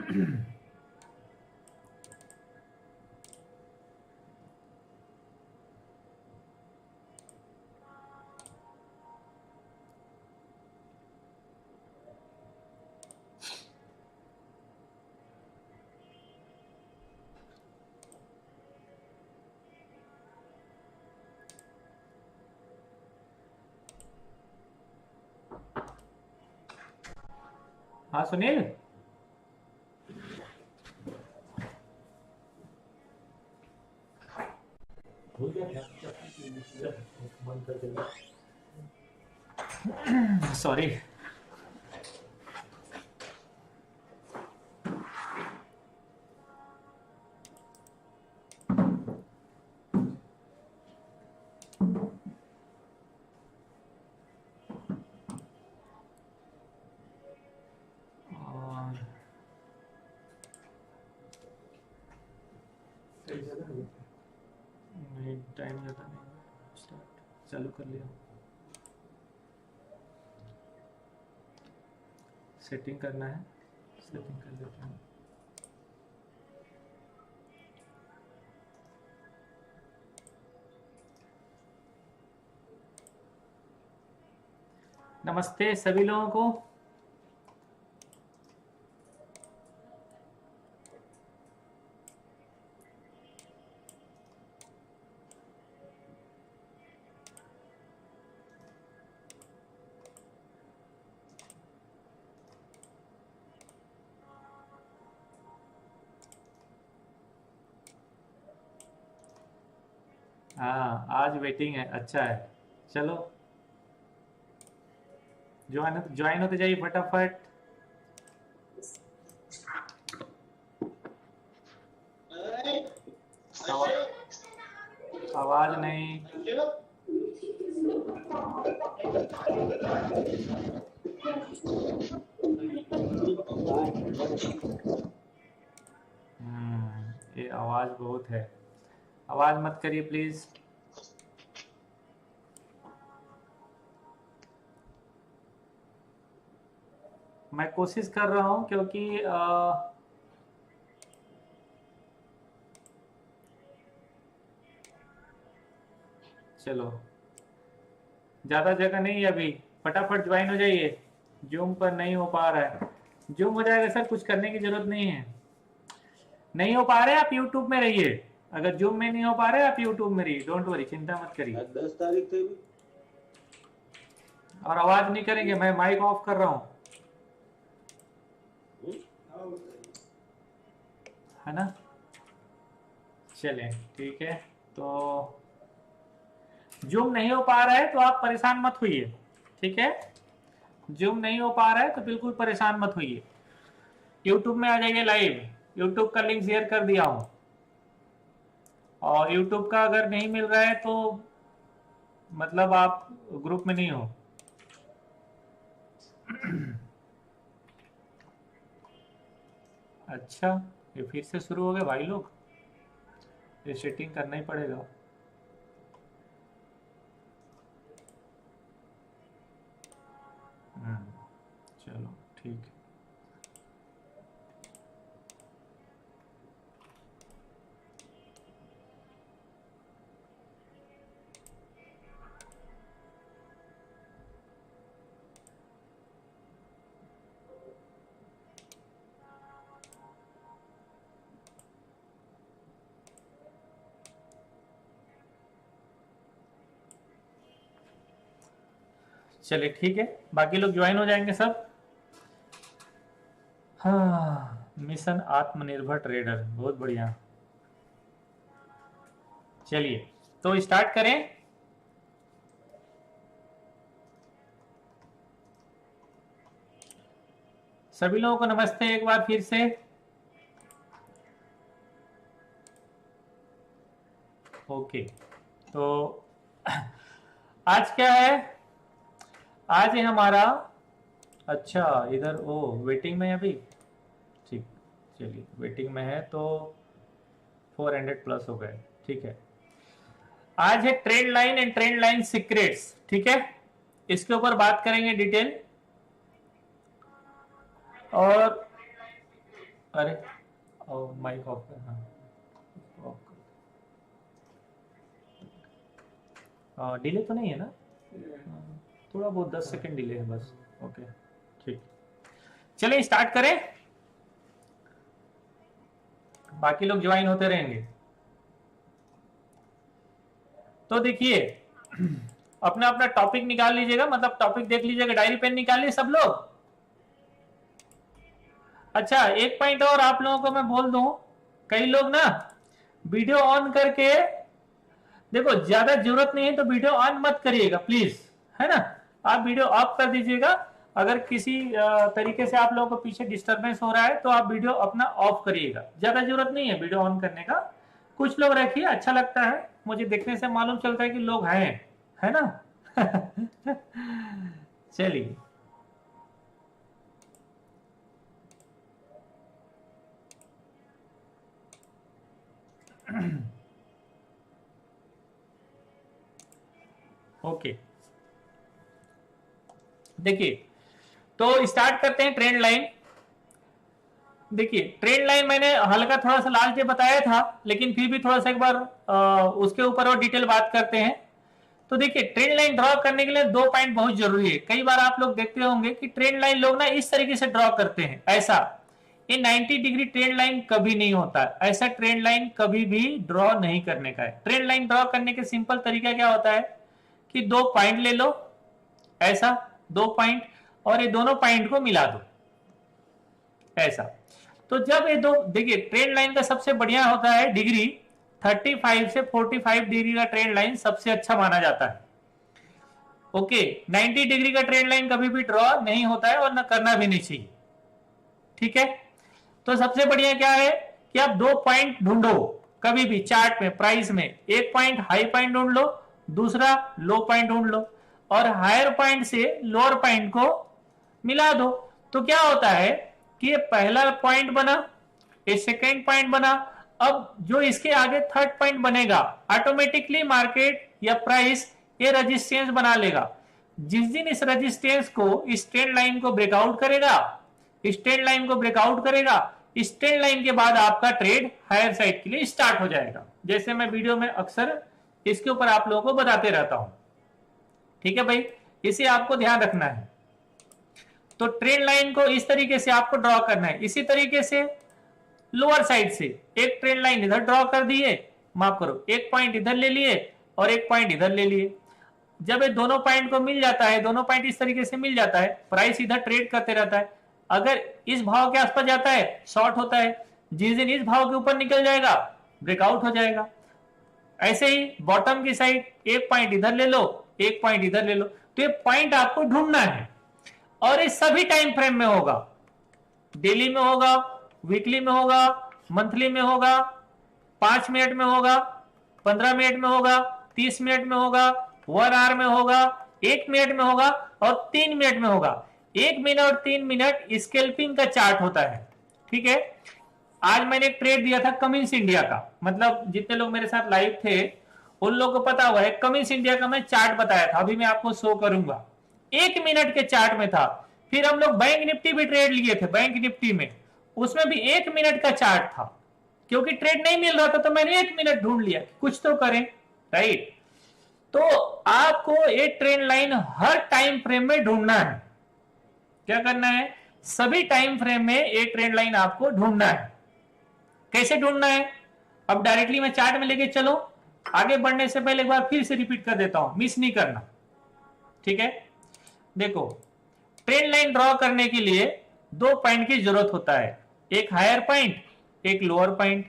हाँ सुनील, सॉरी। नहीं टाइम ज़्यादा नहीं, स्टार्ट चालू कर लिया। सेटिंग करना है, सेटिंग कर लेते हैं। नमस्ते सभी लोगों को। हाँ आज वेटिंग है, अच्छा है। चलो ज्वाइन होते जाइए फटाफट। आवाज नहीं। ये आवाज बहुत है, आवाज मत करिए प्लीज। मैं कोशिश कर रहा हूं क्योंकि चलो ज्यादा जगह नहीं है अभी, फटाफट ज्वाइन हो जाइए। जूम पर नहीं हो पा रहा है, जूम हो जाएगा सर, कुछ करने की जरूरत नहीं है। नहीं हो पा रहे आप यूट्यूब में रहिए, अगर जूम में नहीं हो पा रहे आप यूट्यूब में रहिए, डोंट वरी, चिंता मत करिए। 10 तारीख थे भी। और आवाज नहीं करेंगे, मैं माइक ऑफ कर रहा हूं, है ना। चलें ठीक है, तो जूम नहीं हो पा रहा है तो आप परेशान मत होइए, ठीक है। जूम नहीं हो पा रहा है तो बिल्कुल परेशान मत होइए। यूट्यूब में आ जाइए लाइव, यूट्यूब का लिंक शेयर कर दिया हूं, और यूट्यूब का अगर नहीं मिल रहा है तो मतलब आप ग्रुप में नहीं हो। अच्छा ये फिर से शुरू हो गए भाई लोग, ये सेटिंग करना ही पड़ेगा। चलो ठीक है। चलिए ठीक है, बाकी लोग ज्वाइन हो जाएंगे सब। हाँ मिशन आत्मनिर्भर ट्रेडर, बहुत बढ़िया। चलिए तो स्टार्ट करें। सभी लोगों को नमस्ते एक बार फिर से। ओके तो आज क्या है, आज है हमारा, अच्छा इधर ओ वेटिंग में है अभी, ठीक। चलिए वेटिंग में है तो 400 प्लस हो गए, ठीक है। आज है trend line and trend line secrets, ठीक है। इसके ऊपर बात करेंगे डिटेल। और अरे माइक ऑफ कर, हाँ डिले तो नहीं है ना? थोड़ा बहुत 10 सेकंड डिले है बस। ओके ठीक, चलिए स्टार्ट करें, बाकी लोग ज्वाइन होते रहेंगे। तो देखिए अपना अपना टॉपिक निकाल लीजिएगा, मतलब टॉपिक देख लीजिएगा, डायरी पेन निकाल लिए सब लोग। अच्छा एक पॉइंट और आप लोगों को मैं बोल दूं, कई लोग ना वीडियो ऑन करके, देखो ज्यादा जरूरत नहीं है तो वीडियो ऑन मत करिएगा प्लीज, है ना, आप वीडियो ऑफ कर दीजिएगा। अगर किसी तरीके से आप लोगों को पीछे डिस्टरबेंस हो रहा है तो आप वीडियो अपना ऑफ करिएगा, ज्यादा जरूरत नहीं है वीडियो ऑन करने का। कुछ लोग रखिए, अच्छा लगता है, मुझे देखने से मालूम चलता है कि लोग हैं, है ना। चलिए ओके देखिए, तो स्टार्ट करते हैं ट्रेंड लाइन। देखिए ट्रेंड लाइन मैंने हल्का थोड़ा सा लास्ट डे बताया था, लेकिन फिर भी थोड़ा सा एक बार उसके ऊपर और डिटेल बात करते हैं। तो देखिए ट्रेंड लाइन ड्रॉ करने के लिए 2 पॉइंट बहुत जरूरी है। कई बार आप लोग देखते होंगे कि ट्रेंड लाइन लोग ना इस तरीके से ड्रॉ करते हैं, ऐसा। ये 90 डिग्री ट्रेंड लाइन कभी नहीं होता, ऐसा ट्रेंड लाइन कभी भी ड्रॉ नहीं करने का है। ट्रेंड लाइन ड्रॉ करने के सिंपल तरीका क्या होता है कि 2 पॉइंट ले लो, ऐसा 2 पॉइंट, और ये दोनों पॉइंट को मिला दो, ऐसा। तो जब ये दो, देखिए ट्रेंड लाइन का सबसे बढ़िया होता है डिग्री 35 से 45 डिग्री का ट्रेंड लाइन सबसे अच्छा माना जाता है। ओके 90 डिग्री का ट्रेंड लाइन कभी भी ड्रॉ नहीं होता है और ना करना भी नहीं चाहिए, ठीक है। तो सबसे बढ़िया क्या है कि आप 2 पॉइंट ढूंढो कभी भी चार्ट में, प्राइस में। एक पॉइंट हाई पॉइंट ढूंढ लो, दूसरा लो पॉइंट ढूंढ लो, और हायर पॉइंट से लोअर पॉइंट को मिला दो। तो क्या होता है कि ये पहला पॉइंट बना, ये सेकेंड पॉइंट बना, अब जो इसके आगे थर्ड पॉइंट बनेगा ऑटोमेटिकली मार्केट या प्राइस ये रेजिस्टेंस बना लेगा। जिस दिन इस रेजिस्टेंस को, इस ट्रेंड लाइन को ब्रेकआउट करेगा, इस ट्रेंड लाइन को ब्रेकआउट करेगा, इस ट्रेंड लाइन के बाद आपका ट्रेड हायर साइड के लिए स्टार्ट हो जाएगा। जैसे मैं वीडियो में अक्सर इसके ऊपर आप लोगों को बताते रहता हूं, ठीक है भाई, इसे आपको ध्यान रखना है। तो ट्रेंड लाइन को इस तरीके से आपको ड्रॉ करना है। इसी तरीके से लोअर साइड से एक ट्रेंड लाइन इधर ड्रॉ कर दिए, माफ करो, एक पॉइंट इधर ले लिए और एक पॉइंट इधर ले लिए। जब ये दोनों पॉइंट को मिल जाता है, दोनों पॉइंट इस तरीके से मिल जाता है, प्राइस इधर ट्रेड करते रहता है। अगर इस भाव के आसपास जाता है शॉर्ट होता है, जिस दिन इस भाव के ऊपर निकल जाएगा ब्रेकआउट हो जाएगा। ऐसे ही बॉटम की साइड एक पॉइंट इधर ले लो, एक पॉइंट इधर ले लो। तो ये पॉइंट आपको ढूंढना है, और ये सभी टाइम फ्रेम में होगा, डेली में होगा, वीकली में होगा, मंथली में होगा, 5 मिनट में होगा, 15 मिनट में होगा, 30 मिनट में होगा, 1 आवर में होगा, 1 मिनट में होगा और 3 मिनट में होगा। 1 मिनट और 3 मिनट स्कैल्पिंग का चार्ट होता है, ठीक है। आज मैंने एक ट्रेड दिया था कमिंस इंडिया का, मतलब जितने लोग मेरे साथ लाइव थे उन लोगों को पता हुआ है, कमिंस इंडिया का मैं चार्ट बताया था, अभी मैं आपको शो करूंगा। 1 मिनट के चार्ट में था। फिर हम लोग बैंक निफ्टी भी ट्रेड लिए थे, बैंक निफ्टी में, उसमें भी 1 मिनट का चार्ट था। क्योंकि ट्रेड नहीं मिल रहा था तो मैंने 1 मिनट ढूंढ लिया, कुछ तो करें, राइट। तो आपको ये ट्रेंड लाइन हर टाइम फ्रेम में ढूंढना है। क्या करना है, सभी टाइम फ्रेम में ये ट्रेंड लाइन आपको ढूंढना है। कैसे ढूंढना है, अब डायरेक्टली मैं चार्ट में लेके चलो, आगे बढ़ने से पहले एक बार फिर से रिपीट कर देता हूं, मिस नहीं करना, ठीक है। देखो ट्रेंड लाइन ड्रॉ करने के लिए 2 पॉइंट की जरूरत होता है, एक हायर पॉइंट, एक लोअर पॉइंट।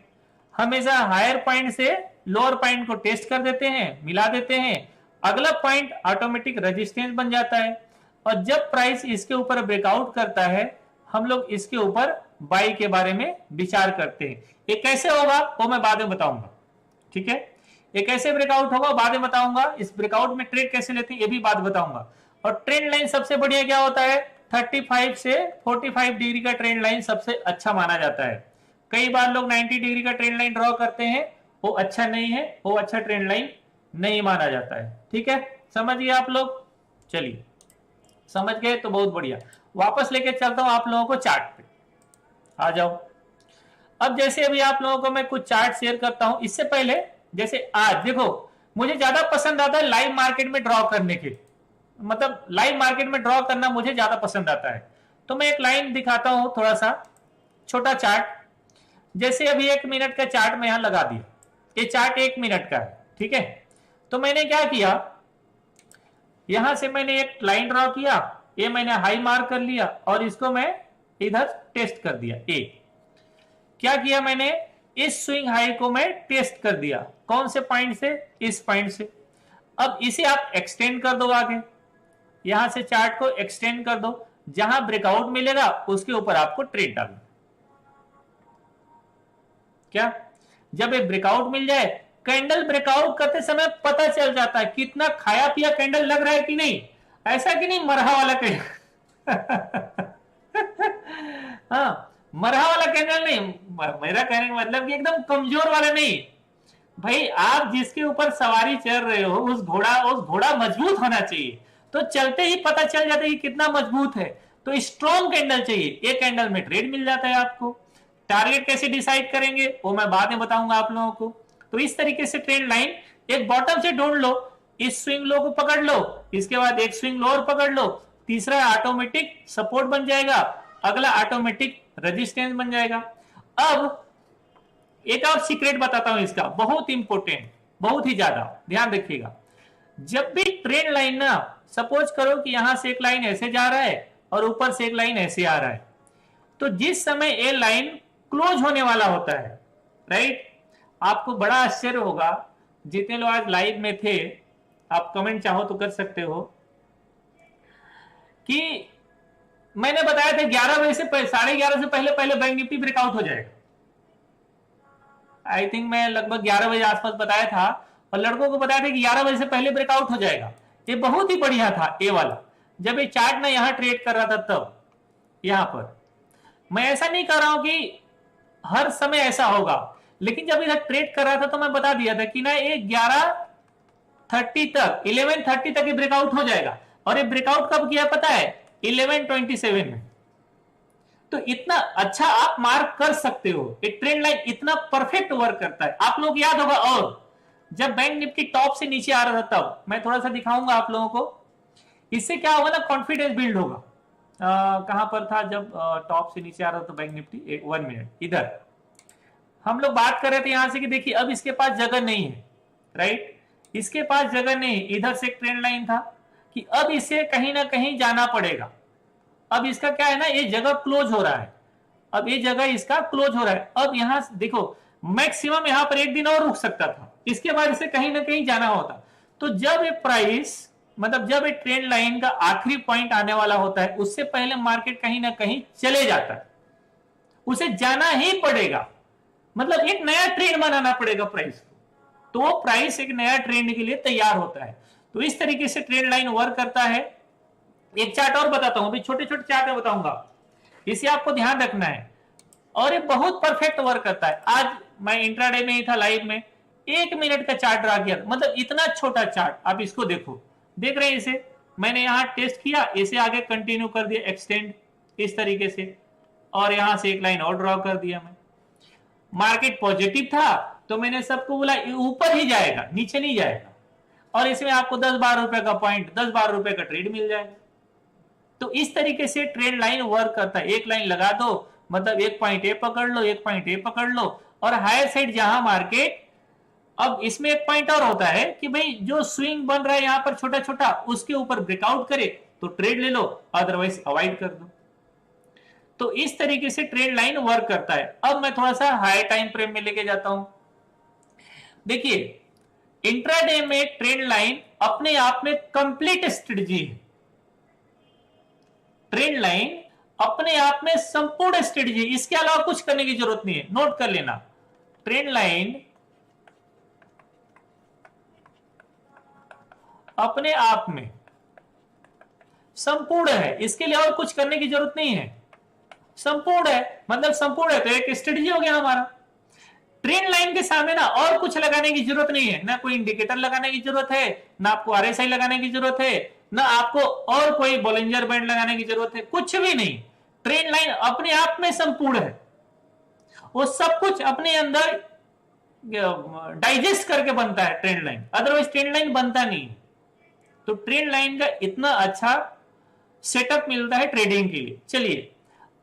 हमेशा हायर पॉइंट से लोअर पॉइंट को टेस्ट कर देते हैं, मिला देते हैं, अगला पॉइंट ऑटोमेटिक रेजिस्टेंस बन जाता है। और जब प्राइस इसके ऊपर ब्रेकआउट करता है, हम लोग इसके ऊपर बाई के बारे में विचार करते हैं। ये कैसे होगा वो मैं बाद में बताऊंगा, ठीक है। ये कैसे ब्रेकआउट होगा बाद में बताऊंगा, इस ब्रेकआउट में ट्रेड कैसे लेते हैं ये भी बात बताऊंगा। और ट्रेंड लाइन सबसे बढ़िया क्या होता है, 35 से 45 डिग्री का ट्रेंड लाइन सबसे अच्छा माना जाता है। कई बार लोग 90 डिग्री का ट्रेंड लाइन ड्रॉ करते हैं, वो अच्छा नहीं है, वो अच्छा ट्रेंड लाइन नहीं माना जाता है, ठीक है। समझ गए आप लोग, चलिए समझ गए तो बहुत बढ़िया। वापस लेके चलता हूं आप लोगों को चार्ट पे, आ जाओ। अब जैसे अभी आप लोगों को मैं कुछ चार्ट शेयर करता हूं, इससे पहले जैसे आज देखो, मुझे ज्यादा पसंद आता है लाइव मार्केट में ड्रॉ करने के, मतलब लाइव मार्केट में ड्रॉ करना मुझे ज्यादा पसंद आता है। तो मैं एक लाइन दिखाता हूं, थोड़ा सा छोटा चार्ट। जैसे अभी 1 मिनट का चार्ट मैं यहां लगा दिया, ये चार्ट 1 मिनट का है, ठीक है। तो मैंने क्या किया, यहां से मैंने एक लाइन ड्रॉ किया, ये मैंने हाई मार्क कर लिया और इसको मैं इधर टेस्ट कर दिया। क्या किया मैंने, इस स्विंग हाई को मैं टेस्ट कर दिया, कौन से पॉइंट से, इस पॉइंट से। अब इसे आप एक्सटेंड कर दो आगे, यहां से चार्ट को एक्सटेंड कर दो, जहां ब्रेकआउट मिलेगा उसके ऊपर आपको ट्रेड डालना। क्या, जब एक ब्रेकआउट मिल जाए, कैंडल ब्रेकआउट करते समय पता चल जाता है कितना खाया पिया कैंडल लग रहा है कि नहीं, ऐसा कि नहीं मरहा वाला कैंडल हाँ, मरहा वाला कैंडल नहीं, मेरा कहने का मतलब कि एकदम कमजोर वाला नहीं भाई। आप जिसके ऊपर सवारी चल रहे हो, उस घोड़ा मजबूत होना चाहिए, तो चलते ही पता चल जाता है कि कितना मजबूत है। तो स्ट्रॉन्ग कैंडल चाहिए, एक कैंडल में ट्रेड मिल जाता है आपको। टारगेट कैसे डिसाइड करेंगे वो मैं बाद में बताऊंगा आप लोगों को। तो इस तरीके से ट्रेंड लाइन एक बॉटम से ढूंढ लो, इस स्विंग लो को पकड़ लो, इसके बाद एक स्विंग लोअर पकड़ लो, तीसरा ऑटोमेटिक सपोर्ट बन जाएगा, अगला ऑटोमेटिक रेजिस्टेंस बन जाएगा। अब एक और सीक्रेट बताता हूं इसका, बहुत इंपॉर्टेंट, बहुत ही ज्यादा ध्यान रखिएगा। जब भी ट्रेंड लाइन ना, सपोज करो कि यहां से एक लाइन ऐसे जा रहा है और ऊपर से एक लाइन ऐसे आ रहा है, तो जिस समय ये लाइन क्लोज होने वाला होता है, राइट, आपको बड़ा आश्चर्य होगा, जितने लोग आज लाइव में थे, आप कमेंट चाहो तो कर सकते हो, कि मैंने बताया था 11 बजे से 11:30 से पहले पहले बैंक निफ्टी ब्रेकआउट हो जाएगा। आई थिंक मैं लगभग 11 बजे आसपास बताया था, और लड़कों को बताया था कि 11 बजे से पहले ब्रेकआउट हो जाएगा। ये बहुत ही बढ़िया था ये वाला, जब ये चार्ट ना यहां ट्रेड कर रहा था तब। यहां पर मैं ऐसा नहीं कर रहा हूं कि हर समय ऐसा होगा, लेकिन जब इधर ट्रेड कर रहा था तो मैं बता दिया था कि ना ये 11:30 तक, 11:30 तक ये ब्रेकआउट हो जाएगा। और ये ब्रेकआउट कब किया पता है, 11:27 में। तो इतना अच्छा आप मार्क कर सकते हो, ये ट्रेंड लाइन इतना परफेक्ट वर्क करता है। आप लोग याद होगा, और जब बैंक निफ्टी टॉप से नीचे आ रहा था तब, मैं थोड़ा सा दिखाऊंगा आप लोगों को, इससे क्या होगा ना, कॉन्फिडेंस बिल्ड होगा। कहां पर था जब टॉप से नीचे आ रहा था बैंक निफ्टी, 1 मिनट, इधर हम लोग बात कर रहे थे यहां से कि देखिए अब इसके पास जगह नहीं है, राइट, इसके पास जगह नहीं, इधर से एक ट्रेंड लाइन था कि अब इसे कहीं ना कहीं जाना पड़ेगा। अब इसका क्या है ना, ये जगह क्लोज हो रहा है, अब ये जगह इसका क्लोज हो रहा है। अब यहां देखो, मैक्सिमम यहां पर 1 दिन और रुक सकता था, इसके बाद इसे कहीं ना कहीं जाना होता। तो जब ये प्राइस, मतलब जब ये ट्रेंड लाइन का आखिरी पॉइंट आने वाला होता है, उससे पहले मार्केट कहीं ना कहीं चले जाता है, उसे जाना ही पड़ेगा, मतलब एक नया ट्रेंड बनाना पड़ेगा प्राइस को, तो वो प्राइस एक नया ट्रेंड के लिए तैयार होता है। तो इस तरीके से ट्रेंड लाइन वर्क करता है। एक चार्ट और बताता हूं, छोटे छोटे चार्ट बताऊंगा, इसे आपको ध्यान रखना है, और ये बहुत परफेक्ट वर्क करता है। आज मैं इंट्राडे में ही था लाइव में, 1 मिनट का चार्ट ड्रा किया, मतलब इतना छोटा चार्ट, आप इसको देखो, देख रहे हैं इसे, मैंने यहां टेस्ट किया, इसे आगे कंटिन्यू कर दिया, एक्सटेंड इस तरीके से, और यहां से एक लाइन और ड्रॉ कर दिया मैं। मार्केट पॉजिटिव था तो मैंने सबको बोला ऊपर ही जाएगा, नीचे नहीं जाएगा, और इसमें आपको 10-12 रुपए का पॉइंट, 10-12 रुपए का ट्रेड मिल जाएगा। तो इस तरीके से ट्रेंड लाइन वर्क करता है। एक लाइन लगा दो, मतलब एक पॉइंट ए पकड़ लो, एक पॉइंट ए पकड़ लो, और हायर साइड जहां मार्केट, अब इसमें एक पॉइंट और होता है कि भाई जो स्विंग बन रहा है यहां पर छोटा छोटा, उसके ऊपर ब्रेकआउट करे तो ट्रेड ले लो, अदरवाइज अवॉइड कर दो। तो इस तरीके से ट्रेंड लाइन वर्क करता है। अब मैं थोड़ा सा हाई टाइम फ्रेम में लेके जाता हूं। देखिए, इंट्राडे में ट्रेंड लाइन अपने आप में कंप्लीट स्ट्रेटजी है, ट्रेंड लाइन अपने आप में संपूर्ण स्ट्रेटजी, इसके अलावा कुछ करने की जरूरत नहीं है, नोट कर लेना। ट्रेंड लाइन अपने आप में संपूर्ण है, इसके लिए और कुछ करने की जरूरत नहीं है। संपूर्ण है मतलब संपूर्ण है, तो एक स्ट्रेटजी हो गया हमारा। ट्रेंड लाइन के सामने ना और कुछ लगाने की जरूरत नहीं है, ना कोई इंडिकेटर लगाने की जरूरत है, ना आपको आरएसआई लगाने की जरूरत है, ना आपको और कोई बॉलिंजर बैंड लगाने की जरूरत है, कुछ भी नहीं। ट्रेंड लाइन अपने आप में संपूर्ण है, वो सब कुछ अपने अंदर डाइजेस्ट करके बनता है trend line, otherwise trend line बनता नहीं। तो ट्रेंड लाइन का इतना अच्छा सेटअप मिलता है ट्रेडिंग के लिए। चलिए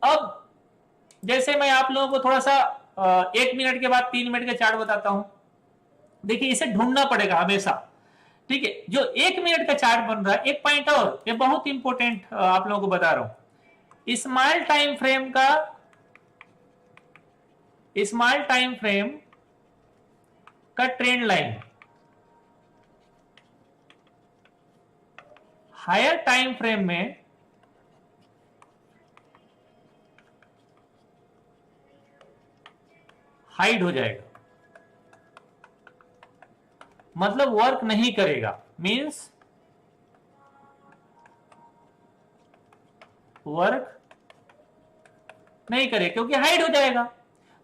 अब जैसे मैं आप लोगों को थोड़ा सा 1 मिनट के बाद 3 मिनट का चार्ट बताता हूं। देखिए इसे ढूंढना पड़ेगा हमेशा, ठीक है। जो 1 मिनट का चार्ट बन रहा है, एक पॉइंट और ये बहुत इंपॉर्टेंट आप लोगों को बता रहा हूं, स्मॉल टाइम फ्रेम का trend line higher time frame में हाइड हो जाएगा, मतलब वर्क नहीं करेगा, मींस वर्क नहीं करेगा क्योंकि हाइड हो जाएगा।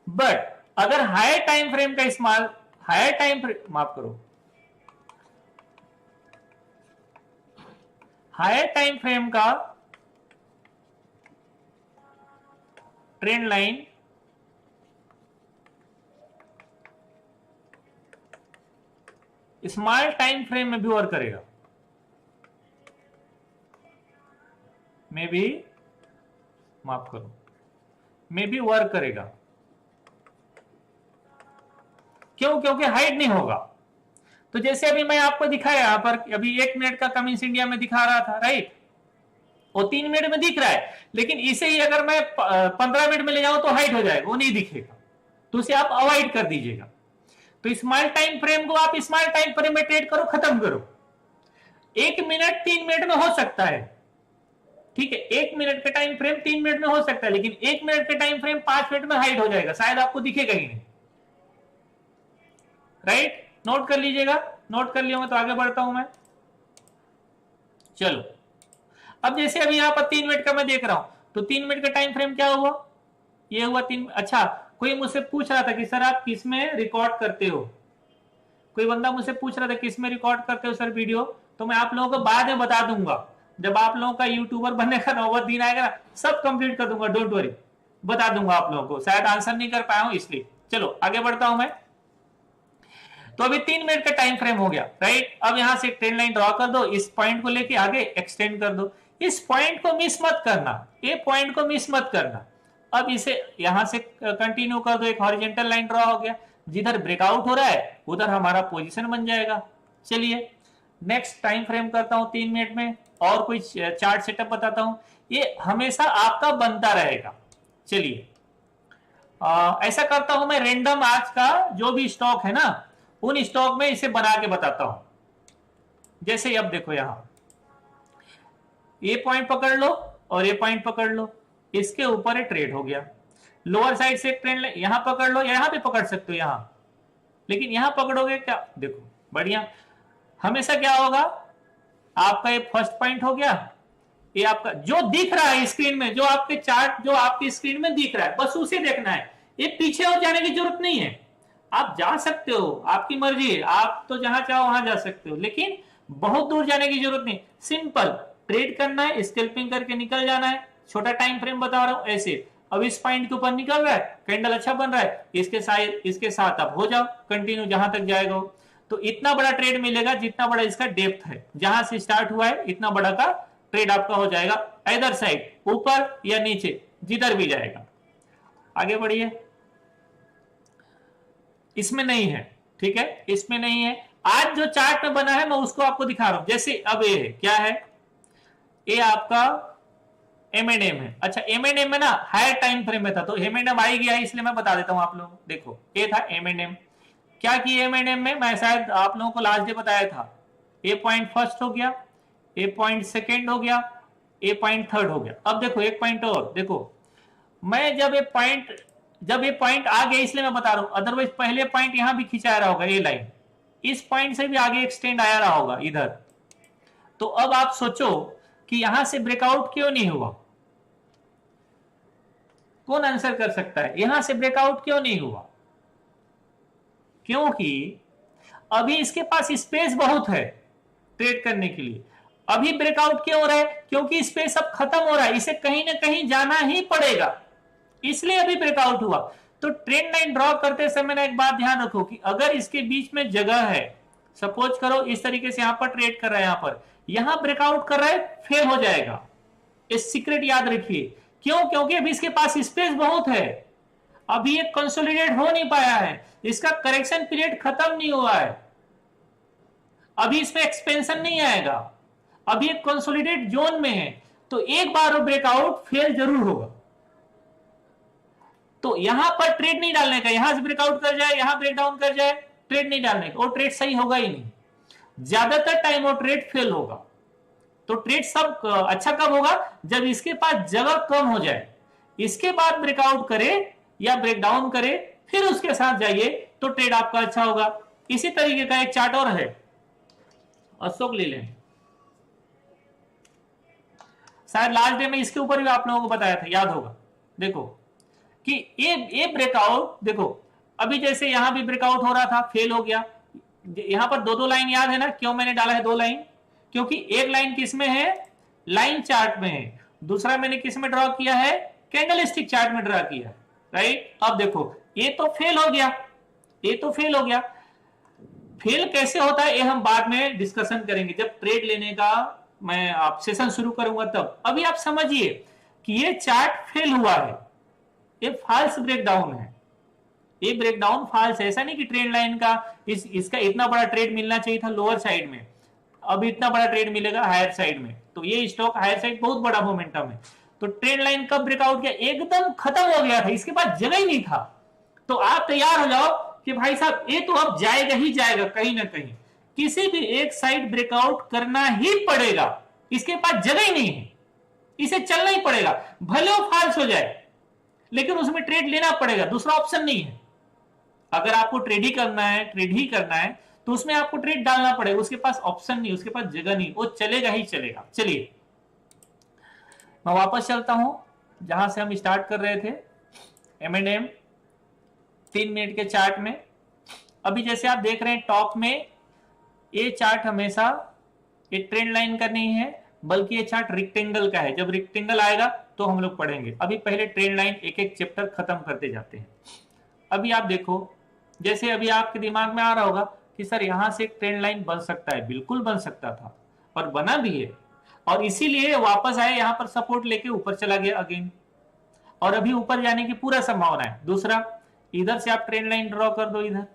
बट अगर हायर टाइम फ्रेम का इस्तेमाल, हायर टाइम फ्रेम, माफ करो, हायर टाइम फ्रेम का trend line small time frame में भी वर्क करेगा, में भी, माफ करो, में भी वर्क करेगा। क्यों? क्योंकि हाइड नहीं होगा। तो जैसे अभी मैं आपको दिखाया यहां पर, अभी 1 मिनट का कमिंस इंडिया में दिखा रहा था, राइट, वो 3 मिनट में दिख रहा है, लेकिन इसे ही अगर मैं 15 मिनट में ले जाऊं तो हाइड हो जाएगा, वो नहीं दिखेगा, तो उसे आप अवॉइड कर दीजिएगा। तो स्मॉल टाइम फ्रेम को आप स्मॉल टाइम फ्रेम में ट्रेड करो, खत्म करो। 1 मिनट 3 मिनट में हो सकता है, ठीक है, 1 मिनट का टाइम फ्रेम 3 मिनट में हो सकता है, लेकिन 1 मिनट का टाइम फ्रेम 5 मिनट में हाइड हो जाएगा, शायद आपको दिखेगा ही नहीं, राइट। नोट कर लीजिएगा, नोट कर लिया मैं तो आगे बढ़ता हूं मैं। चलो अब जैसे अभी यहां पर 3 मिनट का मैं देख रहा हूं, तो 3 मिनट का टाइम फ्रेम क्या हुआ, ये हुआ 3। अच्छा, कोई मुझसे पूछ रहा था कि सर आप किस में रिकॉर्ड करते हो, कोई बंदा मुझसे पूछ रहा था किस में रिकॉर्ड करते हो सर वीडियो, तो मैं आप लोगों को बाद में बता दूंगा, जब आप लोगों का यूट्यूबर बनने का नौबत दिन आएगा ना, सब कंप्लीट कर दूंगा, डोंट वरी, बता दूंगा आप लोगों को, शायद आंसर नहीं कर पाया हूं इसलिए। चलो आगे बढ़ता हूं मैं। तो अभी 3 मिनट का टाइम फ्रेम हो गया, राइट। अब यहां से ट्रेंड लाइन ड्रॉ कर दो, इस पॉइंट को लेके आगे एक्सटेंड कर दो, इस पॉइंट को मिस मत करना, ये पॉइंट को मिस मत करना। अब इसे यहां से कंटिन्यू कर दो, एक हॉरिजॉन्टल लाइन ड्रॉ हो गया, जिधर ब्रेकआउट हो रहा है उधर हमारा पोजीशन बन जाएगा। चलिए नेक्स्ट टाइम फ्रेम करता हूं 3 मिनट में, और कोई चार्ट सेटअप बताता हूं, ये हमेशा आपका बनता रहेगा। चलिए ऐसा करता हूं मैं, रेंडम आज का जो भी स्टॉक है ना, उन स्टॉक में इसे बना के बताता हूं। जैसे अब देखो यहां ये पॉइंट पकड़ लो और ये पॉइंट पकड़ लो, इसके ऊपर ये ट्रेड हो गया, लोअर साइड से एक ट्रेंड यहां पकड़ लो, यहां भी पकड़ सकते हो यहां, लेकिन यहां पकड़ोगे क्या, देखो बढ़िया, हमेशा क्या होगा, आपका ये फर्स्ट पॉइंट हो गया, ये आपका जो दिख रहा है स्क्रीन में, जो आपके चार्ट जो आपकी स्क्रीन में दिख रहा है बस उसे देखना है, ये पीछे और जाने की जरूरत नहीं है। आप जा सकते हो, आपकी मर्जी है, आप तो जहां चाहो वहां जा सकते हो, लेकिन बहुत दूर जाने की जरूरत नहीं, सिंपल ट्रेड करना है, स्कैल्पिंग करके निकल जाना है। छोटा टाइम फ्रेम बता रहा हूं ऐसे, अब इस पॉइंट के ऊपर निकल रहा है, कैंडल अच्छा बन रहा है, इसके साथ आप हो जाओ कंटिन्यू जहां तक जाएगा, तो इतना बड़ा ट्रेड मिलेगा जितना बड़ा इसका डेप्थ है, जहां से स्टार्ट हुआ है इतना बड़ा का ट्रेड आपका हो जाएगा, इधर साइड, ऊपर या नीचे, जिधर भी जाएगा। आगे बढ़िए, इसमें नहीं है, ठीक है, इसमें नहीं है। आज जो चार्ट में बना है मैं उसको आपको दिखा रहा हूं। जैसे अब ये है, क्या है, ये आपका M&M है। अच्छा M&M में ना हायर टाइम फ्रेम में था, तो M&M आ ही गया है, इसलिए मैं बता देता हूं आप लोगों को। देखो ये था M&M, क्या किया M&M में, मैं शायद आप लोगों को लास्ट डे बताया था, ए पॉइंट फर्स्ट हो गया, ए पॉइंट सेकेंड हो गया, ए पॉइंट थर्ड हो गया। अब देखो एक पॉइंट और देखो, मैं जब ये पॉइंट आ गया इसलिए मैं बता रहा हूं, अदरवाइज पहले पॉइंट यहां भी खिंचाया रहा होगा, ये लाइन इस पॉइंट से भी आगे एक्सटेंड आया रहा होगा इधर। तो अब आप सोचो कि यहां से ब्रेकआउट क्यों नहीं हुआ, कौन आंसर कर सकता है, यहां से ब्रेकआउट क्यों नहीं हुआ? क्योंकि अभी इसके पास स्पेस बहुत है ट्रेड करने के लिए। अभी ब्रेकआउट क्यों हो रहा है? क्योंकि स्पेस अब खत्म हो रहा है, इसे कहीं ना कहीं जाना ही पड़ेगा, इसलिए अभी ब्रेकआउट हुआ। तो ट्रेंड लाइन ड्रॉ करते समय ना एक बात ध्यान रखो कि अगर इसके बीच में जगह है, सपोज करो इस तरीके से यहां पर ट्रेड कर रहा है, यहां ब्रेकआउट कर रहा है, फेल हो जाएगा। इस सीक्रेट याद रखिए। क्यों? क्योंकि अभी इसके पास स्पेस बहुत है, अभी ये कंसोलिडेट हो नहीं पाया है, इसका करेक्शन पीरियड खत्म नहीं हुआ है, अभी इसमें एक्सपेंशन नहीं आएगा, अभी एक कंसोलिडेट जोन में है। तो एक बार वो ब्रेकआउट फेल जरूर होगा। तो यहां पर ट्रेड नहीं डालने का, यहां से ब्रेकआउट कर जाए, यहां ब्रेकडाउन कर जाए, ट्रेड नहीं डालने का, वो ट्रेड सही होगा ही नहीं। ज्यादातर टाइम वो ट्रेड फेल होगा। तो ट्रेड सब अच्छा कब होगा? जब इसके पास जगह कम हो जाए, इसके बाद ब्रेकआउट करे या ब्रेकडाउन करे, फिर उसके साथ जाइए, तो ट्रेड आपका अच्छा होगा। इसी तरीके का एक चार्ट और है, अशोक ले लें, शायद लास्ट डे में इसके ऊपर भी आप लोगों को बताया था, याद होगा। देखो कि ये ब्रेकआउट, देखो अभी जैसे यहां भी ब्रेकआउट हो रहा था, फेल हो गया। यहां पर दो लाइन याद है ना, क्यों मैंने डाला है 2 लाइन? क्योंकि एक लाइन किस में है? लाइन चार्ट में है, दूसरा मैंने किस में ड्रॉ किया है? कैंडलस्टिक चार्ट में ड्रॉ किया, राइट। अब देखो ये तो फेल हो गया, ये तो फेल हो गया। फेल कैसे होता है ये हम बाद में डिस्कशन करेंगे, जब ट्रेड लेने का मैं आप सेशन शुरू करूंगा तब। अभी आप समझिए कि ये चार्ट फेल हुआ है, ये फॉल्स ब्रेकडाउन है, ये ब्रेकडाउन फॉल्स है। ऐसा नहीं कि ट्रेंड लाइन का इसका इतना बड़ा ट्रेड मिलना चाहिए था लोअर साइड में, अब इतना बड़ा ट्रेड मिलेगा हायर साइड में। तो ये स्टॉक हायर साइड बहुत बड़ा मोमेंटम है। तो ट्रेंड लाइन कब ब्रेकआउट किया? एकदम खत्म हो गया था, इसके बाद जगह ही नहीं था। तो आप तैयार हो जाओ कि भाई साहब ये तो अब जाएगा ही जाएगा, कहीं ना कहीं किसी भी एक साइड ब्रेकआउट करना ही पड़ेगा, इसके पास जगह ही नहीं है, इसे चलना ही पड़ेगा, भले वो फॉल्स हो जाए, लेकिन उसमें ट्रेड लेना पड़ेगा, दूसरा ऑप्शन नहीं है। अगर आपको ट्रेड ही करना है, ट्रेड ही करना है, तो उसमें आपको ट्रेड डालना पड़ेगा, उसके पास ऑप्शन नहीं, उसके पास जगह नहीं, वो चलेगा ही चलेगा। चलिए मैं वापस चलता हूं जहां से हम स्टार्ट कर रहे थे, M&M 3 मिनट के चार्ट में। अभी जैसे आप देख रहे हैं टॉप में, ये चार्ट हमेशा ये ट्रेंड लाइन का नहीं है, बल्कि ये चार्ट रेक्टेंगल का है। जब रेक्टेंगल आएगा तो हम लोग पढ़ेंगे, अभी पहले ट्रेंड लाइन एक एक चैप्टर खत्म करते जाते हैं। अभी आप देखो, जैसे अभी आपके दिमाग में आ रहा होगा कि सर यहां से एक ट्रेंड लाइन बन सकता है, बिल्कुल बन सकता था और बना भी है, और इसीलिए वापस आए, यहां पर सपोर्ट लेके ऊपर चला गया अगेन, और अभी ऊपर जाने की पूरा संभावना है। दूसरा, इधर से आप ट्रेंड लाइन ड्रॉ कर दो इधर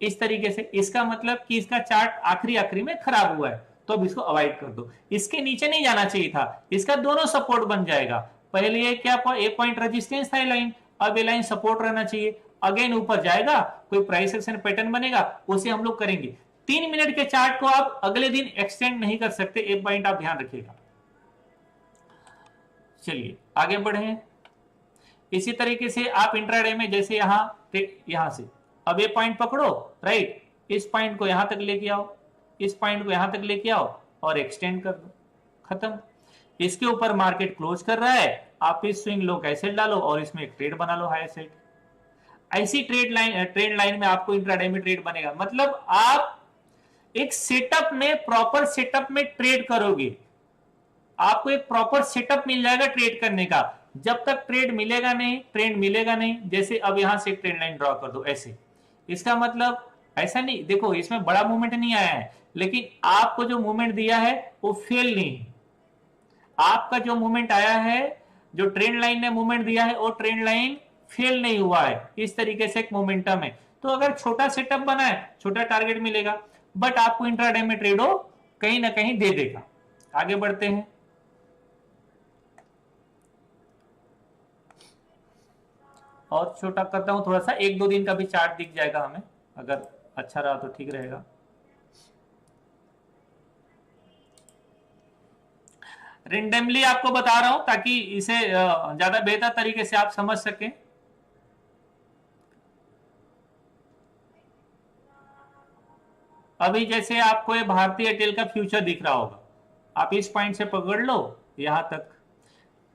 इस तरीके से, इसका मतलब कि इसका चार्ट आखिरी में खराब हुआ है, तो अब इसको अवॉइड कर दो। इसके नीचे नहीं जाना चाहिए था, इसका दोनों सपोर्ट बन जाएगा। पहले ये क्या एक पॉइंट रेजिस्टेंस था लाइन, अब ये लाइन सपोर्ट रहना चाहिए, अगेन ऊपर जाएगा, कोई प्राइस एक्शन पैटर्न बनेगा, उसे हम लोग करेंगे। 3 मिनट के चार्ट को आप अगले दिन एक्सटेंड नहीं कर सकते, एक पॉइंट आप ध्यान रखिएगा। चलिए आगे बढ़े। इसी तरीके से आप इंट्राडे में जैसे यहां से अब ये पॉइंट पकड़ो, राइट, इस पॉइंट को यहां तक लेके आओ, इस पॉइंट को यहां तक लेके आओ और एक्सटेंड कर दो, खत्म। इसके ऊपर मार्केट क्लोज कर रहा है, आप इस स्विंग लो कैसे डालो और इसमें एक ट्रेड बना लो हाई साइड। ऐसी ट्रेड लाइन में आपको इंट्राडे में ट्रेड बनेगा। मतलब आप एक सेटअप में, प्रॉपर सेटअप में ट्रेड करोगे, आपको एक प्रॉपर सेटअप मिल जाएगा ट्रेड करने का। जब तक ट्रेड मिलेगा नहीं, ट्रेंड मिलेगा नहीं, जैसे अब यहां से एक ट्रेंड लाइन ड्रॉ कर दो ऐसे, इसका मतलब ऐसा नहीं, देखो इसमें बड़ा मूवमेंट नहीं आया है, लेकिन आपको जो मूवमेंट दिया है वो फेल नहीं है। आपका जो मूवमेंट आया है, जो ट्रेंड लाइन ने मूवमेंट दिया है, वो ट्रेंड लाइन फेल नहीं हुआ है, इस तरीके से एक मोमेंटम है। तो अगर छोटा सेटअप बना है, छोटा टारगेट मिलेगा, बट आपको इंट्राडे में ट्रेडो कहीं ना कहीं दे देगा। आगे बढ़ते हैं। और छोटा करता हूं थोड़ा सा, 1-2 दिन का भी चार्ट दिख जाएगा हमें, अगर अच्छा रहा तो ठीक रहेगा। रेंडमली आपको बता रहा हूं ताकि इसे ज्यादा बेहतर तरीके से आप समझ सकें। अभी जैसे आपको ये भारतीय एयरटेल का फ्यूचर दिख रहा होगा, आप इस पॉइंट से पकड़ लो यहां तक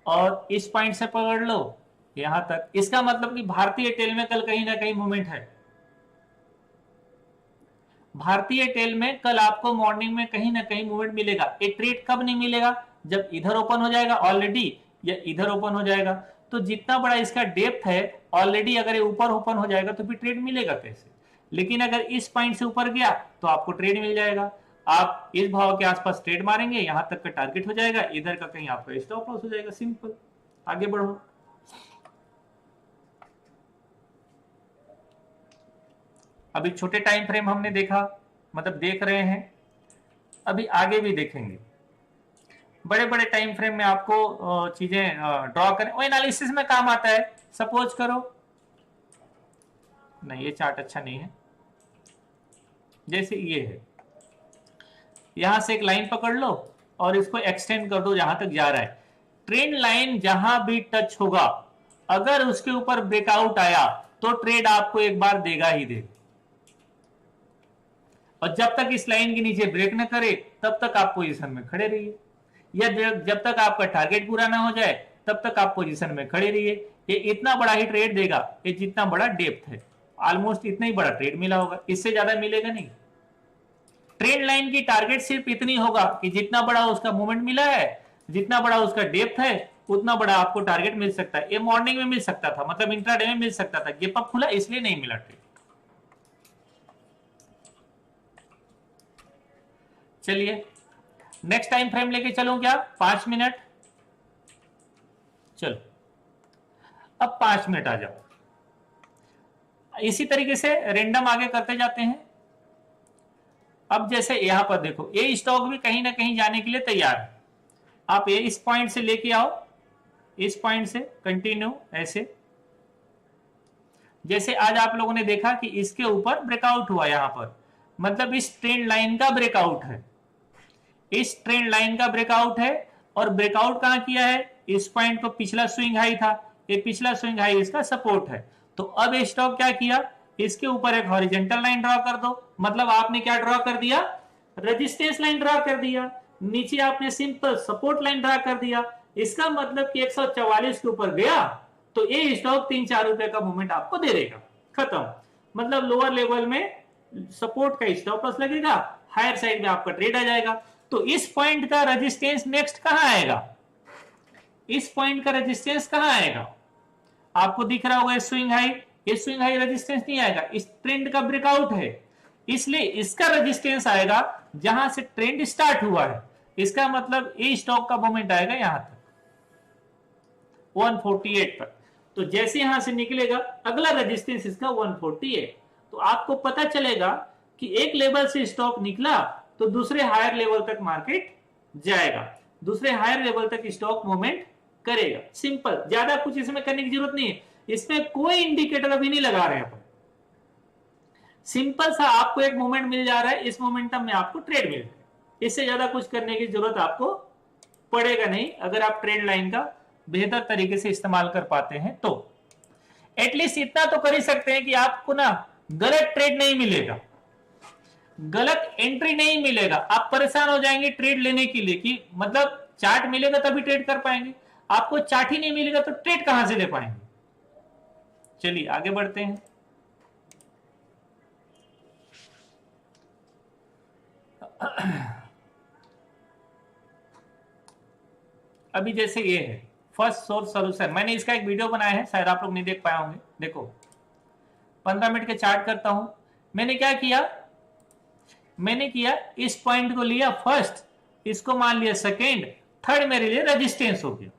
और इस पॉइंट से पकड़ लो यहां तक, इसका मतलब कि भारतीय एयरटेल में कल कहीं ना कहीं मूवमेंट है। भारतीय एयरटेल में कल आपको मॉर्निंग में कहीं ना कहीं मूवमेंट मिलेगा। ये ट्रेड कब नहीं मिलेगा? जब इधर ओपन हो जाएगा ऑलरेडी, या इधर ओपन हो जाएगा। तो जितना बड़ा इसका डेप्थ है ऑलरेडी, अगर ये ऊपर ओपन हो जाएगा तो फिर ट्रेड मिलेगा कैसे? लेकिन अगर इस पॉइंट से ऊपर गया तो आपको ट्रेड मिल जाएगा। आप इस भाव के आसपास ट्रेड मारेंगे, यहां तक का टारगेट हो जाएगा, इधर का कहीं आपका स्टॉप लॉस हो जाएगा। सिंपल, आगे बढ़ो। अभी छोटे टाइम फ्रेम हमने देखा, मतलब देख रहे हैं, अभी आगे भी देखेंगे। बड़े बड़े टाइम फ्रेम में आपको चीजें ड्रॉ करें, वो एनालिसिस में काम आता है। सपोज करो, नहीं ये चार्ट अच्छा नहीं है, जैसे ये है, यहां से एक लाइन पकड़ लो और इसको एक्सटेंड कर दो जहां तक जा रहा है। ट्रेंड लाइन जहां भी टच होगा, अगर उसके ऊपर ब्रेकआउट आया तो ट्रेड आपको एक बार देगा ही देगा, और जब तक इस लाइन के नीचे ब्रेक न करे तब तक आप पोजीशन में खड़े रहिए, या जब तक आपका टारगेट पूरा ना हो जाए तब तक आप पोजीशन में खड़े रहिए। ये इतना बड़ा ही ट्रेड देगा, ये जितना बड़ा डेप्थ है, ऑलमोस्ट इतना ही बड़ा ट्रेड मिला होगा, इससे ज्यादा मिलेगा नहीं। ट्रेंड लाइन की टारगेट सिर्फ इतनी होगा कि जितना बड़ा उसका मूवमेंट मिला है, जितना बड़ा उसका डेप्थ है, उतना बड़ा आपको टारगेट मिल सकता है। ये मॉर्निंग में मिल सकता था, मतलब इंट्राडे में मिल सकता था, गैप अप खुला इसलिए नहीं मिला ट्रेड। चलिए नेक्स्ट टाइम फ्रेम लेके चलूं क्या? 5 मिनट। चलो अब 5 मिनट आ जाओ, इसी तरीके से रेंडम आगे करते जाते हैं। अब जैसे यहां पर देखो, ये स्टॉक भी कहीं ना कहीं जाने के लिए तैयार है। आप ये इस पॉइंट से लेके आओ, इस पॉइंट से कंटिन्यू ऐसे, जैसे आज आप लोगों ने देखा कि इसके ऊपर ब्रेकआउट हुआ, यहां पर मतलब इस ट्रेंड लाइन का ब्रेकआउट है, इस ट्रेंड लाइन का ब्रेकआउट है। और ब्रेकआउट कहां किया है? इस पॉइंट को, पिछला स्विंग हाई था, ये पिछला स्विंग हाई इसका सपोर्ट है। तो अब ये स्टॉक क्या किया, इसके ऊपर एक हॉरिजॉन्टल लाइन ड्रॉ कर दो, मतलब आपने क्या ड्रॉ कर दिया? रेजिस्टेंस लाइन ड्रॉ कर दिया। नीचे आपने सिंपल सपोर्ट लाइन ड्रॉ कर दिया। इसका मतलब कि 144 के ऊपर गया तो ये स्टॉक 3-4 रुपए का मूवमेंट आपको दे देगा, खत्म। मतलब लोअर लेवल में सपोर्ट का स्टॉप लॉस लगेगा, हायर साइड में आपका ट्रेड आ जाएगा। तो इस पॉइंट का रेजिस्टेंस नेक्स्ट कहां आएगा? इस पॉइंट का रेजिस्टेंस कहां आएगा? आपको दिख रहा होगा स्विंग हाई, ये स्विंग हाई रेजिस्टेंस नहीं आएगा, इस ट्रेंड का ब्रेकआउट है, इसलिए इसका रेजिस्टेंस आएगा जहां से ट्रेंड स्टार्ट हुआ है। इसका मतलब ये स्टॉक का मूवमेंट आएगा यहां तक 148 पर। तो जैसे यहां से निकलेगा अगला रेजिस्टेंस इसका 148। तो आपको पता चलेगा कि एक लेवल से स्टॉक निकला तो दूसरे हायर लेवल तक मार्केट जाएगा, दूसरे हायर लेवल तक स्टॉक मूवमेंट करेगा। सिंपल, ज्यादा कुछ इसमें करने की जरूरत नहीं है, इसमें कोई इंडिकेटर अभी नहीं लगा रहे हैं अपन। सिंपल सा आपको एक मूवमेंट मिल जा रहा है, इस मोमेंटम में आपको ट्रेड मिल रहा है, इससे ज्यादा कुछ करने की जरूरत आपको पड़ेगा नहीं। अगर आप ट्रेड लाइन का बेहतर तरीके से इस्तेमाल कर पाते हैं तो एटलीस्ट इतना तो कर ही सकते हैं कि आपको ना गलत ट्रेड नहीं मिलेगा, गलत एंट्री नहीं मिलेगा। आप परेशान हो जाएंगे ट्रेड लेने के लिए कि मतलब चार्ट मिलेगा तभी ट्रेड कर पाएंगे, आपको चार्ट ही नहीं मिलेगा तो ट्रेड कहां से ले पाएंगे। चलिए आगे बढ़ते हैं। अभी जैसे ये है फर्स्ट सोर्स सॉल्यूशन, मैंने इसका एक वीडियो बनाया है, शायद आप लोग नहीं देख पाए होंगे। देखो 15 मिनट के चार्ट करता हूं। मैंने क्या किया, मैंने किया इस पॉइंट को लिया फर्स्ट, इसको मान लिया सेकेंड, थर्ड मेरे लिए रेजिस्टेंस हो गया,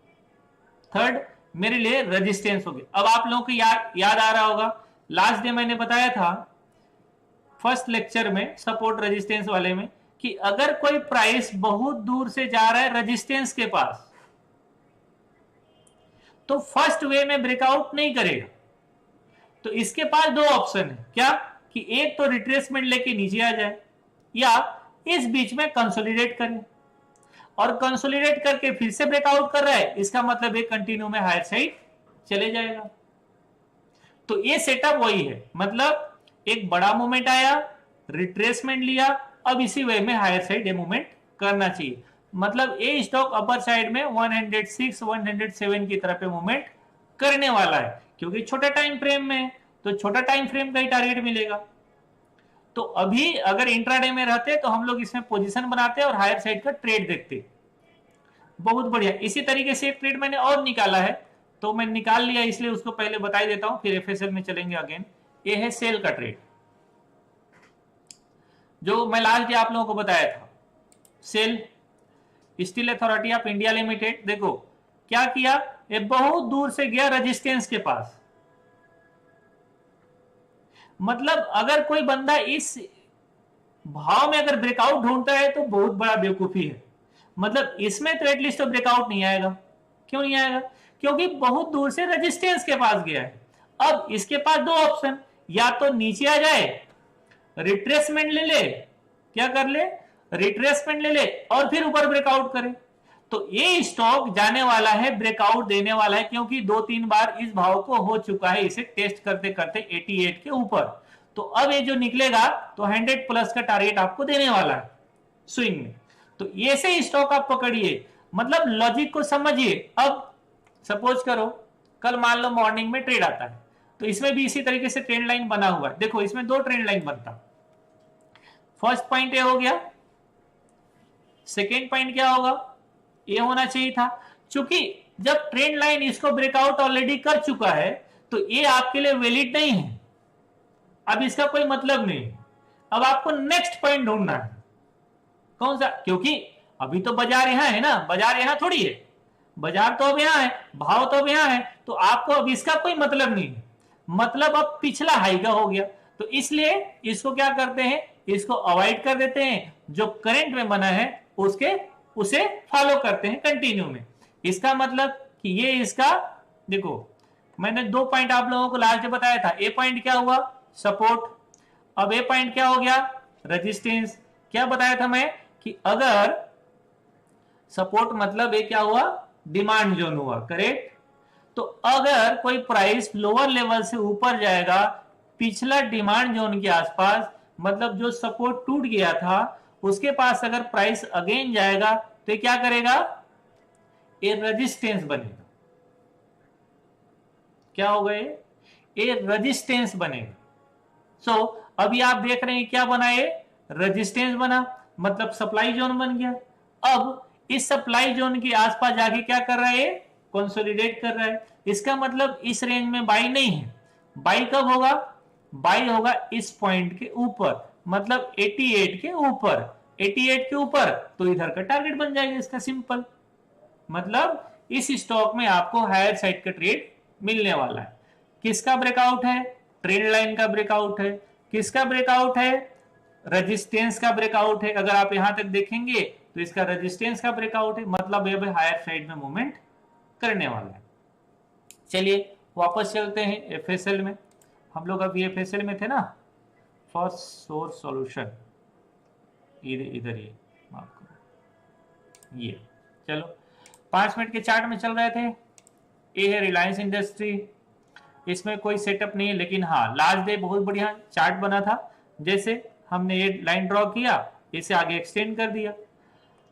थर्ड मेरे लिए रेजिस्टेंस हो गया। अब आप लोगों को याद आ रहा होगा लास्ट डे मैंने बताया था फर्स्ट लेक्चर में सपोर्ट रेजिस्टेंस वाले में कि अगर कोई प्राइस बहुत दूर से जा रहा है रेजिस्टेंस के पास तो फर्स्ट वे में ब्रेकआउट नहीं करेगा। तो इसके पास दो ऑप्शन है, क्या कि एक तो रिट्रेसमेंट लेके नीचे आ जाए या इस बीच में कंसोलिडेट करें, और कंसोलिडेट करके फिर से ब्रेकआउट कर रहा है, इसका मतलब एक कंटिन्यू में हायर साइड चले जाएगा। तो ये सेटअप वही है, मतलब एक बड़ा मूवमेंट आया, रिट्रेसमेंट लिया, अब इसी वे में हायर साइड मूवमेंट करना चाहिए। मतलब ये स्टॉक अपर साइड में 106 107 की तरफ मूवमेंट करने वाला है, क्योंकि छोटा टाइम फ्रेम में, तो छोटा टाइम फ्रेम का ही टारगेट मिलेगा। तो अभी अगर इंट्राडे में रहते तो हम लोग इसमें पोजीशन बनाते और हायर साइड का ट्रेड देखते। बहुत बढ़िया। इसी तरीके से एक ट्रेड मैंने और निकाला है, तो मैं निकाल लिया, इसलिए उसको पहले बता ही देता हूं, फिर एफएसएल में चलेंगे अगेन। ये है सेल का ट्रेड, जो मैं लास्ट डे आप लोगों को बताया था। SAIL Steel Authority of India Limited, देखो क्या किया, ये बहुत दूर से गया रेजिस्टेंस के पास। मतलब अगर कोई बंदा इस भाव में अगर ब्रेकआउट ढूंढता है तो बहुत बड़ा बेवकूफी है। मतलब इसमें तो एटलीस्ट तो ब्रेकआउट नहीं आएगा। क्यों नहीं आएगा? क्योंकि बहुत दूर से रेजिस्टेंस के पास गया है। अब इसके पास दो ऑप्शन, या तो नीचे आ जाए, रिट्रेसमेंट ले ले, क्या कर ले, रिट्रेसमेंट ले ले, और फिर ऊपर ब्रेकआउट करे। तो ये स्टॉक जाने वाला है, ब्रेकआउट देने वाला है, क्योंकि 2-3 बार इस भाव को हो चुका है इसे टेस्ट करते करते 88 के ऊपर। तो अब ये जो निकलेगा तो 100 प्लस का टारगेट आपको देने वाला है स्विंग में। तो ये से स्टॉक आप पकड़िए, मतलब लॉजिक को समझिए। अब सपोज करो कल मान लो मॉर्निंग में ट्रेड आता है, तो इसमें भी इसी तरीके से ट्रेंड लाइन बना हुआ है। देखो इसमें 2 ट्रेंड लाइन बनता, फर्स्ट पॉइंट ये हो गया, सेकेंड पॉइंट क्या होगा, ये होना चाहिए था। क्योंकि जब ट्रेंड लाइन इसको ब्रेकआउट ऑलरेडी कर चुका है तो ये आपके लिए वैलिड नहीं है, अब इसका कोई मतलब नहीं। अब आपको नेक्स्ट पॉइंट ढूंढना है, कौन सा, क्योंकि अभी तो बाजार यहां है ना, बाजार यहां थोड़ी है, बाजार तो अब यहां है, भाव तो अब यहां है, तो आपको अब इसका कोई मतलब नहीं है। मतलब अब पिछला हाई का हो गया, तो इसलिए इसको क्या करते हैं, इसको अवॉइड कर देते हैं, जो करंट में बना है उसे फॉलो करते हैं कंटिन्यू में। इसका मतलब कि ये इसका, देखो मैंने 2 पॉइंट आप लोगों को लास्ट बताया था। ए पॉइंट क्या हुआ, सपोर्ट, अब ए पॉइंट क्या हो गया, रेजिस्टेंस। क्या बताया था मैं कि अगर सपोर्ट मतलब ये क्या हुआ, डिमांड जोन हुआ, करेक्ट। तो अगर कोई प्राइस लोअर लेवल से ऊपर जाएगा पिछला डिमांड जोन के आसपास, मतलब जो सपोर्ट टूट गया था उसके पास अगर प्राइस अगेन जाएगा तो ये क्या करेगा, ये रेजिस्टेंस बनेगा। क्या होगा, ये रेजिस्टेंस बनेगा। सो अभी आप देख रहे हैं क्या बना, ये रेजिस्टेंस बना, मतलब सप्लाई जोन बन गया। अब इस सप्लाई जोन के आसपास जाके क्या कर रहा है, कंसोलिडेट कर रहा है। इसका मतलब इस रेंज में बाई नहीं है। बाई कब होगा, बाई होगा इस पॉइंट के ऊपर, मतलब 88 के ऊपर। 88 के ऊपर तो इधर का टारगेट बन जाएगा इसका, सिंपल। मतलब इस स्टॉक में आपको हायर साइड का ट्रेड मिलने वाला है। किसका ब्रेकआउट है, ट्रेंड लाइन का ब्रेकआउट है। किसका ब्रेकआउट है, रेजिस्टेंस का ब्रेकआउट है। अगर आप यहां तक देखेंगे तो इसका रेजिस्टेंस का ब्रेकआउट है, मतलब ये हायर साइड में मूवमेंट करने वाला है। चलिए वापस चलते हैं एफएसएल में। हम लोग अभी एफएसएल में थे ना, फर्स्ट सोर्स सॉल्यूशन, इधर ये माफ करो, ये चलो 5 मिनट के चार्ट में चल रहे थे। ये है रिलायंस इंडस्ट्री, इसमें कोई सेटअप नहीं है, लेकिन हाँ लास्ट डे बहुत बढ़िया चार्ट बना था। जैसे हमने ये लाइन ड्रॉ किया, इसे आगे एक्सटेंड कर दिया,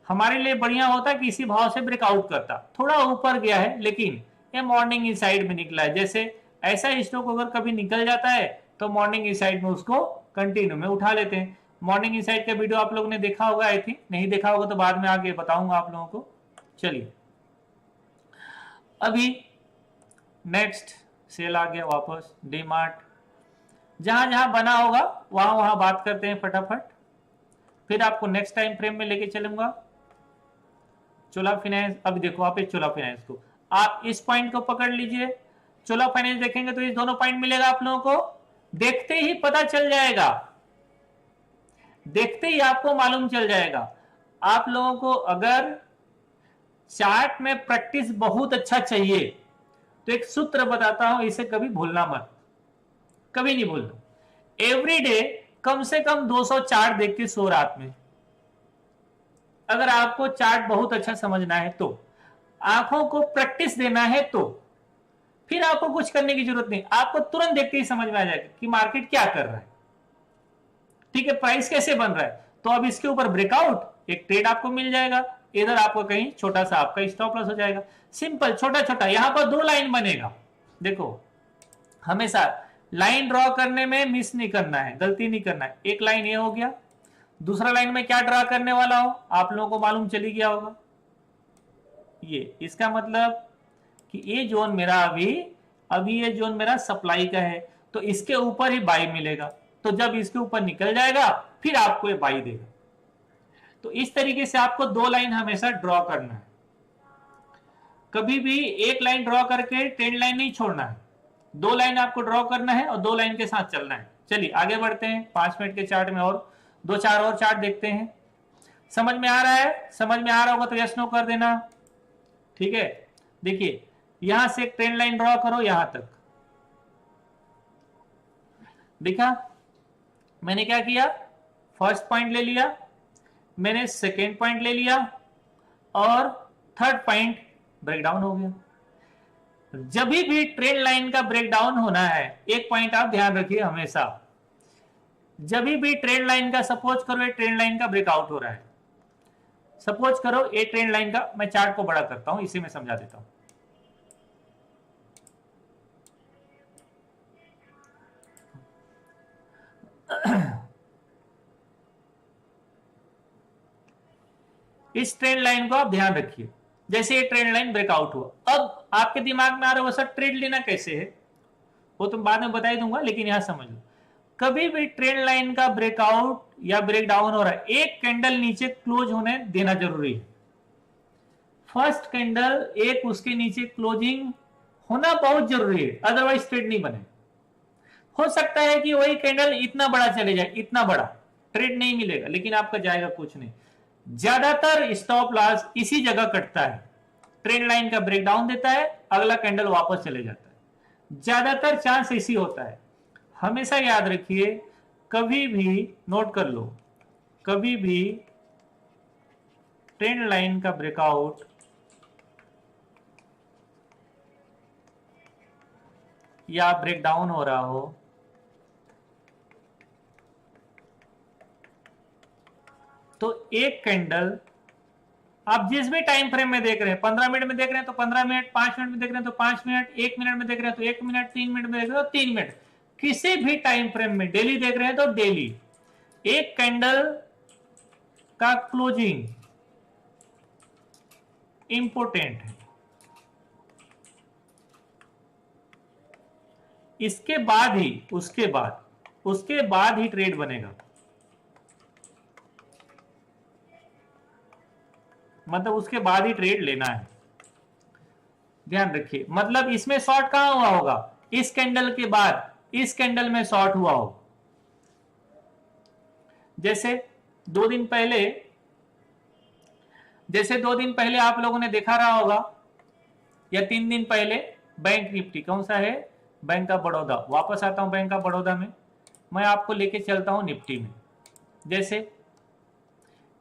हमारे लिए बढ़िया होता कि इसी भाव से ब्रेकआउट करता। थोड़ा ऊपर गया है लेकिन ये मॉर्निंग इस साइड में निकला है। जैसे ऐसा स्टॉक अगर कभी निकल जाता है तो मॉर्निंग इस साइड में उसको कंटिन्यू में उठा लेते हैं। मॉर्निंग इस साइड का वीडियो आप लोगों ने देखा होगा, आई थिंक नहीं देखा होगा तो बाद में आगे बताऊंगा आप लोगों को। चलिए अभी नेक्स्ट सेल आ गया वापस, डीमार्ट। जहां जहां बना होगा वहां वहां बात करते हैं फटाफट, फिर आपको नेक्स्ट टाइम फ्रेम में लेके चलूंगा। चोला फाइनेंस, अभी देखो आप चोला फाइनेंस को, आप इस पॉइंट को पकड़ लीजिए। चोला फाइनेंस देखेंगे तो ये दोनों पॉइंट मिलेगा आप लोगों को, देखते ही पता चल जाएगा, देखते ही आपको मालूम चल जाएगा। आप लोगों को अगर चार्ट में प्रैक्टिस बहुत अच्छा चाहिए तो एक सूत्र बताता हूं, इसे कभी भूलना मत, कभी नहीं भूलना। एवरी डे कम से कम 200 चार्ट देख के सो रात में। अगर आपको चार्ट बहुत अच्छा समझना है तो, आंखों को प्रैक्टिस देना है तो, फिर आपको कुछ करने की जरूरत नहीं, आपको तुरंत देखते ही समझ में आ जाएगा कि मार्केट क्या कर रहा है। ठीक है, प्राइस कैसे बन रहा है, तो अब इसके ऊपर ब्रेकआउट एक ट्रेड आपको मिल जाएगा, इधर आपको कहीं छोटा सा आपका स्टॉप लॉस हो जाएगा। सिंपल, छोटा छोटा। यहां पर 2 लाइन बनेगा, देखो हमेशा लाइन ड्रॉ करने में मिस नहीं करना है, गलती नहीं करना है। एक लाइन ये हो गया, दूसरा लाइन में क्या ड्रॉ करने वाला हो आप लोगों को मालूम चली गया होगा। ये इसका मतलब कि ये जोन मेरा अभी ये जोन मेरा सप्लाई का है, तो इसके ऊपर ही बाई मिलेगा, तो जब इसके ऊपर निकल जाएगा फिर आपको ये बाई देगा। तो इस तरीके से आपको दो लाइन हमेशा ड्रॉ करना है, कभी भी एक लाइन ड्रॉ करके ट्रेंड लाइन नहीं छोड़ना है, दो लाइन आपको ड्रॉ करना है और दो लाइन के साथ चलना है। चलिए आगे बढ़ते हैं, 5 मिनट के चार्ट में और दो चार और चार्ट देखते हैं। समझ में आ रहा है? समझ में आ रहा होगा तो यस नो कर देना, ठीक है। देखिए यहां से एक ट्रेंड लाइन ड्रॉ करो यहां तक, देखा मैंने क्या किया, फर्स्ट पॉइंट ले लिया, मैंने सेकेंड पॉइंट ले लिया और थर्ड पॉइंट ब्रेकडाउन हो गया। जब भी ट्रेंड लाइन का ब्रेकडाउन होना है, एक पॉइंट आप ध्यान रखिए हमेशा, जब भी ट्रेंड लाइन का, सपोज करो ये ट्रेंड लाइन का ब्रेकआउट हो रहा है, सपोज करो ये ट्रेंड लाइन का, मैं चार्ट को बड़ा करता हूं, इसे मैं समझा देता हूं। इस ट्रेंड लाइन को आप ध्यान रखिए, जैसे ये ट्रेंड लाइन ब्रेकआउट हुआ, अब आपके दिमाग में आ रहा है सर ट्रेड लेना कैसे है, वो तो बाद में बता ही दूंगा, लेकिन यहां समझ लो, कभी भी ट्रेंड लाइन का ब्रेकआउट या ब्रेकडाउन हो रहा है, एक कैंडल नीचे क्लोज होने देना जरूरी है। फर्स्ट कैंडल एक उसके नीचे क्लोजिंग होना बहुत जरूरी है, अदरवाइज ट्रेड नहीं बने। हो सकता है कि वही कैंडल इतना बड़ा चले जाए, इतना बड़ा ट्रेड नहीं मिलेगा, लेकिन आपका जाएगा कुछ नहीं। ज्यादातर स्टॉप लॉस इसी जगह कटता है, ट्रेंड लाइन का ब्रेकडाउन देता है, अगला कैंडल वापस चले जाता है, ज्यादातर चांस इसी होता है। हमेशा याद रखिए, कभी भी नोट कर लो, कभी भी ट्रेंड लाइन का ब्रेकआउट या ब्रेकडाउन हो रहा हो, तो एक कैंडल आप जिस भी टाइम फ्रेम में देख रहे हैं, 15 मिनट में देख रहे हैं तो 15 मिनट, 5 मिनट में देख रहे हैं तो 5 मिनट, 1 मिनट में देख रहे हैं तो 1 मिनट, 3 मिनट में देख रहे हैं तो 3 मिनट, किसी भी टाइम फ्रेम में, डेली देख रहे हैं तो डेली, एक कैंडल का क्लोजिंग इंपॉर्टेंट है। इसके बाद ही, उसके बाद ही ट्रेड बनेगा, मतलब उसके बाद ही ट्रेड लेना है, ध्यान रखिए। मतलब इसमें शॉर्ट कहां हुआ होगा, इस कैंडल के बाद इस कैंडल में शॉर्ट हुआ हो, जैसे 2 दिन पहले आप लोगों ने देखा रहा होगा, या 3 दिन पहले, बैंक निफ्टी कौन सा है, बैंक ऑफ बड़ौदा। वापस आता हूं बैंक ऑफ बड़ौदा में, मैं आपको लेके चलता हूं निफ्टी में। जैसे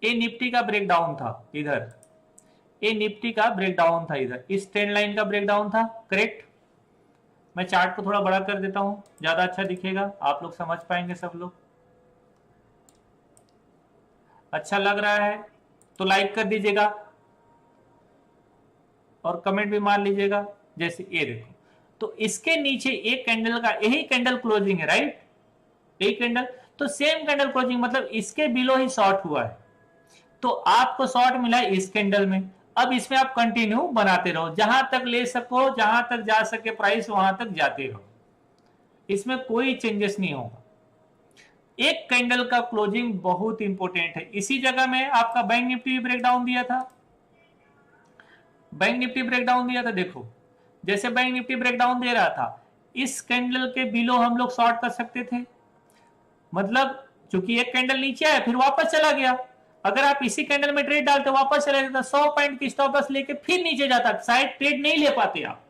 ये निफ्टी का ब्रेकडाउन था इधर, ये निफ्टी का ब्रेकडाउन था इधर, इस ट्रेंड लाइन का ब्रेकडाउन था, करेक्ट। मैं चार्ट को थोड़ा बड़ा कर देता हूं, ज्यादा अच्छा दिखेगा, आप लोग समझ पाएंगे सब लोग। अच्छा लग रहा है तो लाइक कर दीजिएगा और कमेंट भी मार लीजिएगा। जैसे ये देखो, तो इसके नीचे एक कैंडल का, यही कैंडल क्लोजिंग है, राइट, यही कैंडल, तो सेम कैंडल क्लोजिंग, मतलब इसके बिलो ही शॉर्ट हुआ है, तो आपको शॉर्ट मिला है इस कैंडल में। अब इसमें आप कंटिन्यू बनाते रहो, जहां तक ले सको, जहां तक जा सके प्राइस, वहां तक जाते रहो, इसमें कोई चेंजेस नहीं होगा। एक कैंडल का क्लोजिंग बहुत इंपॉर्टेंट है। इसी जगह में आपका बैंक निफ्टी ब्रेकडाउन दिया था, बैंक निफ्टी ब्रेकडाउन दिया था, देखो जैसे बैंक निफ्टी ब्रेकडाउन दे रहा था, इस कैंडल के बिलो हम लोग शॉर्ट कर सकते थे, मतलब चूंकि एक कैंडल नीचे आया फिर वापस चला गया, अगर आप इसी कैंडल में ट्रेड डालते वापस चला जाता, 100 पॉइंट की स्टॉप लॉस लेके फिर नीचे जाता, शायद ट्रेड नहीं ले पाते आप।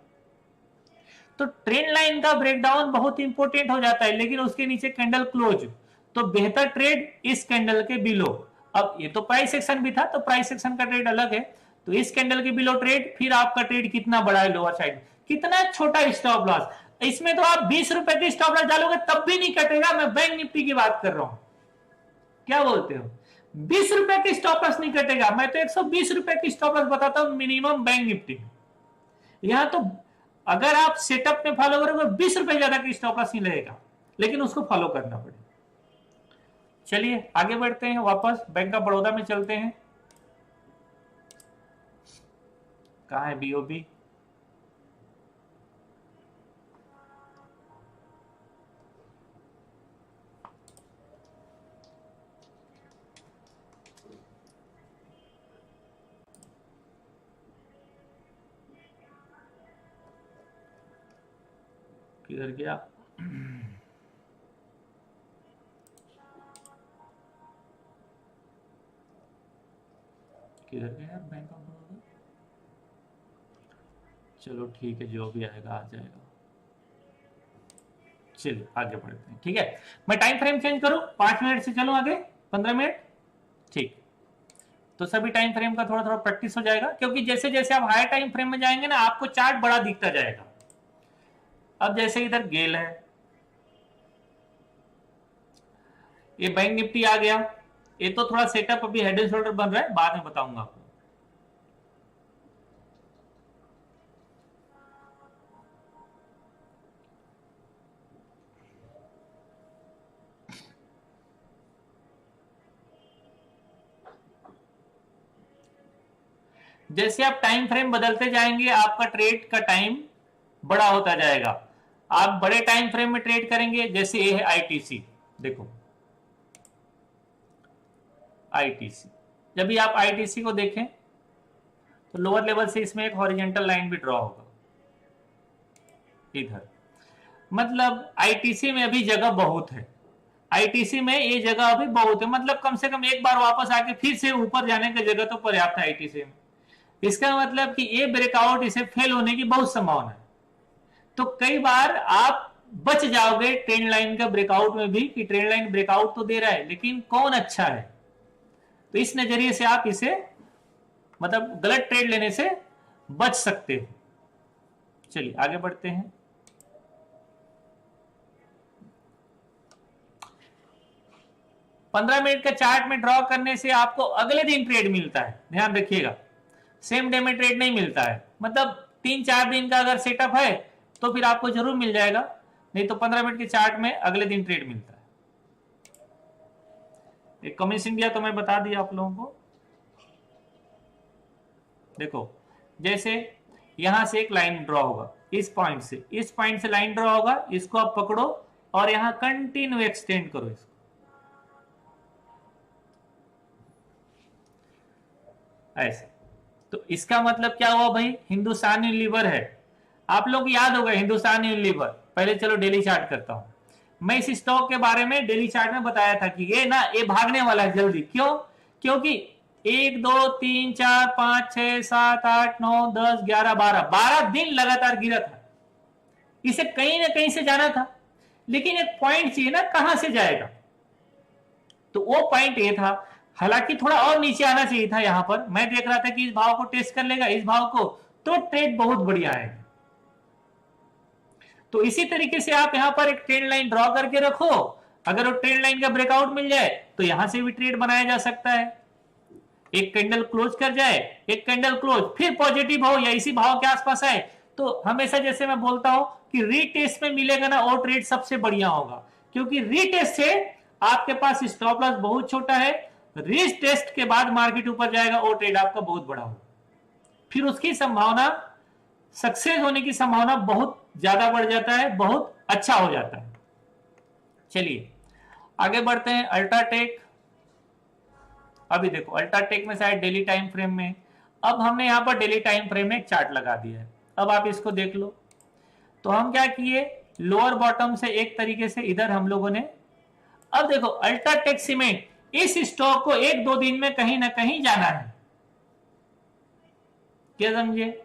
तो ट्रेंड लाइन का ब्रेकडाउन बहुत इंपॉर्टेंट हो जाता है, लेकिन उसके नीचे कैंडल क्लोज, तो बेहतर ट्रेड इस कैंडल के बिलो। अब ये तो प्राइस सेक्शन भी था, तो प्राइस सेक्शन का ट्रेड अलग है, तो इस कैंडल के बिलो ट्रेड, फिर आपका ट्रेड कितना बड़ा है लोअर साइड, कितना छोटा स्टॉप लॉस, इसमें तो आप 20 रुपए की स्टॉप लॉस डालोगे तब भी नहीं कटेगा। मैं बैंक निफ्टी की बात कर रहा हूं, क्या बोलते हो, 20 रुपए की स्टॉप लॉस नहीं कटेगा, मैं तो 120 रुपए की स्टॉप लॉस बताता हूं मिनिमम बैंक निफ्टी। यहां तो अगर आप सेटअप में फॉलो करोगे 20 रुपए ज्यादा की स्टॉप लॉस नहीं लगेगा, लेकिन उसको फॉलो करना पड़ेगा। चलिए आगे बढ़ते हैं, वापस बैंक ऑफ बड़ौदा में चलते हैं। कहां है बीओबी, किधर गया? किधर गया यार बैंक ऑफ बड़ौदा? चलो ठीक है, जो भी आएगा आ जाएगा। चलिए आगे बढ़ते हैं, ठीक है। मैं टाइम फ्रेम चेंज करूं, 5 मिनट से चलूं आगे 15 मिनट, ठीक। तो सभी टाइम फ्रेम का थोड़ा थोड़ा प्रैक्टिस हो जाएगा, क्योंकि जैसे जैसे आप हायर टाइम फ्रेम में जाएंगे ना, आपको चार्ट बड़ा दिखता जाएगा। अब जैसे इधर गेल है, ये बैंक निफ्टी आ गया, ये तो थोड़ा सेटअप अभी हेड एंड शोल्डर बन रहा है, बाद में बताऊंगा आपको। जैसे आप टाइम फ्रेम बदलते जाएंगे, आपका ट्रेड का टाइम बड़ा होता जाएगा। आप बड़े टाइम फ्रेम में ट्रेड करेंगे, जैसे ये है आईटीसी, देखो आईटीसी। जब भी आप आईटीसी को देखें तो लोअर लेवल से इसमें एक हॉरिजॉन्टल लाइन भी ड्रॉ होगा इधर। मतलब आईटीसी में अभी जगह बहुत है, आईटीसी में ये जगह अभी बहुत है, मतलब कम से कम एक बार वापस आके फिर से ऊपर जाने की जगह तो पर्याप्त है आईटीसी में। इसका मतलब कि ये ब्रेकआउट, इसे फेल होने की बहुत संभावना है। तो कई बार आप बच जाओगे ट्रेंड लाइन का ब्रेकआउट में भी, कि ट्रेंड लाइन ब्रेकआउट तो दे रहा है लेकिन कौन अच्छा है। तो इस नजरिए से आप इसे मतलब गलत ट्रेड लेने से बच सकते हो। चलिए आगे बढ़ते हैं। पंद्रह मिनट का चार्ट में ड्रॉ करने से आपको अगले दिन ट्रेड मिलता है, ध्यान रखिएगा। सेम डे में ट्रेड नहीं मिलता है, मतलब 3-4 दिन का अगर सेटअप है तो फिर आपको जरूर मिल जाएगा, नहीं तो 15 मिनट के चार्ट में अगले दिन ट्रेड मिलता है। एक कम्युनिस्ट इंडिया तो मैं बता दिया आप लोगों को। देखो जैसे यहां से एक लाइन ड्रॉ होगा, इस पॉइंट से लाइन ड्रॉ होगा, इसको आप पकड़ो और यहां कंटिन्यू एक्सटेंड करो इसको, ऐसे। तो इसका मतलब क्या हुआ भाई, हिंदुस्तान यूनिलीवर है। आप लोग याद होगा हिंदुस्तान यूनिलीवर। पहले चलो डेली चार्ट करता हूं। मैं इस स्टॉक के बारे में डेली चार्ट में बताया था कि ये ना, ये भागने वाला है जल्दी। क्यों? क्योंकि 1 2 3 4 5 6 7 8 9 10 11 12 दिन लगातार गिरा था, इसे कहीं ना कहीं से जाना था, लेकिन एक पॉइंट चाहिए ना, कहां से जाएगा। तो वो पॉइंट ये था, हालांकि थोड़ा और नीचे आना चाहिए था। यहां पर मैं देख रहा था कि इस भाव को टेस्ट कर लेगा, इस भाव को, तो ट्रेड बहुत बढ़िया आएगा। तो इसी तरीके से आप यहां पर एक ट्रेंड लाइन ड्रॉ करके रखो, अगर वो ट्रेंड लाइन का ब्रेकआउट मिल जाए तो यहां से भी ट्रेड बनाया जा सकता है। एक कैंडल क्लोज कर जाए, एक कैंडल क्लोज, फिर पॉजिटिव हो या इसी भाव के आसपास आए, तो हमेशा जैसे मैं बोलता हूं कि रीटेस्ट में मिलेगा ना, वो ट्रेड सबसे बढ़िया होगा, क्योंकि रीटेस्ट से आपके पास स्टॉप लॉस बहुत छोटा है, रीटेस्ट के बाद मार्केट ऊपर जाएगा, वो ट्रेड आपका बहुत बड़ा होगा, फिर उसकी संभावना, सक्सेस होने की संभावना बहुत ज्यादा बढ़ जाता है, बहुत अच्छा हो जाता है। चलिए आगे बढ़ते हैं। अल्ट्राटेक, अभी देखो अल्ट्राटेक में शायद डेली टाइम फ्रेम में, अब हमने यहां पर डेली टाइम फ्रेम में एक चार्ट लगा दिया है। अब आप इसको देख लो। तो हम क्या किए, लोअर बॉटम से एक तरीके से इधर हम लोगों ने, अब देखो अल्ट्राटेक सीमेंट, इस स्टॉक को 1-2 दिन में कहीं ना कहीं जाना है, क्या समझे।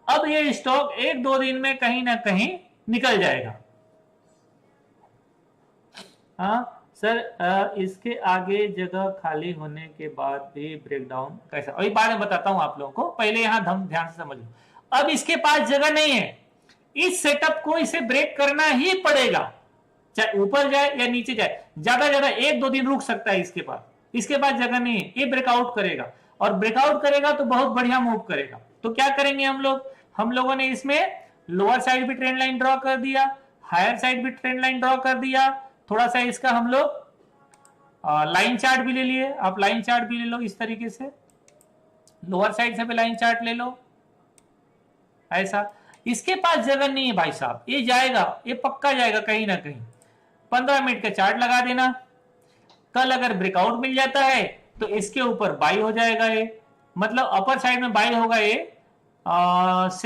अब ये स्टॉक 1-2 दिन में कहीं ना कहीं निकल जाएगा। हाँ सर, इसके आगे जगह खाली होने के बाद भी ब्रेकडाउन कैसा, अभी बाद में बताता हूं आप लोगों को, पहले यहां ध्यान से समझ लो। अब इसके पास जगह नहीं है, इस सेटअप को इसे ब्रेक करना ही पड़ेगा, चाहे ऊपर जाए या नीचे जाए, ज्यादा ज्यादा 1-2 दिन रुक सकता है इसके पास जगह नहीं है। ये ब्रेकआउट करेगा, और ब्रेकआउट करेगा तो बहुत बढ़िया मूव करेगा। तो क्या करेंगे हम लोगों ने इसमें लोअर साइड भी ट्रेंड लाइन ड्रॉ कर दिया, हायर साइड भी ट्रेंड लाइन ड्रॉ कर दिया, थोड़ा सा इसका हम लोग लाइन चार्ट भी ले लिए। आप लाइन चार्ट भी ले लो इस तरीके से, लोअर साइड से भी लाइन चार्ट ले लो ऐसा। इसके पास जगह नहीं है भाई साहब, ये जाएगा, ये पक्का जाएगा कहीं ना कहीं। 15 मिनट का चार्ट लगा देना, कल अगर ब्रेकआउट मिल जाता है तो इसके ऊपर बाई हो जाएगा, ये मतलब अपर साइड में बाई होगा ये, माफ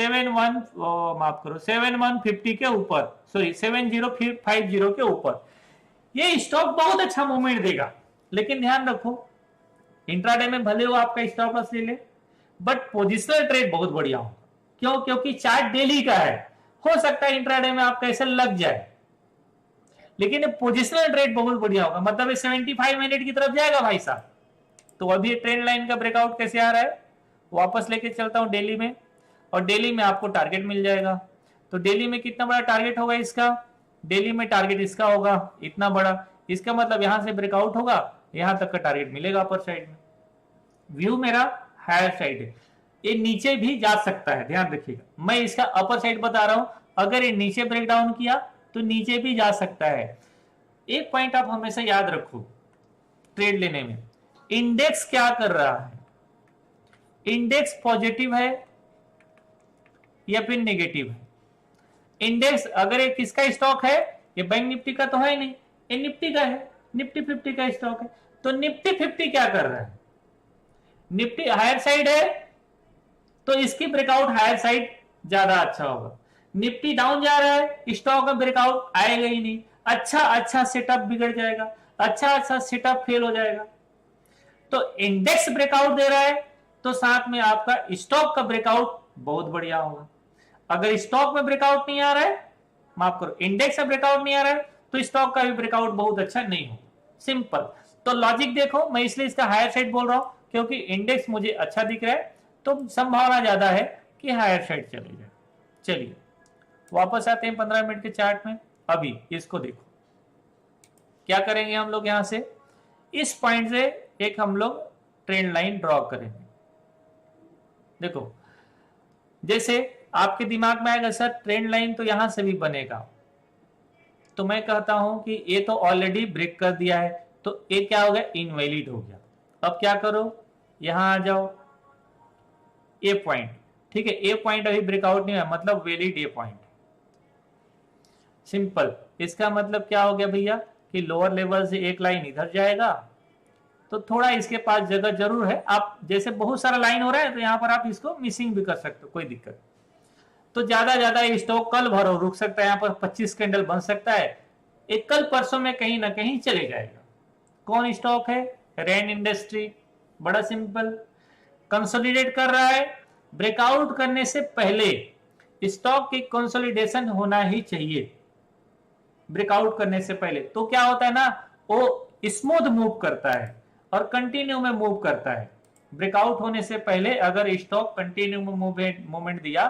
करो 7150 के ऊपर, सॉरी 7050 के ऊपर ये स्टॉक बहुत अच्छा मूवमेंट देगा। लेकिन ध्यान रखो इंट्राडे में भले वो आपका स्टॉप लॉस ले ले, बट पोजिशनल ट्रेड बहुत बढ़िया होगा। क्यों? क्योंकि चार्ट डेली का है, हो सकता है इंट्राडे में आपका ऐसा लग जाए, लेकिन पोजिशनल ट्रेड बहुत बढ़िया होगा। मतलब 75 मिनट की तरफ जाएगा भाई साहब। तो अभी ट्रेंड लाइन का ब्रेकआउट कैसे आ रहा है, वापस लेके चलता हूं डेली में, और डेली में आपको टारगेट मिल जाएगा। तो डेली में कितना बड़ा टारगेट होगा इसका, डेली में टारगेट इसका होगा इतना बड़ा। इसका मतलब यहां से ब्रेकआउट होगा, यहां तक का टारगेट मिलेगा अपर साइड में। व्यू मेरा हायर साइड है, ये नीचे भी जा सकता है, ध्यान रखिएगा। मैं इसका अपर साइड बता रहा हूं, अगर ये नीचे ब्रेक डाउन किया तो नीचे भी जा सकता है। एक पॉइंट आप हमेशा याद रखो ट्रेड लेने में, इंडेक्स क्या कर रहा है, इंडेक्स पॉजिटिव है या फिर नेगेटिव है। इंडेक्स अगर ये किसका स्टॉक है, ये बैंक निफ्टी का तो है नहीं, ये निफ्टी का है, निफ्टी 50 का स्टॉक है। तो निफ्टी 50 क्या कर रहा है, निफ्टी हायर साइड है तो इसकी ब्रेकआउट हायर साइड ज्यादा अच्छा होगा। निफ्टी डाउन जा रहा है, स्टॉक में ब्रेकआउट आएगा ही नहीं, अच्छा सेटअप बिगड़ जाएगा, अच्छा सेटअप फेल हो जाएगा। तो इंडेक्स ब्रेकआउट दे रहा है तो साथ में आपका स्टॉक का ब्रेकआउट बहुत बढ़िया होगा। अगर स्टॉक में ब्रेकआउट नहीं आ रहा है, माफ करो इंडेक्स में ब्रेकआउट नहीं आ रहा है, तो स्टॉक का भी ब्रेकआउट बहुत अच्छा नहीं हो। सिंपल। तो लॉजिक देखो, मैं इसलिए इसका हायर साइड बोल रहा हूं क्योंकि इंडेक्स मुझे अच्छा दिख रहा है, तो संभावना ज्यादा है कि हायर साइड चले जाए। चलिए वापस आते हैं 15 मिनट के चार्ट में। अभी इसको देखो क्या करेंगे हम लोग, यहां से इस पॉइंट से एक हम लोग ट्रेंड लाइन ड्रॉ करेंगे। देखो जैसे आपके दिमाग में आएगा सर ट्रेंड लाइन तो यहां से भी बनेगा, तो मैं कहता हूं कि ये तो ऑलरेडी ब्रेक कर दिया है, तो ये क्या हो गया, इनवैलिड हो गया। अब क्या करो, यहां आ जाओ, ए पॉइंट, ठीक है, ए पॉइंट अभी ब्रेकआउट नहीं हुआ, मतलब वैलिड ए पॉइंट। सिंपल। इसका मतलब क्या हो गया भैया कि लोअर लेवल से एक लाइन इधर जाएगा, तो थोड़ा इसके पास जगह जरूर है। आप जैसे बहुत सारा लाइन हो रहा है तो यहां पर आप इसको मिसिंग भी कर सकते हो, कोई दिक्कत। तो ज्यादा ये स्टॉक कल भरो रुक सकता है, यहां पर 25 कैंडल बन सकता है, एक कल परसों में कहीं ना कहीं चले जाएगा। कौन स्टॉक है, रैन इंडस्ट्री। बड़ा सिंपल, कंसोलिडेट कर रहा है, ब्रेकआउट करने से पहले स्टॉक की कंसोलिडेशन होना ही चाहिए। ब्रेकआउट करने से पहले तो क्या होता है ना, वो स्मूथ मूव करता है और कंटिन्यू में मूव करता है। ब्रेकआउट होने से पहले अगर स्टॉक कंटिन्यू में मूवमेंट दिया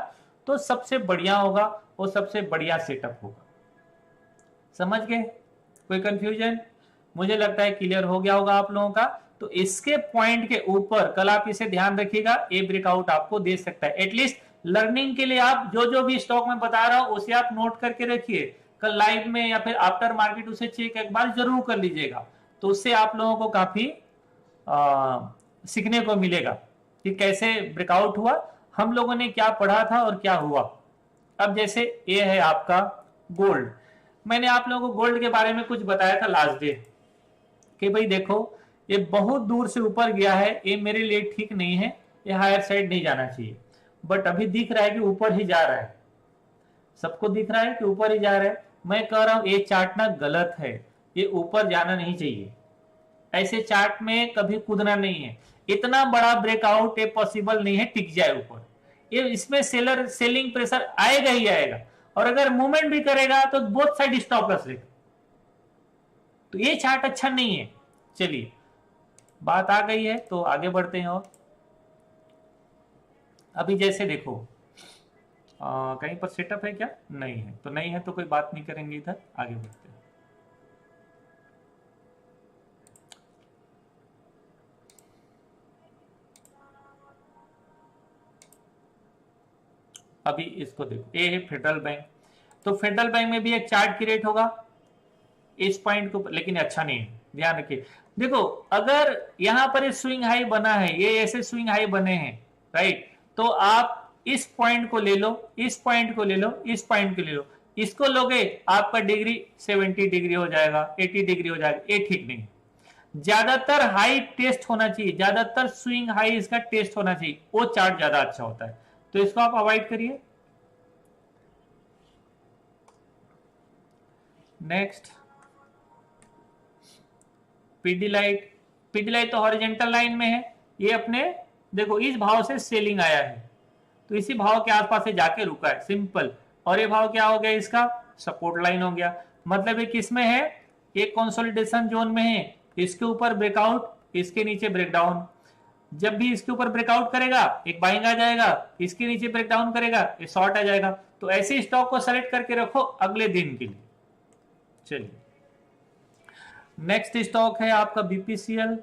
तो सबसे बढ़िया होगा, वो सबसे बढ़िया सेटअप होगा। समझ गए? कोई कंफ्यूजन? मुझे लगता है क्लियर हो गया होगा आप लोगों का। तो इसके पॉइंट के ऊपर कल आप इसे ध्यान रखिएगा, ए ब्रेकआउट आपको दे सकता है। एटलीस्ट लर्निंग के लिए आप जो भी स्टॉक में बता रहा हूं उसे आप नोट करके रखिए, कल लाइव में या फिर आफ्टर मार्केट उसे चेक एक बार जरूर कर लीजिएगा, तो उससे आप लोगों को काफी सीखने को मिलेगा कि कैसे ब्रेकआउट हुआ, हम लोगों ने क्या पढ़ा था और क्या हुआ। अब जैसे ये है आपका गोल्ड, मैंने आप लोगों को गोल्ड के बारे में कुछ बताया था लास्ट डे कि भाई देखो ये बहुत दूर से ऊपर गया है, ये मेरे लिए ठीक नहीं है, ये हायर साइड नहीं जाना चाहिए, बट अभी दिख रहा है कि ऊपर ही जा रहा है। सबको दिख रहा है कि ऊपर ही जा रहा है। मैं कह रहा हूं ये चार्ट ना गलत है, ये ऊपर जाना नहीं चाहिए, ऐसे चार्ट में कभी कूदना नहीं है। इतना बड़ा ब्रेकआउट ये पॉसिबल नहीं है टिक जाए ऊपर, ये इसमें सेलिंग प्रेशर आएगा ही आएगा, और अगर मूवमेंट भी करेगा तो बोथ साइड स्टॉप लॉस रहेगा, तो ये चार्ट अच्छा नहीं है। चलिए बात आ गई है तो आगे बढ़ते हैं। और अभी जैसे देखो कहीं पर सेटअप है क्या, नहीं है, तो नहीं है तो कोई बात नहीं करेंगे, इधर आगे बढ़ते हैं। अभी इसको देखो, ये है फेडरल बैंक, तो फेडरल बैंक में भी एक चार्ट क्रिएट होगा इस पॉइंट को, लेकिन अच्छा नहीं है, ध्यान रखिए। देखो अगर यहां पर स्विंग हाई बना है, ये ऐसे स्विंग हाई बने हैं, राइट, तो आप इस पॉइंट को ले लो, इस पॉइंट को ले लो, इस पॉइंट को ले लो, इसको लोगे आपका डिग्री 70 डिग्री हो जाएगा, 80 डिग्री हो जाएगा, ये ठीक नहीं। ज्यादातर हाई टेस्ट होना चाहिए, ज्यादातर स्विंग हाई इसका टेस्ट होना चाहिए, वो चार्ट ज्यादा अच्छा होता है। तो इसको आप अवॉइड करिए। नेक्स्ट पीडीलाइट, पीडीलाइट तो हॉरिजॉन्टल लाइन में है, ये अपने देखो इस भाव से सेलिंग आया है तो इसी भाव के आसपास से जाके रुका है, सिंपल। और ये भाव क्या हो गया इसका, सपोर्ट लाइन हो गया। मतलब ये किस में है, एक कंसोलिडेशन जोन में है, इसके ऊपर ब्रेकआउट, इसके नीचे ब्रेकडाउन। जब भी इसके ऊपर ब्रेकआउट करेगा एक बाइंग आ जाएगा, इसके नीचे ब्रेकडाउन करेगा ये शॉर्ट आ जाएगा। तो ऐसे स्टॉक को सेलेक्ट करके रखो अगले दिन के लिए। चलिए नेक्स्ट स्टॉक है आपका बीपीसीएल।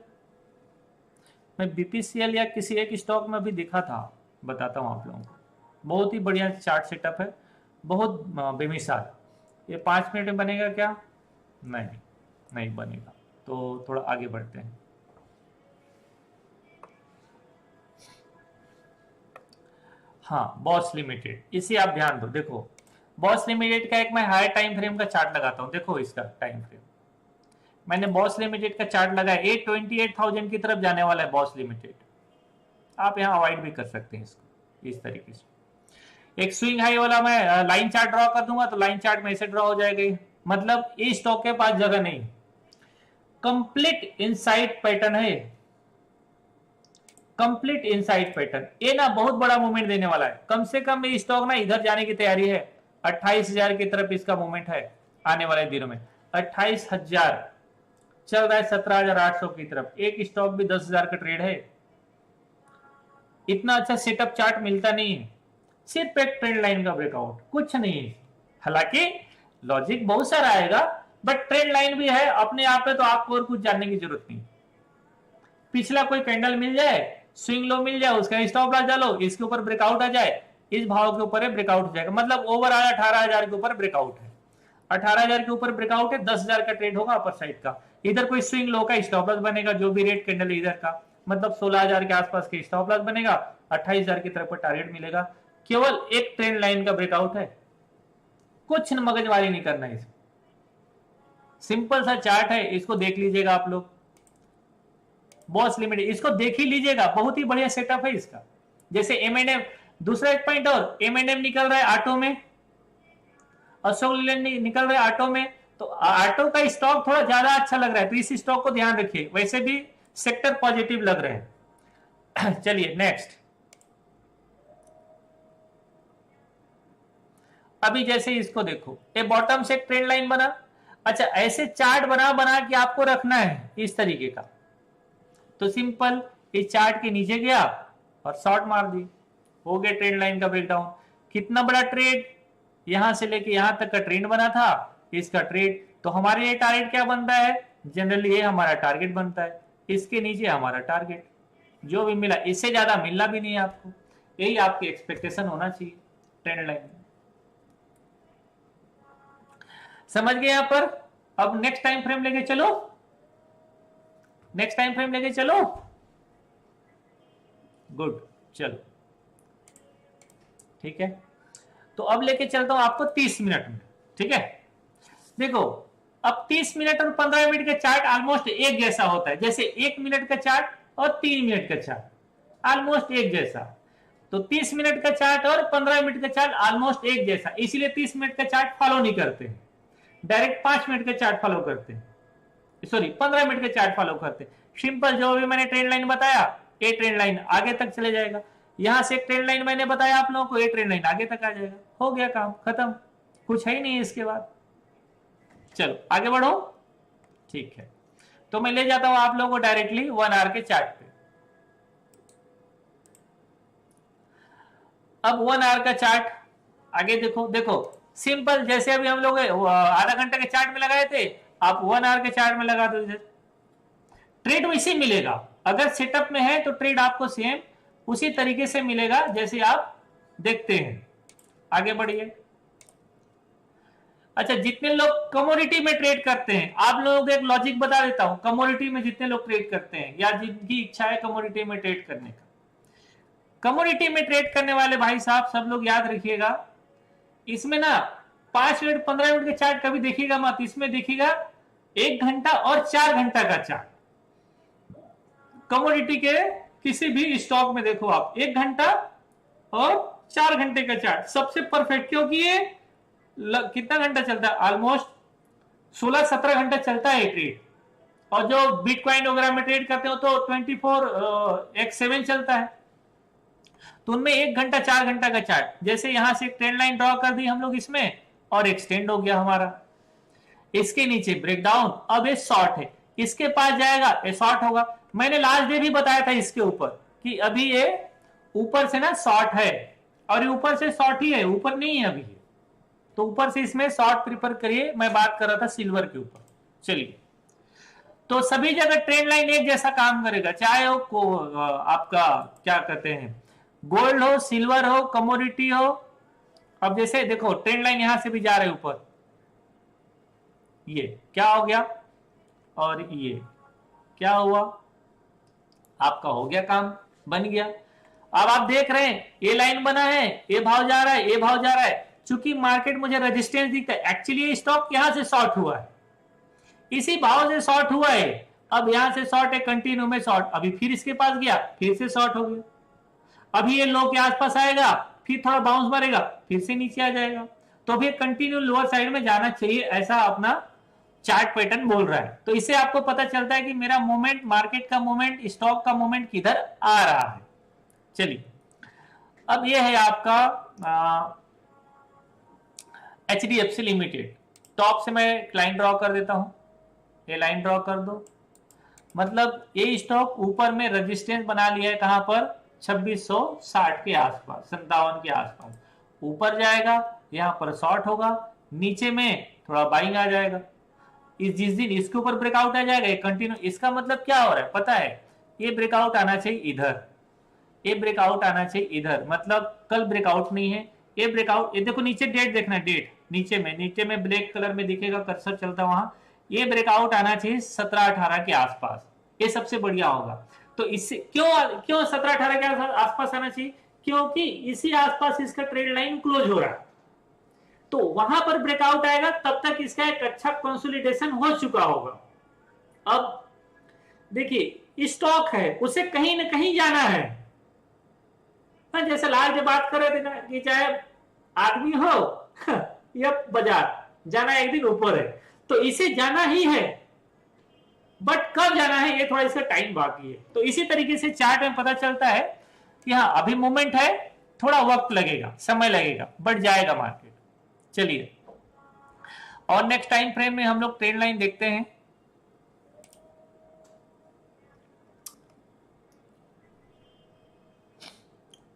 मैं बीपीसीएल या किसी एक स्टॉक में भी दिखा था, बताता हूं आप लोगों को। बहुत ही बढ़िया चार्ट सेटअप है, बहुत बेमिसाल। ये 5 मिनट में बनेगा क्या, नहीं बनेगा, तो थोड़ा आगे बढ़ते हैं। हाँ बॉस लिमिटेड, इसे आप ध्यान दो। देखो बॉस लिमिटेड का एक मैं हाई टाइम फ्रेम का चार्ट लगाता हूं। देखो इसका टाइम फ्रेम, मैंने बॉस लिमिटेड का चार्ट लगाया, 28,000 की तरफ जाने वाला है बॉस लिमिटेड। आप यहां अवॉइड भी कर सकते हैं इसको इस तरीके से। एक स्विंग हाई वाला मैं लाइन चार्ट ड्रॉ कर दूंगा तो लाइन चार्ट में ऐसे ड्रॉ हो जाएगा। मतलब इस स्टॉक के पास जगह नहीं, कंप्लीट इनसाइड पैटर्न है, कंप्लीट इनसाइड पैटर्न। ये ना बहुत बड़ा मूवमेंट देने वाला है, कम से कम ये स्टॉक ना इधर जाने की तैयारी है। 28,000 की तरफ इसका मूवमेंट है आने वाले दिनों में। 28,000 चल रहा है 17,800 की तरफ। एक स्टॉक भी 10,000 का ट्रेड है। इतना अच्छा सेटअप चार्ट मिलता नहीं है, सिर्फ एक ट्रेंड लाइन का ब्रेकआउट, कुछ नहीं है। हालांकि लॉजिक बहुत सारा आएगा, बट ट्रेंड लाइन भी है अपने आप पे, तो आपको और कुछ जानने की जरूरत नहीं। पिछला कोई कैंडल मिल जाए, स्विंग लो मिल जाए, उसका स्टॉप लॉस डालो, इसके ऊपर ब्रेकआउट आ जाए, इस भाव के ऊपर ब्रेकआउट हो जाएगा। मतलब ओवरऑल 18,000 के ऊपर ब्रेकआउट है। 18,000 के ऊपर ब्रेकआउट है, 10,000 का ट्रेड होगा अपर साइड का। इधर कोई स्विंग लो का स्टॉप लॉस बनेगा, जो भी रेड कैंडल इधर का, मतलब 16,000 के आसपास के स्टॉप लॉस बनेगा, 28,000 की तरफ टारगेट मिलेगा। केवल एक ट्रेंड लाइन का ब्रेकआउट है, कुछ मगजमारी नहीं करना है। सिंपल सा चार्ट है, इसको देख लीजिएगा आप लोग। बॉस लिमिटेड इसको देख ही लीजिएगा, बहुत ही बढ़िया सेटअप है इसका। जैसे एमएनएम, दूसरा एक पॉइंट और, एमएनएम निकल रहा है ऑटो में, अशोक लीलैंड निकल रहा है ऑटो में, तो ऑटो का स्टॉक थोड़ा ज्यादा अच्छा लग रहा है, तो इस स्टॉक को ध्यान रखिए। वैसे भी सेक्टर पॉजिटिव लग रहे हैं। चलिए नेक्स्ट, अभी जैसे इसको देखो, ये बॉटम से एक ट्रेंड लाइन बना। अच्छा ऐसे चार्ट बना बना के आपको रखना है इस तरीके का, तो सिंपल इस चार्ट के नीचे गया और शॉर्ट मार दी, हो गया ट्रेंड लाइन का ब्रेकडाउन। कितना बड़ा ट्रेड, यहां से लेके यहां तक का ट्रेंड बना था इसका ट्रेड। तो हमारे लिए टारगेट क्या बनता है, जनरली ये हमारा टारगेट बनता है, इसके नीचे हमारा टारगेट। जो भी मिला, इससे ज्यादा मिलना भी नहीं है आपको, यही आपकी एक्सपेक्टेशन होना चाहिए ट्रेंड लाइन में। समझ गए यहां पर। अब नेक्स्ट टाइम फ्रेम लेके चलो, नेक्स्ट टाइम फ्रेम लेके चलो। गुड, चलो ठीक है। तो अब लेके चलता हूं आपको 30 मिनट में, ठीक है। देखो अब 30 मिनट और 15 मिनट का चार्ट ऑलमोस्ट एक जैसा होता है, जैसे 1 मिनट का चार्ट और 3 मिनट का चार्ट ऑलमोस्ट एक जैसा। तो 30 मिनट का चार्ट और 15 मिनट का चार्ट ऑलमोस्ट एक जैसा, इसीलिए 30 मिनट का चार्ट फॉलो नहीं करते हैं, डायरेक्ट 5 मिनट का चार्ट फॉलो करते हैं, सॉरी 15 मिनट का चार्ट फॉलो करते हैं। सिंपल, जो भी मैंने ट्रेंड लाइन बताया, ये ट्रेंड लाइन आगे तक चले जाएगा। यहां से एक ट्रेंड लाइन मैंने बताया आप लोगों को, ये ट्रेंड लाइन आगे तक आ जाएगा, हो गया काम खत्म, कुछ है ही नहीं इसके बाद। चलो आगे बढ़ो, ठीक है। तो मैं ले जाता हूं आप लोगों को डायरेक्टली 1 आवर के चार्ट पे। अब 1 आवर का चार्ट आगे देखो, देखो सिंपल, जैसे अभी हम लोग आधा घंटा के चार्ट में लगाए थे, आप 1 आवर के चार्ट में लगा दो। ट्रेड वैसे मिलेगा, अगर सेटअप में है तो ट्रेड आपको सेम उसी तरीके से मिलेगा जैसे आप देखते हैं। आगे बढ़िए। अच्छा, जितने लोग कमोडिटी में ट्रेड करते हैं, आप लोगों को एक लॉजिक बता देता हूं। कमोडिटी में जितने लोग ट्रेड करते हैं या जिनकी इच्छा है कमोडिटी में ट्रेड करने का, कमोडिटी में ट्रेड करने वाले भाई साहब सब लोग याद रखिएगा, इसमें ना 5 मिनट 15 मिनट के चार्ट कभी देखिएगा मत, इसमें देखिएगा 1 घंटा और 4 घंटा का चार्ट। कमोडिटी के किसी भी स्टॉक में देखो आप 1 घंटा और 4 घंटे का चार्ट सबसे परफेक्ट, क्योंकि ये कितना घंटा चलता है, ऑलमोस्ट 16-17 घंटा चलता है ट्रेड। और जो बिटकॉइन वगैरह में ट्रेड करते हो तो 24x7 चलता है। तो उनमें 1 घंटा 4 घंटा का चार्ट, जैसे यहां से एक ट्रेंड लाइन ड्रॉ कर दी हम लोग इसमें और एक्सटेंड हो गया हमारा। इसके नीचे ब्रेकडाउन, अब ये शॉर्ट है, इसके पास जाएगा ये शॉर्ट होगा। मैंने लास्ट डे भी बताया था इसके ऊपर कि अभी ये ऊपर से ना शॉर्ट है, और ये ऊपर से शॉर्ट ही है, ऊपर नहीं है अभी। तो ऊपर से इसमें शॉर्ट प्रिफर करिए। मैं बात कर रहा था सिल्वर के ऊपर। चलिए, तो सभी जगह ट्रेंड लाइन एक जैसा काम करेगा, चाहे वो आपका क्या कहते हैं गोल्ड हो, सिल्वर हो, कमोडिटी हो। अब जैसे देखो ट्रेंड लाइन यहां से भी जा रहे ऊपर, ये क्या हो गया और ये क्या हुआ, आपका हो गया काम, बन गया। अब आप देख रहे हैं ये लाइन बना है, ये भाव जा रहा है, ये भाव जा रहा है। चूंकि मार्केट मुझे रेजिस्टेंस दिखता है, एक्चुअली ये स्टॉक यहां से शॉर्ट हुआ है, इसी भाव से शॉर्ट हुआ है। अब यहां से शॉर्ट है, कंटिन्यू में शॉर्ट, अभी फिर इसके पास गया, फिर से शॉर्ट हो गया। अभी ये लो के आसपास आएगा, फिर थोड़ा बाउंस मारेगा, फिर से नीचे आ जाएगा। तो फिर कंटिन्यू लोअर साइड में जाना चाहिए, ऐसा अपना चार्ट पैटर्न बोल रहा है। तो इससे आपको पता चलता है कि मेरा मूवमेंट, मार्केट का मूवमेंट, स्टॉक का मूवमेंट किधर आ रहा है। चलिए, अब ये है आपका HDFC लिमिटेड। टॉप से मैं लाइन ड्रॉ कर देता हूं, ये लाइन ड्रॉ कर दो। मतलब ये स्टॉक ऊपर में रेजिस्टेंस बना लिया है, कहां पर 2660 के आसपास, 57 के आसपास। ऊपर जाएगा, यहां पर शॉर्ट होगा, नीचे में थोड़ा बाइंग आ जाएगा। जिस दिन इसके ऊपर ब्रेकआउट आ जाएगा, ये कंटिन्यू, इसका मतलब क्या हो रहा है पता है, ये ब्रेकआउट आना चाहिए इधर, ये ब्रेकआउट आना चाहिए इधर। मतलब कल ब्रेकआउट नहीं है, ये ब्रेकआउट, ये देखो नीचे डेट देखना, डेट नीचे में ब्लैक कलर में दिखेगा, कर्सर चलता वहां। ये ब्रेकआउट आना चाहिए 17-18 के आसपास, ये सबसे बढ़िया होगा। तो इससे क्यों 17-18 के आसपास आना चाहिए, क्योंकि इसी आसपास इसका ट्रेड लाइन क्लोज हो रहा है। तो वहां पर ब्रेकआउट आएगा, तब तक इसका एक अच्छा कंसोलिडेशन हो चुका होगा। अब देखिए स्टॉक है, उसे कहीं ना कहीं जाना है। जैसे लाल जब बात कर रहे थे ना कि चाहे आदमी हो या बाजार, जाना एक दिन ऊपर है, तो इसे जाना ही है, बट कब जाना है ये थोड़ा इसका टाइम बाकी है। तो इसी तरीके से चार्ट में पता चलता है कि हाँ अभी मूवमेंट है, थोड़ा वक्त लगेगा, समय लगेगा, बट जाएगा मार्केट। चलिए, और नेक्स्ट टाइम फ्रेम में हम लोग ट्रेंड लाइन देखते हैं।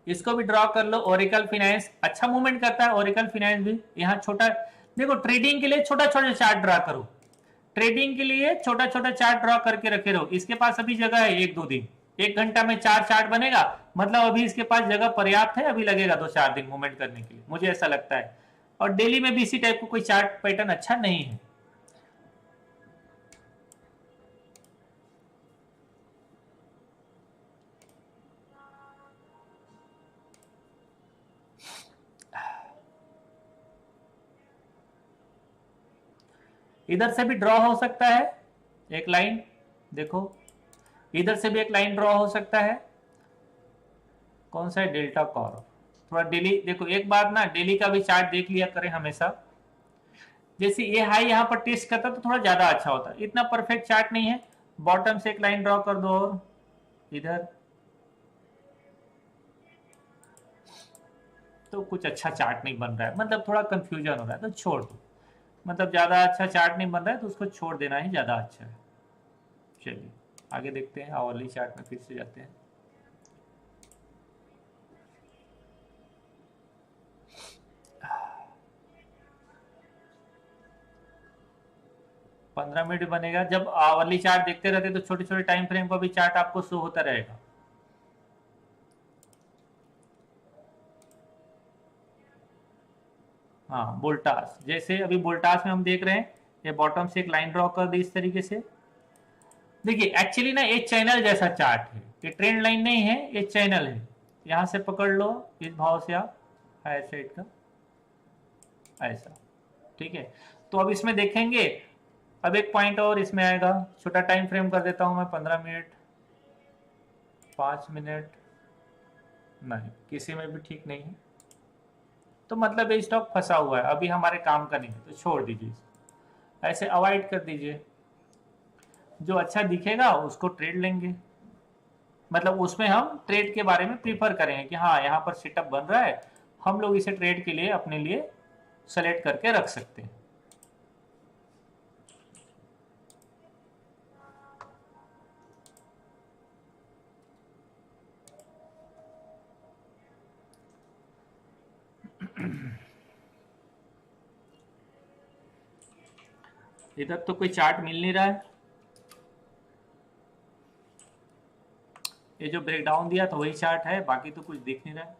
इसको भी ड्रॉ कर लो। ओरेकल फाइनेंस अच्छा मूवमेंट करता है, ओरेकल फाइनेंस भी। यहाँ छोटा देखो, ट्रेडिंग के लिए छोटा छोटा चार्ट ड्रॉ करो, ट्रेडिंग के लिए छोटा छोटा चार्ट ड्रॉ करके रखे रहो। इसके पास अभी जगह है 1-2 दिन, 1 घंटा में 4 चार्ट बनेगा, मतलब अभी इसके पास जगह पर्याप्त है, अभी लगेगा 2-4 दिन मूवमेंट करने के लिए, मुझे ऐसा लगता है। और डेली में भी इसी टाइप का कोई चार्ट पैटर्न अच्छा नहीं है। इधर से भी ड्रॉ हो सकता है एक लाइन, देखो इधर से भी एक लाइन ड्रॉ हो सकता है। कौन सा है, डेल्टा कॉर्प। थोड़ा डेली देखो, एक बार ना डेली का भी चार्ट देख लिया करें हमेशा। जैसे ये हाई यहाँ पर टेस्ट करता तो थोड़ा ज्यादा अच्छा होता, इतना परफेक्ट चार्ट नहीं है। बॉटम से एक लाइन ड्रॉ कर दो और इधर, तो कुछ अच्छा चार्ट नहीं बन रहा है, मतलब थोड़ा कंफ्यूजन हो रहा है, तो छोड़ दो। मतलब ज्यादा अच्छा चार्ट नहीं बन रहा है तो उसको छोड़ देना ही ज्यादा अच्छा है। चलिए आगे देखते हैं, आवरली चार्ट में फिर से जाते हैं। पंद्रह मिनट बनेगा। जब आवरली चार्ट देखते रहते तो छोटे छोटे टाइम फ्रेम पर भी चार्ट आपको शो होता रहेगा। हाँ वोल्टास, जैसे अभी वोल्टास में हम देख रहे हैं, ये बॉटम से एक लाइन ड्रॉ कर दी इस तरीके से। देखिए एक्चुअली ना एक चैनल जैसा चार्ट है, ये ट्रेंड लाइन नहीं है, ये चैनल है। यहां से पकड़ लो इस भाव से आप हायर साइड का ऐसा, ठीक है। तो अब इसमें देखेंगे, अब एक पॉइंट और इसमें आएगा। छोटा टाइम फ्रेम कर देता हूं मैं, 15 मिनट, 5 मिनट, नहीं किसी में भी ठीक नहीं है। तो मतलब ये स्टॉक फंसा हुआ है, अभी हमारे काम का नहीं है, तो छोड़ दीजिए, ऐसे अवॉइड कर दीजिए। जो अच्छा दिखेगा उसको ट्रेड लेंगे, मतलब उसमें हम ट्रेड के बारे में प्रीफर करेंगे कि हाँ यहाँ पर सेटअप बन रहा है, हम लोग इसे ट्रेड के लिए अपने लिए सेलेक्ट करके रख सकते हैं। इधर तो कोई चार्ट मिल नहीं रहा है, ये जो ब्रेकडाउन दिया था वही चार्ट है, बाकी तो कुछ दिख नहीं रहा है।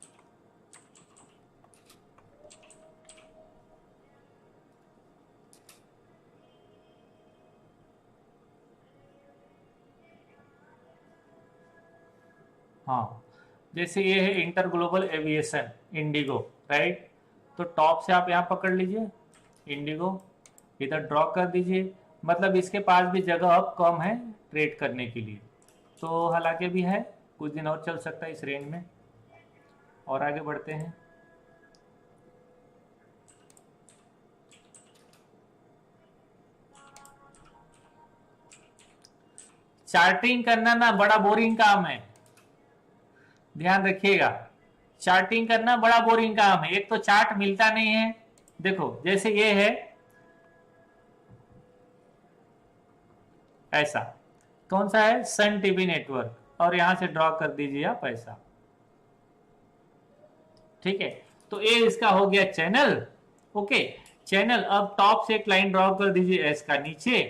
हाँ, जैसे ये है inter global aviation Indigo, right, तो टॉप से आप यहाँ पकड़ लीजिए इंडिगो, इधर ड्रॉ कर दीजिए, मतलब इसके पास भी जगह अब कम है ट्रेड करने के लिए, तो हालांकि भी है, कुछ दिन और चल सकता है इस रेंज में। और आगे बढ़ते हैं। चार्टिंग करना ना बड़ा बोरिंग काम है, ध्यान रखिएगा, चार्टिंग करना बड़ा बोरिंग काम है, एक तो चार्ट मिलता नहीं है। देखो जैसे ये है ऐसा, कौन सा है, सन टीवी नेटवर्क, और यहां से ड्रॉ कर दीजिए आप ऐसा, ठीक है, तो ये इसका हो गया चैनल। ओके, चैनल, अब टॉप से एक लाइन ड्रॉ कर दीजिए एस का नीचे,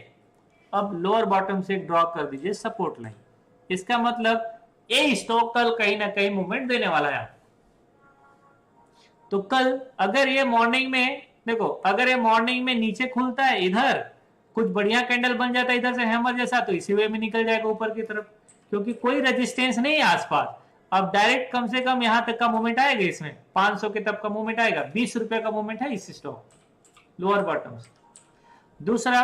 अब लोअर बॉटम से ड्रॉ कर दीजिए सपोर्ट लाइन। इसका मतलब ये स्टॉक कल कहीं ना कहीं मूवमेंट देने वाला है। तो कल अगर ये मॉर्निंग में, देखो अगर ये मॉर्निंग में नीचे खुलता है, इधर कुछ बढ़िया कैंडल बन जाता है इधर से हैमर जैसा, तो इसी वे में निकल जाएगा ऊपर की तरफ, क्योंकि कोई रेजिस्टेंस नहीं है आसपास। अब डायरेक्ट कम से कम यहां तक का मूवमेंट आएगा, इसमें 500 के तक का मूवमेंट आएगा, 20 रुपए का मूवमेंट है इस स्टॉक लोअर बॉटम से। दूसरा,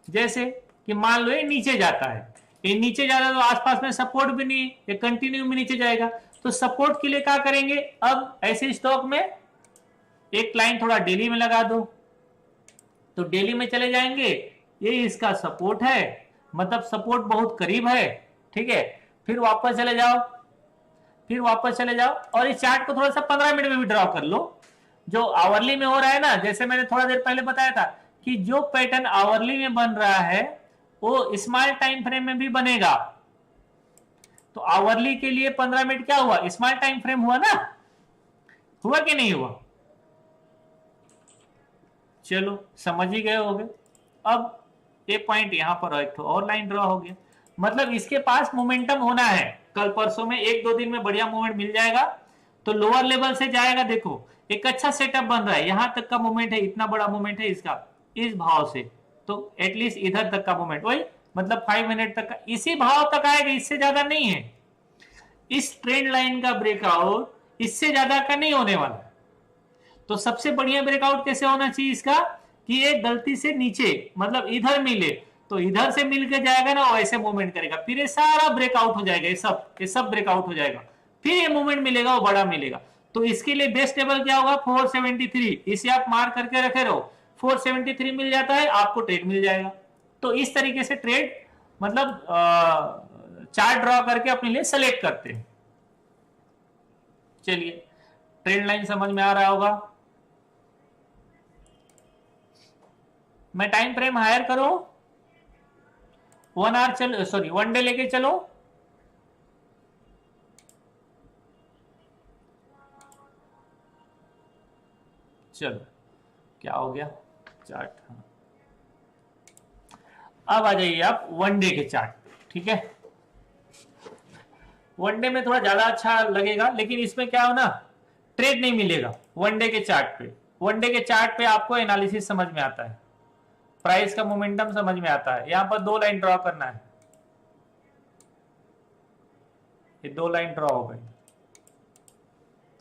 जैसे कि मान लो ये नीचे जाता है, ये नीचे जाता है तो आसपास में सपोर्ट भी नहीं है, ये कंटिन्यू में नीचे जाएगा, तो सपोर्ट के लिए क्या करेंगे, अब ऐसे स्टॉक में एक लाइन थोड़ा डेली में लगा दो, तो डेली में चले जाएंगे, ये इसका सपोर्ट है, मतलब सपोर्ट बहुत करीब है, ठीक है, फिर वापस चले जाओ, फिर वापस चले जाओ, और इस चार्ट को थोड़ा सा 15 मिनट में भी ड्रॉ कर लो, जो आवरली में हो रहा है ना, जैसे मैंने थोड़ा देर पहले बताया था कि जो पैटर्न आवरली में बन रहा है वो स्मॉल टाइम फ्रेम में भी बनेगा। तो आवरली के लिए 15 मिनट क्या हुआ, स्मॉल टाइम फ्रेम हुआ ना, हुआ कि नहीं हुआ, चलो समझ ही गए होगे। अब ये पॉइंट यहां पर एक और लाइन ड्रॉ हो गया, मतलब इसके पास मोमेंटम होना है, कल परसों में 1-2 दिन में बढ़िया मूवमेंट मिल जाएगा, तो लोअर लेवल से जाएगा। देखो एक अच्छा सेटअप बन रहा है, यहां तक का मूवमेंट है, इतना बड़ा मूवमेंट है इसका इस भाव से, तो एटलीस्ट इधर तक का मूवमेंट, वही मतलब 5 मिनट तक का इसी भाव तक आएगा, इससे ज्यादा नहीं है। इस ट्रेंड लाइन का ब्रेकआउट इससे ज्यादा का नहीं होने वाला। तो सबसे बढ़िया ब्रेकआउट कैसे होना चाहिए इसका, कि एक गलती से नीचे मतलब इधर मिले, तो इधर से मिल के जाएगा ना, वैसे मूवमेंट करेगा, फिर ये सारा ब्रेकआउट हो जाएगा, ये सब ब्रेकआउट हो जाएगा, फिर ये मूवमेंट मिलेगा, वो बड़ा मिलेगा। तो इसके लिए बेस्ट लेवल क्या होगा, 473, इसे आप मार्क करके रखे रहो, 473 मिल जाता है आपको, ट्रेड मिल जाएगा। तो इस तरीके से ट्रेड मतलब चार्ट ड्रॉ करके अपने लिए सेलेक्ट करते हैं। चलिए, ट्रेंड लाइन समझ में आ रहा होगा। मैं टाइम फ्रेम हायर करो, 1 आवर चलो, सॉरी 1 डे लेके चलो, चलो क्या हो गया चार्ट, हाँ। अब आ जाइए आप 1 डे के चार्ट, ठीक है। 1 डे में थोड़ा ज्यादा अच्छा लगेगा, लेकिन इसमें क्या हो ना, ट्रेड नहीं मिलेगा 1 डे के चार्ट पे। 1 डे के चार्ट पे आपको एनालिसिस समझ में आता है, प्राइस का मोमेंटम समझ में आता है। यहां पर 2 लाइन ड्रॉ करना है, ये 2 लाइन ड्रॉ हो गई,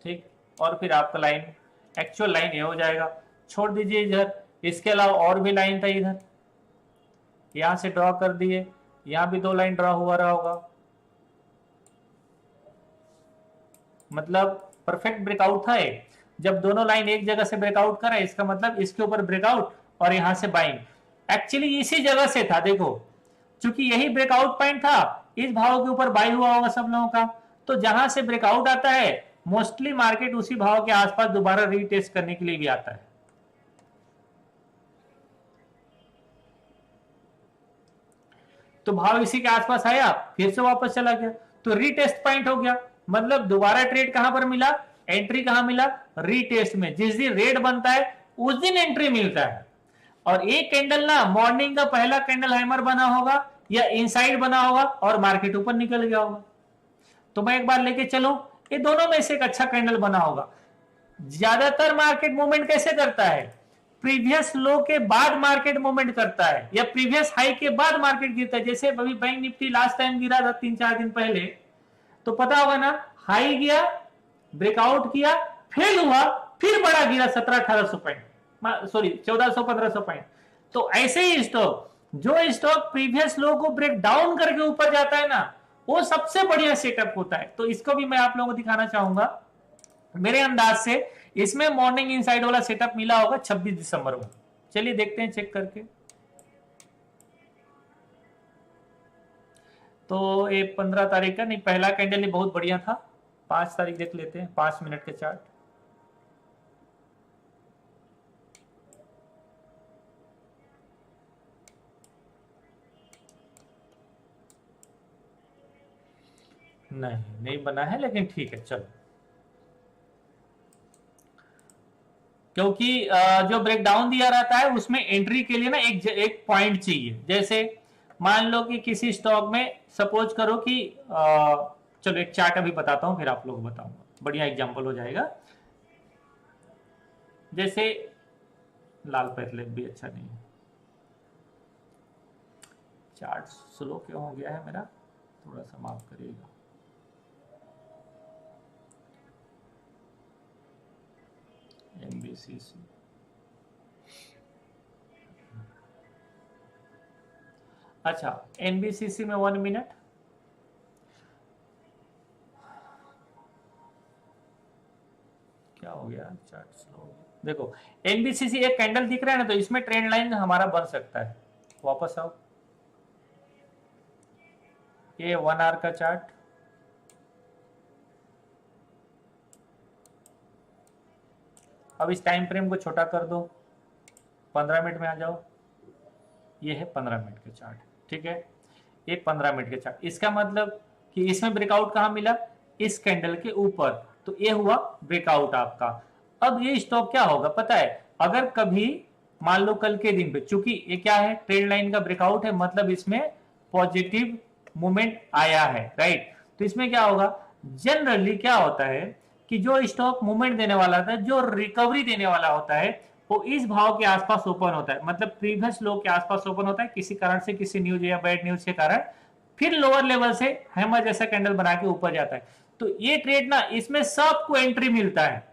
ठीक, और फिर आपका लाइन एक्चुअल लाइन ये हो जाएगा, छोड़ दीजिए इधर। इसके अलावा और भी लाइन था इधर, यहां से ड्रॉ कर दिए, यहां भी 2 लाइन ड्रॉ हुआ रहा होगा, मतलब परफेक्ट ब्रेकआउट था ये। जब दोनों लाइन एक जगह से ब्रेकआउट करे इसका मतलब इसके ऊपर ब्रेकआउट और यहां से बाइंग, एक्चुअली इसी जगह से था। देखो चूंकि यही ब्रेकआउट पॉइंट था, इस भाव के ऊपर बाई हुआ होगा सब लोगों का, तो जहां से ब्रेकआउट आता है मोस्टली मार्केट उसी भाव के आसपास दोबारा रीटेस्ट करने के लिए भी आता है। तो भाव इसी के आसपास आया, फिर से वापस चला गया, तो रीटेस्ट पॉइंट हो गया। मतलब दोबारा ट्रेड कहां पर मिला, एंट्री कहां मिला, रीटेस्ट में। जिस दिन रेड बनता है उस दिन एंट्री मिलता है। और एक कैंडल ना मॉर्निंग का पहला कैंडल हैमर बना होगा या इनसाइड बना होगा और मार्केट ऊपर निकल गया होगा। तो मैं एक बार लेके चलूं, ये दोनों में से एक अच्छा कैंडल बना होगा। ज्यादातर मार्केट मूवमेंट कैसे करता है, प्रीवियस लो के बाद मार्केट मूवमेंट करता है या प्रीवियस हाई के बाद मार्केट गिरता है। जैसे अभी बैंक निफ्टी लास्ट टाइम गिरा था 3-4 दिन पहले, तो पता होगा ना, हाई गया, ब्रेकआउट किया, फेल हुआ, फिर बड़ा गिरा 1700-1800 पॉइंट, सॉरी 1400-1500 पॉइंट। तो ऐसे ही स्टॉक, जो स्टॉक प्रीवियस लो को ब्रेक डाउन करके ऊपर जाता है ना, वो सबसे बढ़िया सेटअप होता है। तो इसको भी मैं आप लोगों को दिखाना चाहूंगा। मेरे अंदाज से इसमें मॉर्निंग इनसाइड वाला सेटअप मिला होगा 26 दिसंबर को। चलिए देखते हैं चेक करके। तो ये 15 तारीख का, नहीं पहला कैंडल ही बहुत बढ़िया था। 5 तारीख देख लेते हैं, 5 मिनट के चार्ट। नहीं बना है, लेकिन ठीक है चलो। क्योंकि जो ब्रेकडाउन दिया रहता है उसमें एंट्री के लिए ना एक पॉइंट चाहिए। जैसे मान लो कि किसी स्टॉक में सपोज करो कि चलो एक चार्ट अभी बताता हूं, फिर आप लोग बताऊंगा, बढ़िया एग्जांपल हो जाएगा। जैसे लाल पैथलेट भी अच्छा नहीं है, चार्ट स्लो क्यों हो गया है मेरा, थोड़ा सा माफ करिएगा। एनबीसीसी, अच्छा एनबीसीसी में 1 मिनट, क्या हो गया, चार्ट स्लो हो गया। देखो एनबीसीसी एक कैंडल दिख रहा है ना, तो इसमें ट्रेंड लाइन हमारा बन सकता है। वापस आओ, ये 1 आवर का चार्ट, अब इस टाइम फ्रेम को छोटा कर दो, 15 मिनट में आ जाओ। ये है 15 मिनट का चार्ट, ठीक है, ये 15 मिनट का चार्ट। इसका मतलब कि इसमें ब्रेकआउट कहां मिला, इस कैंडल के ऊपर, तो ये हुआ ब्रेकआउट आपका। अब ये स्टॉक क्या होगा पता है, अगर कभी मान लो कल के दिन पे, चूंकि ये क्या है, ट्रेंड लाइन का ब्रेकआउट है, मतलब इसमें पॉजिटिव मूवमेंट आया है, राइट। तो इसमें क्या होगा, जनरली क्या होता है कि जो स्टॉक मूवमेंट देने वाला था, जो रिकवरी देने वाला होता है, वो इस भाव के आसपास ओपन होता है, मतलब प्रीवियस लो के आसपास ओपन होता है, किसी कारण से, किसी न्यूज या बैड न्यूज के कारण, फिर लोअर लेवल से हैमर जैसा कैंडल बना के ऊपर जाता है। तो ये ट्रेड ना, इसमें सबको एंट्री मिलता है।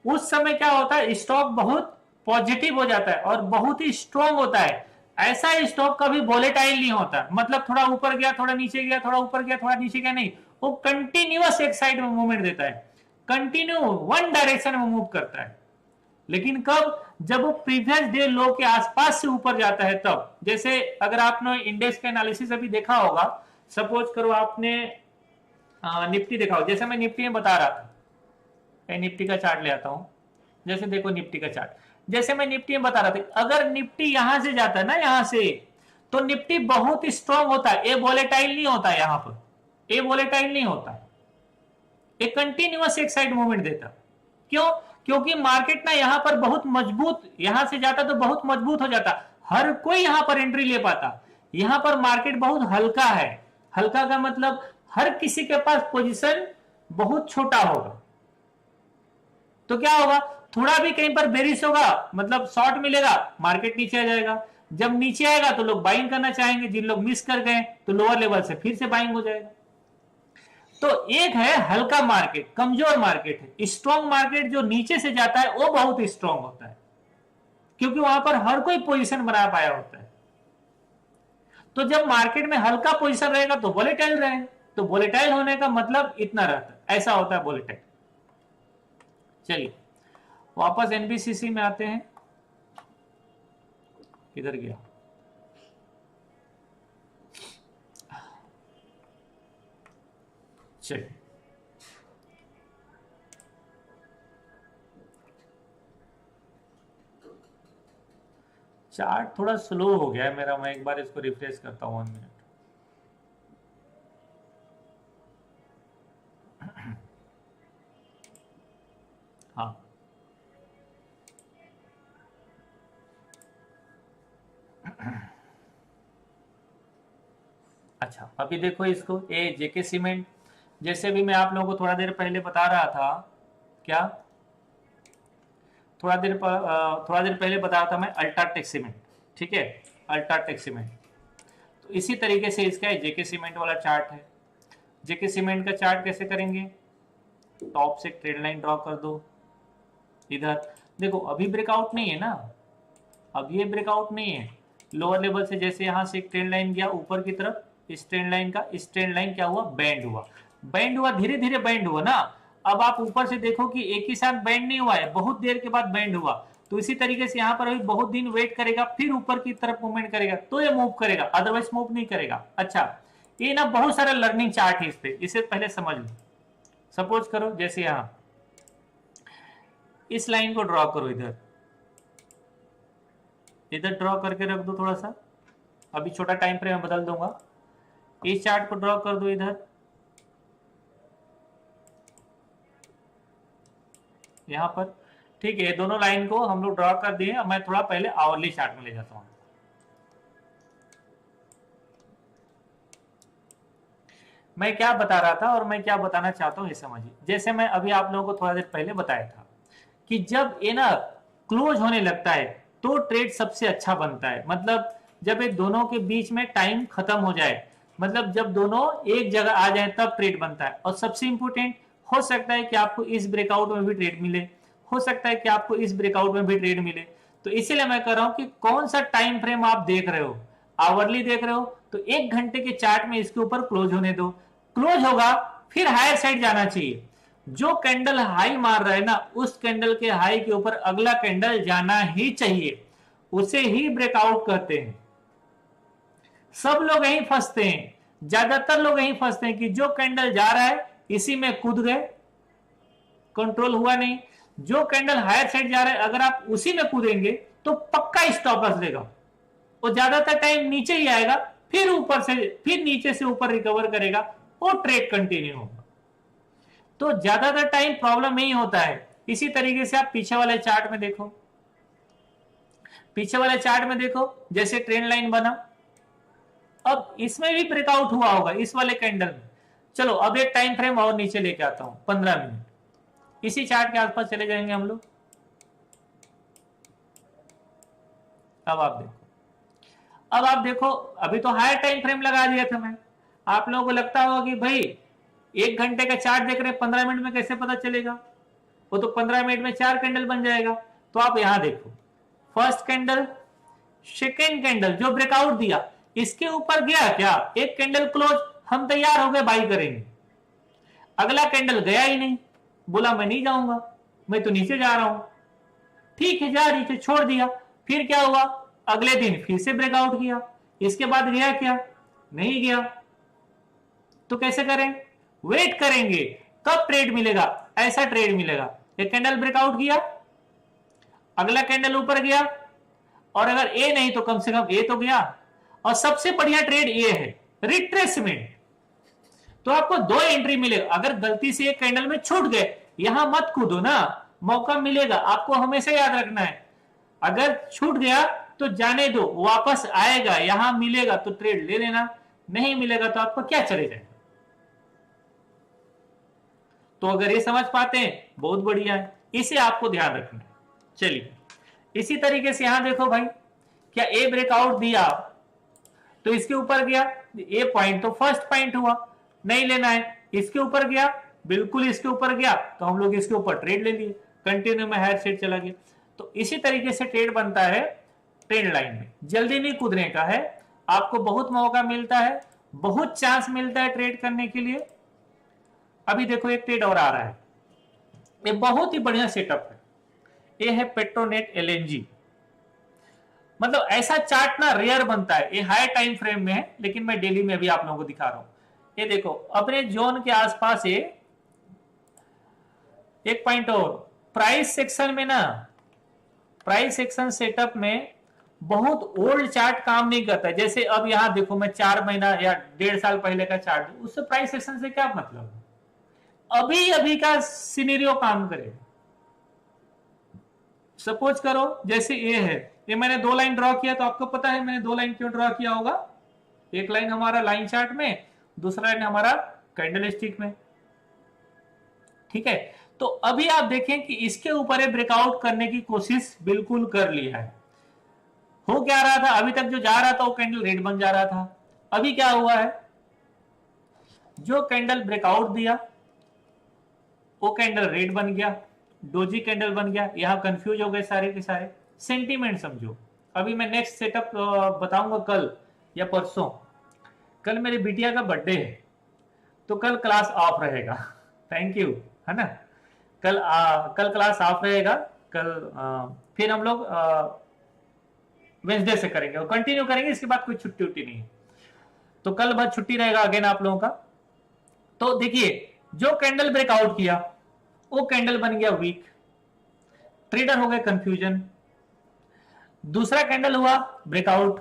उस समय क्या होता है, स्टॉक बहुत पॉजिटिव हो जाता है और बहुत ही स्ट्रॉन्ग होता है। ऐसा स्टॉक कभी वोलेटाइल नहीं होता, मतलब थोड़ा ऊपर गया, थोड़ा नीचे गया, थोड़ा ऊपर गया, थोड़ा नीचे गया, नहीं, वो कंटिन्यूअस एक साइड में मूवमेंट देता है, कंटिन्यू वन डायरेक्शन में मूव करता है। लेकिन कब, जब वो प्रीवियस डे लो के आसपास से ऊपर जाता है तब। जैसे अगर आपने इंडेक्स का एनालिसिस अभी देखा होगा, सपोज करो आपने निफ्टी देखा हो, जैसे मैं निफ्टी में बता रहा था, निफ्टी का चार्ट ले आता हूं। जैसे देखो निफ्टी का चार्ट, जैसे मैं निफ्टी में बता रहा था, अगर निफ्टी यहां से जाता है ना, यहां से, तो निफ्टी बहुत स्ट्रांग होता है, ये वोलेटाइल नहीं होता, यहां पर ये वोलेटाइल नहीं होता, एक कंटिन्यूअस एक साइड मूवमेंट देता। क्यों, क्योंकि मार्केट ना यहां पर बहुत मजबूत, यहां से जाता तो बहुत मजबूत हो जाता, हर कोई यहां पर एंट्री ले पाता। यहां पर मार्केट बहुत हल्का है, हल्का का मतलब हर किसी के पास पोजीशन बहुत छोटा होगा। तो क्या होगा, थोड़ा भी कहीं पर बेरिश होगा, मतलब शॉर्ट मिलेगा, मार्केट नीचे आ जाएगा। जब नीचे आएगा तो लोग बाइंग करना चाहेंगे, जिन लोग मिस कर गए तो लोअर लेवल से फिर से बाइंग हो जाएगा। तो एक है हल्का मार्केट, कमजोर मार्केट है। स्ट्रॉन्ग मार्केट जो नीचे से जाता है वो बहुत स्ट्रॉन्ग होता है, क्योंकि वहां पर हर कोई पोजीशन बना पाया होता है। तो जब मार्केट में हल्का पोजीशन रहेगा तो वोलेटाइल रहेगा, तो वोलेटाइल होने का मतलब इतना रहता है, ऐसा होता है वोलेटाइल। चलिए वापस एनबीसीसी में आते हैं, किधर गया, चलिए चार्ट थोड़ा स्लो हो गया है मेरा, मैं एक बार इसको रिफ्रेश करता हूँ 1 मिनट। हाँ अच्छा, अभी देखो इसको, ए जेके सीमेंट, जैसे भी मैं आप लोगों को थोड़ा देर पहले बता रहा था, क्या थोड़ा देर पहले बता रहा था मैं, अल्ट्राटेक सीमेंट, ठीक है, अल्ट्राटेक सीमेंट। तो इसी तरीके से इसका जेके सीमेंट वाला चार्ट है। जेके सीमेंट का चार्ट कैसे करेंगे, टॉप से ट्रेड लाइन ड्रॉ कर दो, इधर देखो अभी ब्रेकआउट नहीं है ना, अब ये ब्रेकआउट नहीं है, लोअर लेवल से जैसे यहां से एक ट्रेंड लाइन गया ऊपर की तरफ, इस ट्रेंड लाइन का, इस ट्रेंड लाइन क्या हुआ, बैंड हुआ, बैंड हुआ, धीरे धीरे बैंड हुआ ना। अब आप ऊपर से देखो कि एक ही साथ बैंड नहीं हुआ है, बहुत देर के बाद बैंड हुआ, तो इसी तरीके से यहाँ पर अभी बहुत दिन वेट करेगा, फिर ऊपर की तरफ मूवमेंट करेगा तो ये मूव करेगा, अदरवाइज मूव नहीं करेगा। अच्छा, ये ना बहुत सारा लर्निंग चार्ट है इस पे, इसे पहले समझ लो। सपोज करो जैसे यहां इस लाइन को ड्रॉ करो, इधर इधर ड्रॉ करके रख दो थोड़ा सा, अभी छोटा टाइम फ्रेम बदल दूंगा, इस चार्ट को ड्रॉ कर दो इधर, यहां पर, ठीक है, दोनों लाइन को हम लोग ड्रॉ कर दिए। मैं थोड़ा पहले आवरली चार्ट में ले जाता हूं। मैं क्या बता रहा था और मैं क्या बताना चाहता हूं ये समझिए। जैसे मैं अभी आप लोगों को थोड़ा देर पहले बताया था कि जब ये ना क्लोज होने लगता है तो ट्रेड सबसे अच्छा बनता है, मतलब जब ये दोनों के बीच में टाइम खत्म हो जाए, मतलब जब दोनों एक जगह आ जाए तब ट्रेड बनता है। और सबसे इंपॉर्टेंट, हो सकता है कि आपको इस ब्रेकआउट में भी ट्रेड मिले, हो सकता है कि आपको इस ब्रेकआउट में भी ट्रेड मिले। तो इसीलिए मैं कह रहा हूं कि कौन सा टाइम फ्रेम आप देख रहे हो, आवरली देख रहे हो तो 1 घंटे के चार्ट में इसके ऊपर क्लोज होने दो, क्लोज होगा फिर हायर साइड जाना चाहिए। जो कैंडल हाई मार रहा है ना, उस कैंडल के हाई के ऊपर अगला कैंडल जाना ही चाहिए, उसे ही ब्रेकआउट कहते हैं। सब लोग यहीं फंसते हैं, ज्यादातर लोग यहीं फंसते हैं कि जो कैंडल जा रहा है इसी में कूद गए, कंट्रोल हुआ नहीं। जो कैंडल हायर साइड जा रहा है अगर आप उसी में कूदेंगे तो पक्का स्टॉप लॉस देगा, वो ज्यादातर टाइम नीचे ही आएगा, फिर ऊपर से, फिर नीचे से ऊपर रिकवर करेगा, वो ट्रेड कंटिन्यू होगा। तो ज्यादातर टाइम प्रॉब्लम नहीं होता है। इसी तरीके से आप पीछे वाले चार्ट में देखो, पीछे वाले चार्ट में देखो, जैसे ट्रेंड लाइन बना, अब इसमें भी ब्रेकआउट हुआ होगा इस वाले कैंडल में। चलो अब एक टाइम फ्रेम और नीचे लेके आता हूं, 15 मिनट, इसी चार्ट के आसपास चले जाएंगे हम लोग। अब आप देखो, अभी तो हायर टाइम फ्रेम लगा दिया था मैं। आप लोगों को लगता होगा कि भाई 1 घंटे का चार्ट देख रहे हैं, 15 मिनट में कैसे पता चलेगा, वो तो 15 मिनट में 4 कैंडल बन जाएगा। तो आप यहां देखो, फर्स्ट कैंडल, सेकेंड कैंडल जो ब्रेकआउट दिया, इसके ऊपर गया क्या, एक कैंडल क्लोज, हम तैयार हो गए बाई करेंगे। अगला कैंडल गया ही नहीं, बोला मैं नहीं जाऊंगा, मैं तो नीचे जा रहा हूं, ठीक है जा नीचे, छोड़ दिया। फिर क्या हुआ, अगले दिन फिर से ब्रेकआउट किया, इसके बाद गया क्या, नहीं गया। तो कैसे करें, वेट करेंगे कब ट्रेड मिलेगा, ऐसा ट्रेड मिलेगा। एक कैंडल ब्रेकआउट किया, अगला कैंडल ऊपर गया, और अगर ए नहीं तो कम से कम ए तो गया। और सबसे बढ़िया ट्रेड ये है रिट्रेसमेंट, तो आपको 2 एंट्री मिलेगा। अगर गलती से एक कैंडल में छूट गए, यहां मत कूदो ना, मौका मिलेगा, आपको हमेशा याद रखना है। अगर छूट गया तो जाने दो, वापस आएगा, यहां मिलेगा तो ट्रेड ले लेना, नहीं मिलेगा तो आपको क्या चले जाएगा। तो अगर ये समझ पाते हैं बहुत बढ़िया है, इसे आपको ध्यान रखना है। चलिए इसी तरीके से यहां देखो भाई, क्या ए ब्रेकआउट दिया तो इसके ऊपर गया, ए पॉइंट तो फर्स्ट पॉइंट हुआ, नहीं लेना है। इसके ऊपर गया, बिल्कुल इसके ऊपर गया तो हम लोग इसके ऊपर ट्रेड ले लिए, कंटिन्यू में हायर साइड चला गया। तो इसी तरीके से ट्रेड बनता है ट्रेंड लाइन में। जल्दी नहीं कूदने का है, आपको बहुत मौका मिलता है, बहुत चांस मिलता है ट्रेड करने के लिए। अभी देखो एक ट्रेड और आ रहा है, ये बहुत ही बढ़िया सेटअप है, ये है पेट्रोनेट एलएनजी। मतलब ऐसा चार्ट ना रेयर बनता है, ये हाई टाइम फ्रेम में है, लेकिन मैं डेली में भी आप लोगों को दिखा रहा हूं। ये देखो अपने जोन के आसपास ये एक पॉइंट और प्राइस सेक्शन में ना, प्राइस सेक्शन सेटअप में बहुत ओल्ड चार्ट काम नहीं करता है। जैसे अब यहां देखो मैं 4 महीना या 1.5 साल पहले का चार्ट, उससे प्राइस सेक्शन से क्या मतलब, अभी अभी का सिनेरियो काम करेगा। सपोज करो जैसे ये है, ये मैंने 2 लाइन ड्रॉ किया, तो आपको पता है मैंने 2 लाइन क्यों ड्रॉ किया होगा। एक लाइन हमारा लाइन चार्ट में, दूसरा लाइन हमारा कैंडल स्टिक में, ठीक है। तो अभी आप देखें कि इसके ऊपर ब्रेकआउट करने की कोशिश बिल्कुल कर लिया है। हो क्या रहा था, अभी तक जो जा रहा था वो कैंडल रेड बन जा रहा था। अभी क्या हुआ है, जो कैंडल ब्रेकआउट दिया वो कैंडल रेड बन गया, डोजी कैंडल बन गया। यहां कंफ्यूज हो गए सारे के सारे। सेंटीमेंट समझो, अभी मैं नेक्स्ट सेटअप बताऊंगा कल या परसों। कल मेरी बिटिया का बर्थडे है, तो कल क्लास ऑफ रहेगा। थैंक यू, है ना। कल क्लास ऑफ रहेगा। कल फिर हम लोग वेंसडे से करेंगे और कंटिन्यू करेंगे, इसके बाद कोई छुट्टी उट्टी नहीं है। तो कल बाद छुट्टी रहेगा अगेन आप लोगों का। तो देखिए जो कैंडल ब्रेकआउट किया वो कैंडल बन गया वीक, ट्रेडर हो गए कंफ्यूजन। दूसरा कैंडल हुआ ब्रेकआउट,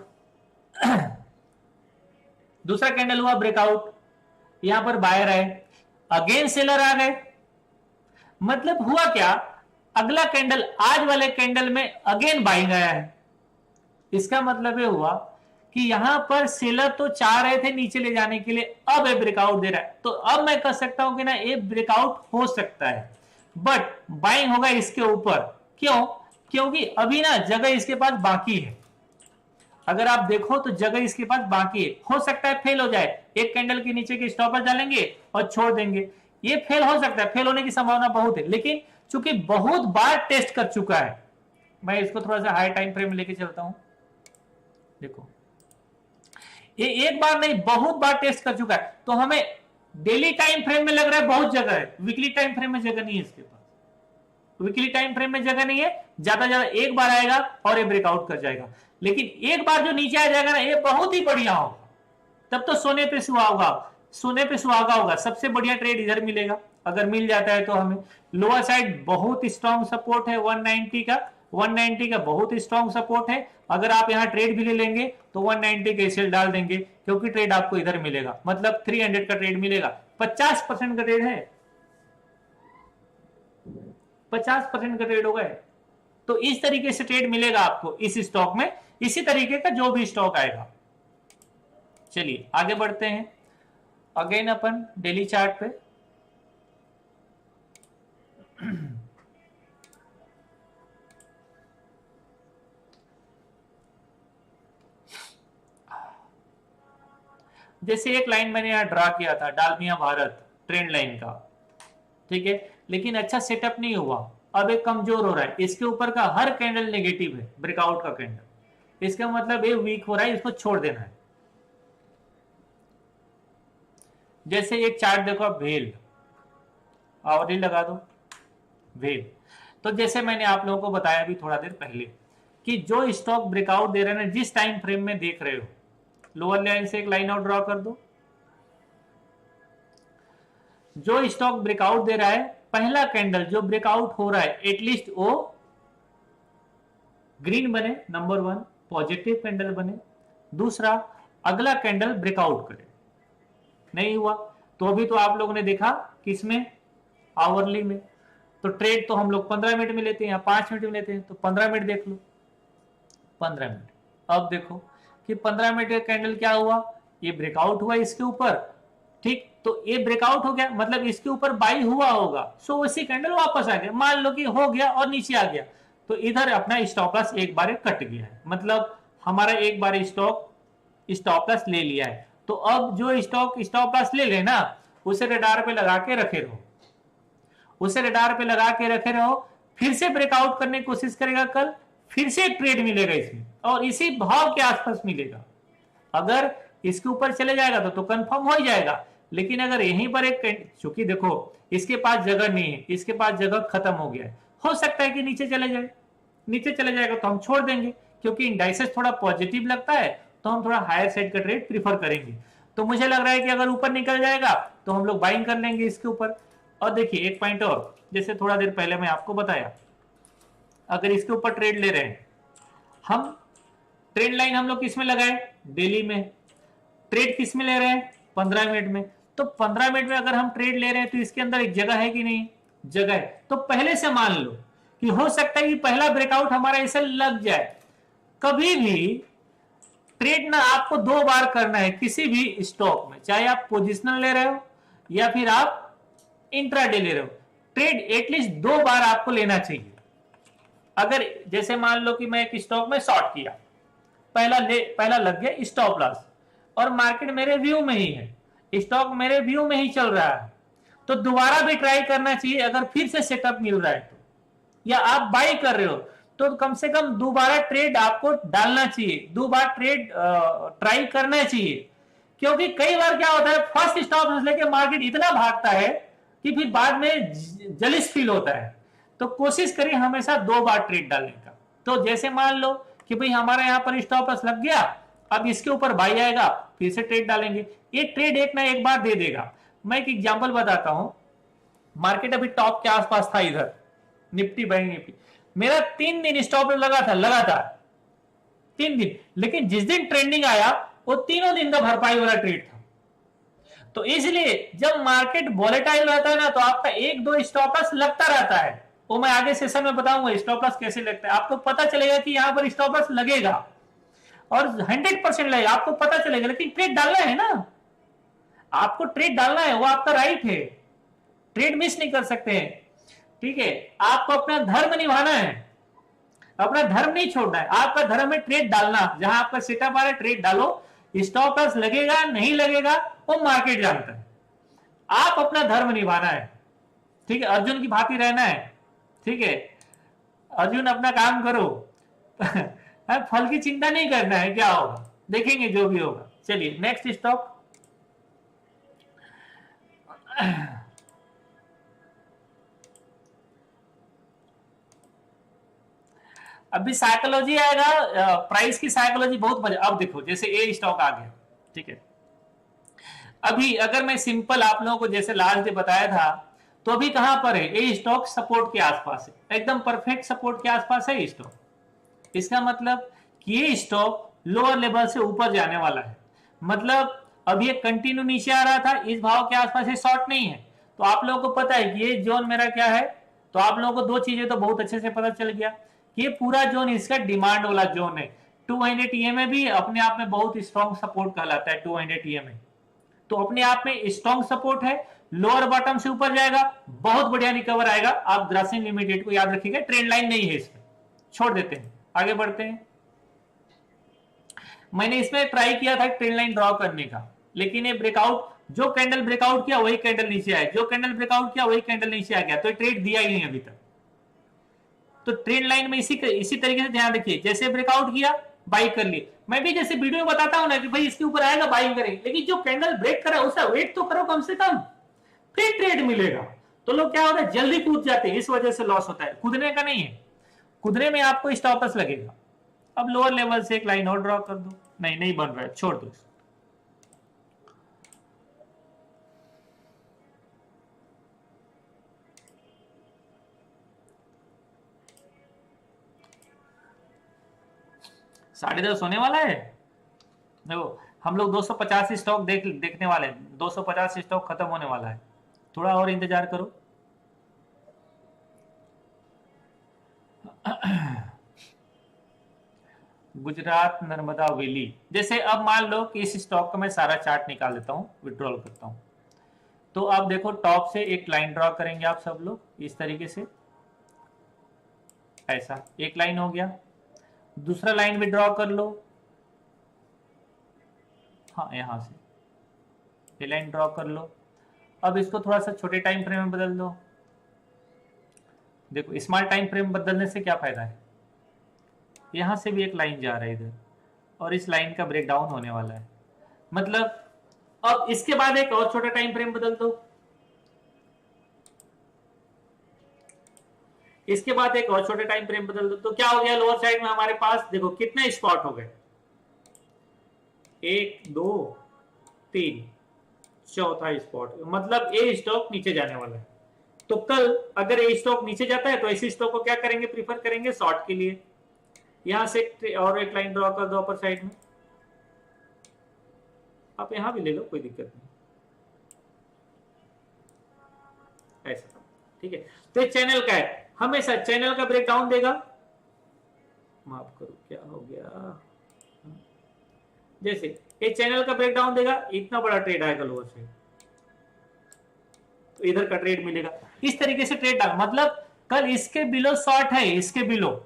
दूसरा कैंडल हुआ ब्रेकआउट, यहां पर बायर आए, अगेन सेलर आ गए। मतलब हुआ क्या, अगला कैंडल आज वाले कैंडल में अगेन बाइंग आया है। इसका मतलब ये हुआ कि यहां पर सेलर तो चाह रहे थे नीचे ले जाने के लिए, अब ये ब्रेकआउट दे रहा है। तो अब मैं कह सकता हूं कि ना ये ब्रेकआउट हो सकता है, बट बाइंग होगा इसके ऊपर। क्यों, क्योंकि अभी ना जगह इसके पास बाकी है। अगर आप देखो तो जगह इसके पास बाकी है, हो सकता है फेल हो जाए। एक कैंडल के नीचे के स्टॉपर डालेंगे और छोड़ देंगे, ये फेल हो सकता है, फेल होने की संभावना बहुत है। लेकिन चूंकि बहुत बार टेस्ट कर चुका है, मैं इसको थोड़ा सा हाई टाइम फ्रेम में लेके चलता हूं। देखो ये एक बार नहीं बहुत बार टेस्ट कर चुका है, तो हमें डेली टाइम फ्रेम में लग रहा है बहुत जगह है, वीकली टाइम फ्रेम में जगह नहीं है इसके पास। वीकली टाइम फ्रेम में जगह नहीं है, ज्यादा ज्यादा एक बार आएगा और ये ब्रेकआउट कर जाएगा। लेकिन एक बार जो नीचे आ जाएगा ना, ये बहुत ही बढ़िया होगा, तब तो सोने पे सुहागा, सोने पे सुहागा होगा। सबसे बढ़िया ट्रेड इधर मिलेगा अगर मिल जाता है तो हमें। लोअर साइड बहुत स्ट्रॉन्ग सपोर्ट है 190 का, 190 का बहुत स्ट्रॉन्ग सपोर्ट है। अगर आप यहां ट्रेड भी ले लेंगे तो 190 के सेल डाल देंगे, क्योंकि ट्रेड आपको इधर मिलेगा, मतलब 300 का ट्रेड मिलेगा। 50% का ट्रेड है, 50% का ट्रेड होगा। तो इस तरीके से ट्रेड मिलेगा आपको इस स्टॉक में, इसी तरीके का जो भी स्टॉक आएगा। चलिए आगे बढ़ते हैं, अगेन अपन डेली चार्ट पे। जैसे एक लाइन मैंने यहां ड्रा किया था डालमिया भारत ट्रेंड लाइन का, ठीक है, लेकिन अच्छा सेटअप नहीं हुआ। अब एक कमजोर हो रहा है, इसके ऊपर का हर कैंडल नेगेटिव है, ब्रेकआउट का कैंडल। इसका मतलब ये वीक हो रहा है, इसको छोड़ देना है। जैसे एक चार्ट देखो आप, भेल आवरी लगा दो, भेल। तो जैसे मैंने आप लोगों को बताया अभी थोड़ा देर पहले कि जो स्टॉक ब्रेकआउट दे रहे हैं, जिस टाइम फ्रेम में देख रहे हो, लोअर लाइन से एक लाइन आउट ड्रॉ कर दो। जो स्टॉक ब्रेकआउट दे रहा है, पहला कैंडल जो ब्रेकआउट हो रहा है, एटलीस्ट वो ग्रीन बने, नंबर 1 पॉजिटिव कैंडल बने। दूसरा, अगला कैंडल ब्रेकआउट करे। नहीं हुआ तो अभी तो आप लोगों ने देखा किसमें, आवरली में। तो ट्रेड तो हम लोग 15 मिनट में लेते हैं या 5 मिनट में लेते हैं, तो 15 मिनट देख लो, 15 मिनट। अब देखो कि 15 मिनट का कैंडल क्या हुआ, ये ब्रेकआउट हुआ इसके ऊपर, ठीक। तो ये ब्रेकआउट हो गया, मतलब इसके ऊपर बाई हुआ होगा, सो उसी कैंडल वापस आ गया। मान लो कि हो गया और नीचे आ गया, तो इधर अपना स्टॉप लॉस एक बार कट गया है, मतलब हमारा एक बार स्टॉप लॉस ले लिया है। तो अब जो स्टॉप लॉस ले लेना, उसे रडार पे लगा के रखे रहो, उसे रडार पे लगा के रखे रहो। फिर से ब्रेकआउट करने की कोशिश करेगा कल, फिर से ट्रेड मिलेगा इसमें, और इसी भाव के आसपास मिलेगा। अगर इसके ऊपर चले जाएगा तो कंफर्म हो ही जाएगा। लेकिन अगर यहीं पर एक, चूंकि देखो इसके पास जगह नहीं है, इसके पास जगह खत्म हो गया है, हो सकता है कि नीचे चले जाए, नीचे चले जाएगा तो हम छोड़ देंगे, क्योंकि इंडाइसेस थोड़ा पॉजिटिव लगता है तो हम थोड़ा हायर साइड का ट्रेड प्रीफर करेंगे। तो मुझे लग रहा है कि अगर ऊपर निकल जाएगा तो हम लोग बाइंग कर लेंगे इसके ऊपर। और देखिए एक पॉइंट और, जैसे थोड़ा देर पहले मैं आपको बताया, अगर इसके ऊपर ट्रेड ले रहे हैं हम, ट्रेड लाइन हम लोग किस में लगाए, डेली में। ट्रेड किस में ले रहे हैं, 15 मिनट में। तो 15 मिनट में अगर हम ट्रेड ले रहे हैं तो इसके अंदर एक जगह है कि नहीं, जगह है। तो पहले से मान लो कि हो सकता है कि पहला ब्रेकआउट हमारा ऐसे लग जाए। कभी भी ट्रेड ना आपको 2 बार करना है किसी भी स्टॉक में, चाहे आप पोजिशनल ले रहे हो या फिर आप इंट्राडे ले रहे हो, ट्रेड एटलीस्ट 2 बार आपको लेना चाहिए। अगर जैसे मान लो कि मैं एक स्टॉक में शॉर्ट किया, पहला लग गया स्टॉप लॉस, और मार्केट मेरे व्यू में ही है, स्टॉक मेरे व्यू में ही चल रहा है, तो दोबारा भी ट्राई करना चाहिए। अगर फिर से सेटअप मिल रहा है तो, या आप बाई कर रहे हो तो कम से कम दोबारा ट्रेड आपको डालना चाहिए, 2 बार ट्रेड ट्राई करना चाहिए। क्योंकि कई बार क्या होता है, फर्स्ट स्टॉप लॉस लेके मार्केट इतना भागता है कि फिर बाद में जलिस फील होता है। तो कोशिश करिए हमेशा 2 बार ट्रेड डालने का। तो जैसे मान लो कि भाई हमारा यहाँ पर स्टॉप लॉस लग गया, अब इसके ऊपर बाई आएगा, फिर से ट्रेड डालेंगे, ये ट्रेड एक ना एक बार दे देगा। मैं एक एग्जांपल बताता हूं, मार्केट अभी टॉप के आसपास था इधर, निफ्टी बैंक निफ्टी, मेरा 3 दिन स्टॉप लॉस लगा था लगातार, 3 दिन। लेकिन जिस दिन ट्रेंडिंग आया वो तीनों दिन का भरपाई वाला ट्रेड था। तो इसलिए जब मार्केट वॉलेटाइल रहता है ना, तो आपका 1-2 स्टॉप लॉस लगता रहता है। वो मैं आगे सेशन में बताऊंगा स्टॉप लॉस कैसे लगता है, आपको पता चलेगा कि यहां पर स्टॉप लॉस लगेगा और 100% लगेगा, आपको पता चलेगा। लेकिन ट्रेड डालना है ना, आपको ट्रेड डालना है, वो आपका राइट है, ट्रेड मिस नहीं कर सकते हैं। ठीक है, आपको अपना धर्म निभाना है, अपना धर्म नहीं छोड़ना है। आपका धर्म है ट्रेड डालना, जहां आपका सेटअप आ रहा है ट्रेड डालो, स्टॉप लॉस लगेगा नहीं लगेगा वो मार्केट जानता है, आप अपना धर्म निभाना है। ठीक है, अर्जुन की भांति रहना है। ठीक है, अर्जुन अपना काम करो फल की चिंता नहीं करना है, क्या होगा देखेंगे जो भी होगा। चलिए नेक्स्ट स्टॉक, अभी साइकोलॉजी आएगा, प्राइस की साइकोलॉजी बहुत मजा। अब देखो जैसे ए स्टॉक आ गया, ठीक है, अभी अगर मैं सिंपल आप लोगों को जैसे लास्ट डे बताया था, तो अभी कहां पर है, ए स्टॉक सपोर्ट के आसपास है, एकदम परफेक्ट सपोर्ट के आसपास है स्टॉक। इसका मतलब कि ये स्टॉक लोअर लेवल से ऊपर जाने वाला है। मतलब अभी ये कंटिन्यू नीचे आ रहा था, इस भाव के आसपास ये शॉर्ट नहीं है। तो आप लोगों को पता है कि ये जोन मेरा क्या है, तो आप लोगों को 2 चीजें तो बहुत अच्छे से पता चल गया कि ये पूरा जोन इसका डिमांड वाला जोन है। 200 EMA भी अपने आप में बहुत स्ट्रॉन्ग सपोर्ट कहलाता है, 200 EMA तो अपने आप में स्ट्रॉन्ग सपोर्ट है। लोअर बॉटम से ऊपर जाएगा, बहुत बढ़िया रिकवर आएगा। आप ग्रासिम लिमिटेड को याद रखिएगा, ट्रेंड लाइन नहीं है इसमें, छोड़ देते हैं, आगे बढ़ते हैं। मैंने इसमें ट्राई किया था ट्रेंड लाइन ड्रॉ करने का, लेकिन ये ब्रेकआउट, जो कैंडल ब्रेकआउट किया वही कैंडल नीचे आया, जो कैंडल ब्रेकआउट किया वही कैंडल नीचे आ गया, तो ट्रेड दिया ही नहीं अभी तक। तो ट्रेंड लाइन में इसी तरीके से ध्यान रखिए, जैसे ब्रेकआउट किया बाई कर लिए। मैं भी जैसे वीडियो में बताता हूं ना कि भाई इसके ऊपर आएगा बाई करें, लेकिन जो कैंडल ब्रेक करा उसका वेट तो करो कम से कम, फिर ट्रेड मिलेगा। तो लोग क्या होता है जल्दी कूद जाते हैं, इस वजह से लॉस होता है। कूदने का नहीं है, कूदने में आपको स्टॉप लॉस लगेगा। अब लोअर लेवल से एक लाइन और ड्रॉ कर दो, नहीं बन रहा है, छोड़ दो। साढ़े 10 होने वाला है। देखो हम लोग 250 स्टॉक देखने वाले हैं, 250 स्टॉक खत्म होने वाला है, थोड़ा और इंतजार करो। गुजरात नर्मदा वैली, जैसे अब मान लो कि इस स्टॉक का मैं सारा चार्ट निकाल देता हूं, विड्रॉल करता हूं, तो आप देखो टॉप से एक लाइन ड्रॉ करेंगे आप सब लोग इस तरीके से, ऐसा एक लाइन हो गया। दूसरा लाइन भी ड्रॉ कर लो, हाँ यहां से ये लाइन ड्रॉ कर लो। अब इसको थोड़ा सा छोटे टाइम फ्रेम में बदल दो। देखो स्मॉल टाइम फ्रेम बदलने से क्या फायदा है, यहां से भी एक लाइन जा रहा है इधर, और इस लाइन का ब्रेकडाउन होने वाला है। मतलब अब इसके बाद एक और छोटा टाइम फ्रेम बदल दो, इसके बाद एक और छोटे टाइम फ्रेम बदल दो, तो क्या हो गया लोअर साइड में हमारे पास देखो कितने स्पॉट हो गए, 1 2 3, चौथा स्पॉट, मतलब ए स्टॉक नीचे जाने वाला है। तो कल अगर ए स्टॉक नीचे जाता है तो ऐसे स्टॉक को क्या करेंगे, प्रीफर करेंगे शॉर्ट के लिए। यहां से और एक लाइन ड्रॉ कर दो अपर साइड में, आप यहां भी ले लो कोई दिक्कत नहीं, ऐसा, ठीक है। तो ये चैनल का है, हमेशा चैनल का ब्रेकडाउन देगा, माफ करो क्या हो गया, जैसे ये चैनल का ब्रेकडाउन देगा, इतना बड़ा ट्रेड आएगा लोअर से, तो इधर का ट्रेड मिलेगा। इस तरीके से ट्रेड डाल, मतलब कल इसके बिलो शॉर्ट है, इसके बिलो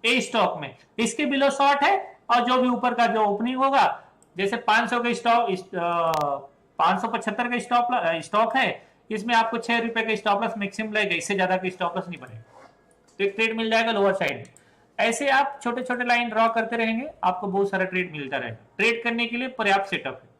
ए स्टॉक में इसके बिलो शॉर्ट है, और जो भी ऊपर का जो ओपनिंग होगा, जैसे 500 का स्टॉक 575 का स्टॉक है, इसमें आपको 6 रुपए का स्टॉप लॉस मैक्सिमम लगेगा, इससे ज्यादा का स्टॉप लॉस नहीं बनेगा, तो एक ट्रेड मिल जाएगा लोअर साइड में। ऐसे आप छोटे छोटे लाइन ड्रॉ करते रहेंगे, आपको बहुत सारा ट्रेड मिलता रहेगा। ट्रेड करने के लिए पर्याप्त सेटअप है।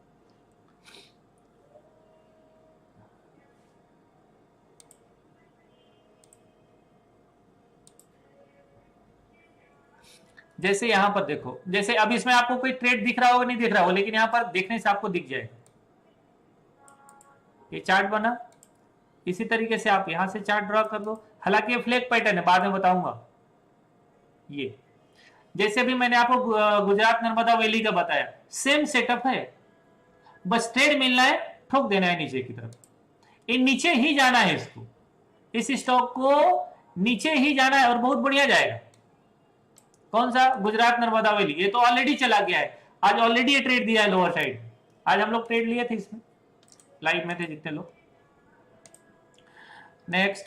जैसे यहां पर देखो, जैसे अब इसमें आपको कोई ट्रेड दिख रहा होगा नहीं दिख रहा होगा, लेकिन यहां पर देखने से आपको दिख जाएगा, ये चार्ट बना, इसी तरीके से आप यहां से चार्ट ड्रॉ कर दो। हालांकि ये फ्लैग पैटर्न है, बाद में बताऊंगा। ये जैसे भी मैंने आपको गुजरात नर्मदा वैली का बताया, सेम सेटअप है, बस ट्रेड मिलना है, ठोक देना है नीचे की तरफ, ये नीचे ही जाना है, इसको इस स्टॉक को नीचे ही जाना है और बहुत बढ़िया जाएगा। कौन सा, गुजरात नर्मदा वैली, ये तो ऑलरेडी चला गया है, आज ऑलरेडी ये ट्रेड दिया है लोअर साइड, आज हम लोग ट्रेड लिए थे इसमें, लाइव में थे जितने लोग। नेक्स्ट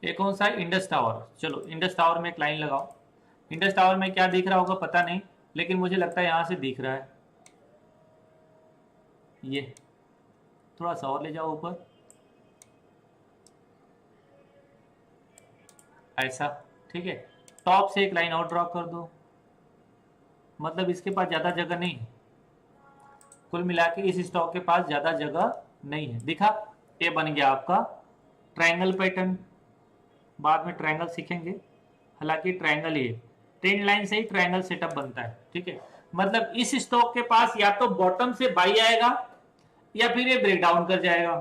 ये कौन सा है, इंडस टावर। चलो इंडस टावर में एक लाइन लगाओ। इंडस टावर में क्या दिख रहा होगा पता नहीं, लेकिन मुझे लगता है यहां से दिख रहा है, ये थोड़ा सा और ले जाओ ऊपर, ऐसा, ठीक है। टॉप से एक लाइन और ड्रॉ कर दो, मतलब इसके पास ज्यादा जगह नहीं, कुल मिला के इस स्टॉक के पास ज्यादा जगह नहीं है, दिखा, ये बन गया आपका ट्रायंगल पैटर्न। बाद में ट्रायंगल सीखेंगे, हालांकि ट्रायंगल ही है, ट्रेंड लाइन से ही ट्रायंगल सेटअप बनता है, ठीक है। मतलब इस स्टॉक के पास या तो बॉटम से बाई आएगा या फिर ये ब्रेकडाउन कर जाएगा।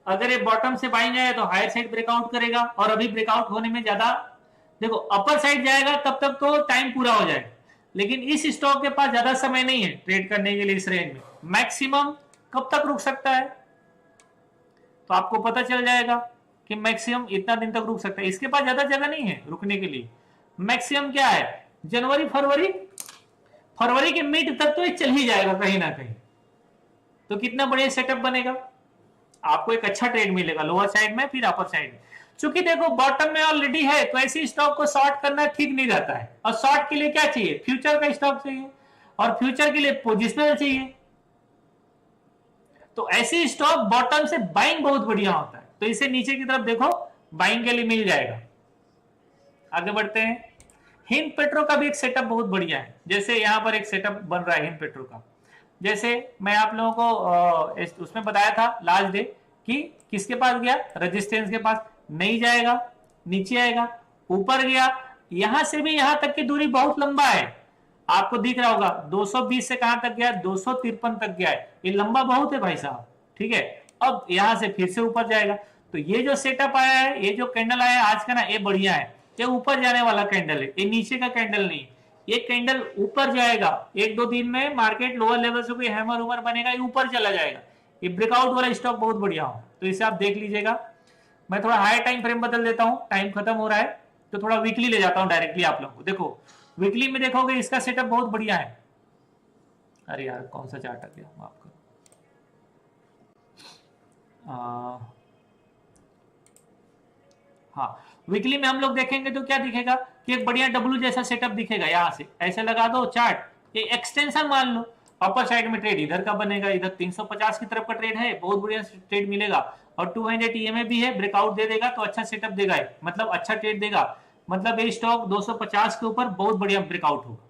अगर ये बॉटम से बाई जाए तो हायर साइड ब्रेकआउट करेगा, और अभी ब्रेकआउट होने में ज्यादा, देखो अपर साइड जाएगा तब तक तो टाइम पूरा हो जाएगा, लेकिन इस स्टॉक के पास ज्यादा समय नहीं है ट्रेड करने के लिए इस रेंज में, मैक्सिमम कब तक रुक सकता है, तो आपको पता चल जाएगा कि मैक्सिमम इतना दिन तक रुक सकता है, इसके पास ज्यादा जगह नहीं है रुकने के लिए। मैक्सिमम क्या है, जनवरी फरवरी के मिड तक तो ये चल ही जाएगा कहीं ना कहीं, तो कितना बढ़िया सेटअप बनेगा, आपको एक अच्छा ट्रेड मिलेगा लोअर साइड में फिर अपर साइड में। चूंकि देखो बॉटम में ऑलरेडी है, तो ऐसी स्टॉक को शॉर्ट करना ठीक नहीं रहता है, और शॉर्ट के लिए क्या चाहिए, फ्यूचर का स्टॉक चाहिए, और फ्यूचर के लिए पोजिशनल चाहिए, तो ऐसी स्टॉक बॉटम से बाइंग बहुत बढ़िया होता है, तो इसे नीचे की तरफ देखो बाइंग के लिए मिल जाएगा। आगे बढ़ते हैं, हिंद पेट्रो का भी एक सेटअप बहुत बढ़िया है, जैसे यहां पर एक सेटअप बन रहा है हिंद पेट्रो का, जैसे मैं आप लोगों को उसमें बताया था लास्ट डे कि किसके पास गया, रेजिस्टेंस के पास, नहीं जाएगा, नीचे आएगा, ऊपर गया, यहां से भी यहां तक की दूरी बहुत लंबा है, आपको दिख रहा होगा 220 से कहां तक गया, 253 तक गया है, ये लंबा बहुत है भाई साहब, ठीक है। अब यहां से फिर से ऊपर जाएगा, तो ये जो सेटअप आया है, ये जो कैंडल आया है आज का ना, ये बढ़िया है, ये ऊपर जाने वाला कैंडल है, ये नीचे का कैंडल नहीं, ये कैंडल ऊपर जाएगा, 1-2 दिन में मार्केट लोअर लेवल से कोई हैमर उमर बनेगा, ये ऊपर चला जाएगा, ये ब्रेकआउट वाला स्टॉक बहुत बढ़िया हो, तो इसे आप देख लीजिएगा। मैं थोड़ा हाई टाइम फ्रेम बदल देता हूं, टाइम खत्म हो रहा है, तो थोड़ा वीकली ले जाता हूं डायरेक्टली आप लोगों को। देखो वीकली में देखोगे इसका सेटअप बहुत बढ़िया है, अरे यार कौन सा चार्ट आ गया, माफ करो, हाँ वीकली में हम लोग देखेंगे तो क्या दिखेगा कि एक बढ़िया डब्ल्यू जैसा सेटअप दिखेगा, यहां से ऐसे लगा दो चार्ट, ये एक्सटेंशन मान लो, अपर साइड में ट्रेड इधर का बनेगा, इधर 350 की तरफ का ट्रेड है, बहुत बढ़िया ट्रेड मिलेगा। और 200 ईएमए भी है, ब्रेकआउट दे देगा तो अच्छा सेटअप देगा, मतलब अच्छा ट्रेड देगा, मतलब ये स्टॉक 250 के ऊपर बहुत बढ़िया ब्रेकआउट होगा।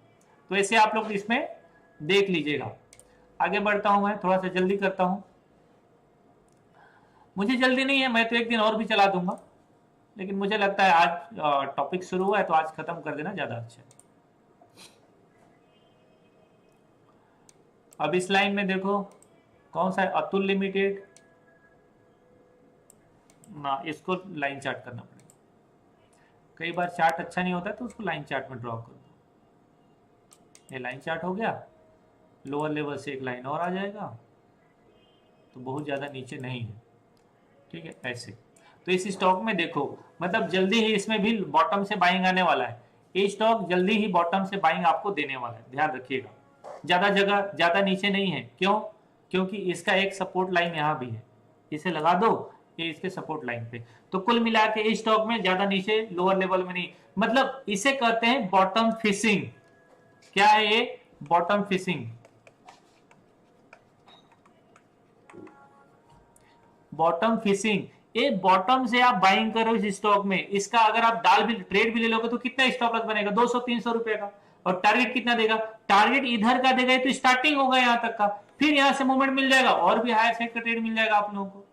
तो ऐसे आप लोग इसमें देख लीजिएगा। आगे बढ़ता हूं, मैं थोड़ा सा जल्दी करता हूं, मुझे जल्दी नहीं है, मैं तो एक दिन और भी चला दूंगा, लेकिन मुझे लगता है आज टॉपिक शुरू हुआ है तो आज खत्म कर देना ज्यादा अच्छा है। अब इस लाइन में देखो कौन सा है, अतुल लिमिटेड ना, इसको लाइन चार्ट करना पड़ेगा, कई बार चार्ट अच्छा नहीं होता है तो उसको लाइन चार्ट में ड्रॉ कर दो। ये लाइन चार्ट हो गया, लोअर लेवल से एक लाइन और आ जाएगा, तो बहुत ज़्यादा नीचे नहीं है, ठीक है ऐसे। तो इस स्टॉक में देखो मतलब जल्दी ही इसमें भी बॉटम से बाइंग आने वाला है, ये स्टॉक जल्दी ही बॉटम से बाइंग आपको देने वाला है, ध्यान रखिएगा। ज़्यादा जगह ज़्यादा नीचे नहीं है, क्यों? क्योंकि इसका एक सपोर्ट लाइन यहाँ भी है, इसे लगा दो, ये इसके सपोर्ट लाइन पे। तो कुल मिला के इस स्टॉक में ज्यादा नीचे लोअर लेवल में नहीं, मतलब इसे कहते हैं बॉटम फिशिंग। क्या है ये? Bottom fishing. बॉटम फिशिंग, ये बॉटम से आप बाइंग करो इस स्टॉक में, इसका अगर आप डाल भी ट्रेड भी ले लोगे तो कितना स्टॉप लॉस बनेगा? 200-300 रुपए का। और टारगेट कितना देगा? टारगेट इधर का देगा, तो स्टार्टिंग होगा यहां तक का, फिर यहां से मूवमेंट मिल जाएगा और भी हायर साइड का ट्रेड मिल जाएगा आप लोगों को।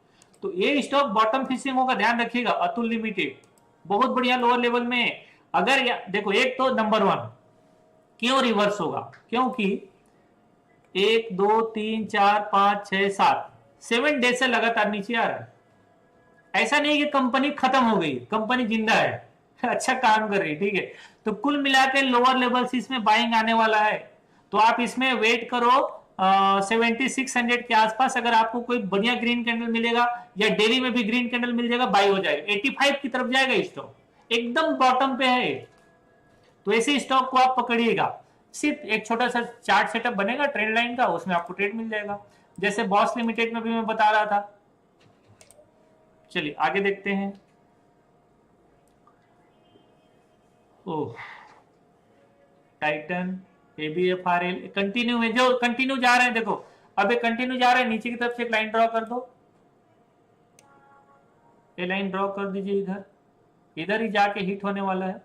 तो ये स्टॉक बॉटम फिशिंग होगा, ध्यान रखिएगा। अतुल लिमिटेड बहुत बढ़िया लोअर लेवल में, अगर देखो एक तो नंबर 1 क्यों रिवर्स होगा, क्योंकि 1 2 3 4 5 6 7 7 डेज से लगातार नीचे आ रहा है। ऐसा नहीं कि कंपनी खत्म हो गई, कंपनी जिंदा है अच्छा काम कर रही है, ठीक है। तो कुल मिलाकर लोअर लेवल से इसमें बाइंग आने वाला है, तो आप इसमें वेट करो 7600 के आसपास। अगर आपको कोई बढ़िया ग्रीन कैंडल मिलेगा या डेली में भी ग्रीन कैंडल मिल जाएगा, बाई हो जाएगा, 85 की तरफ जाएगा स्टॉक, एकदम बॉटम पे है। तो ऐसे स्टॉक को आप पकड़िएगा, सिर्फ एक छोटा सा चार्ट सेटअप बनेगा ट्रेंड लाइन का, उसमें आपको ट्रेड मिल जाएगा, जैसे बॉस लिमिटेड में भी मैं बता रहा था। चलिए आगे देखते हैं। ओह, टाइटन, एबीएफआरएल कंटिन्यू में, जो कंटिन्यू जा रहे हैं, देखो अब ये कंटिन्यू जा रहे हैं, नीचे की तरफ से एक लाइन ड्रॉ कर दो, ये लाइन ड्रॉ कर दीजिए, इधर इधर ही जाके हिट होने वाला है,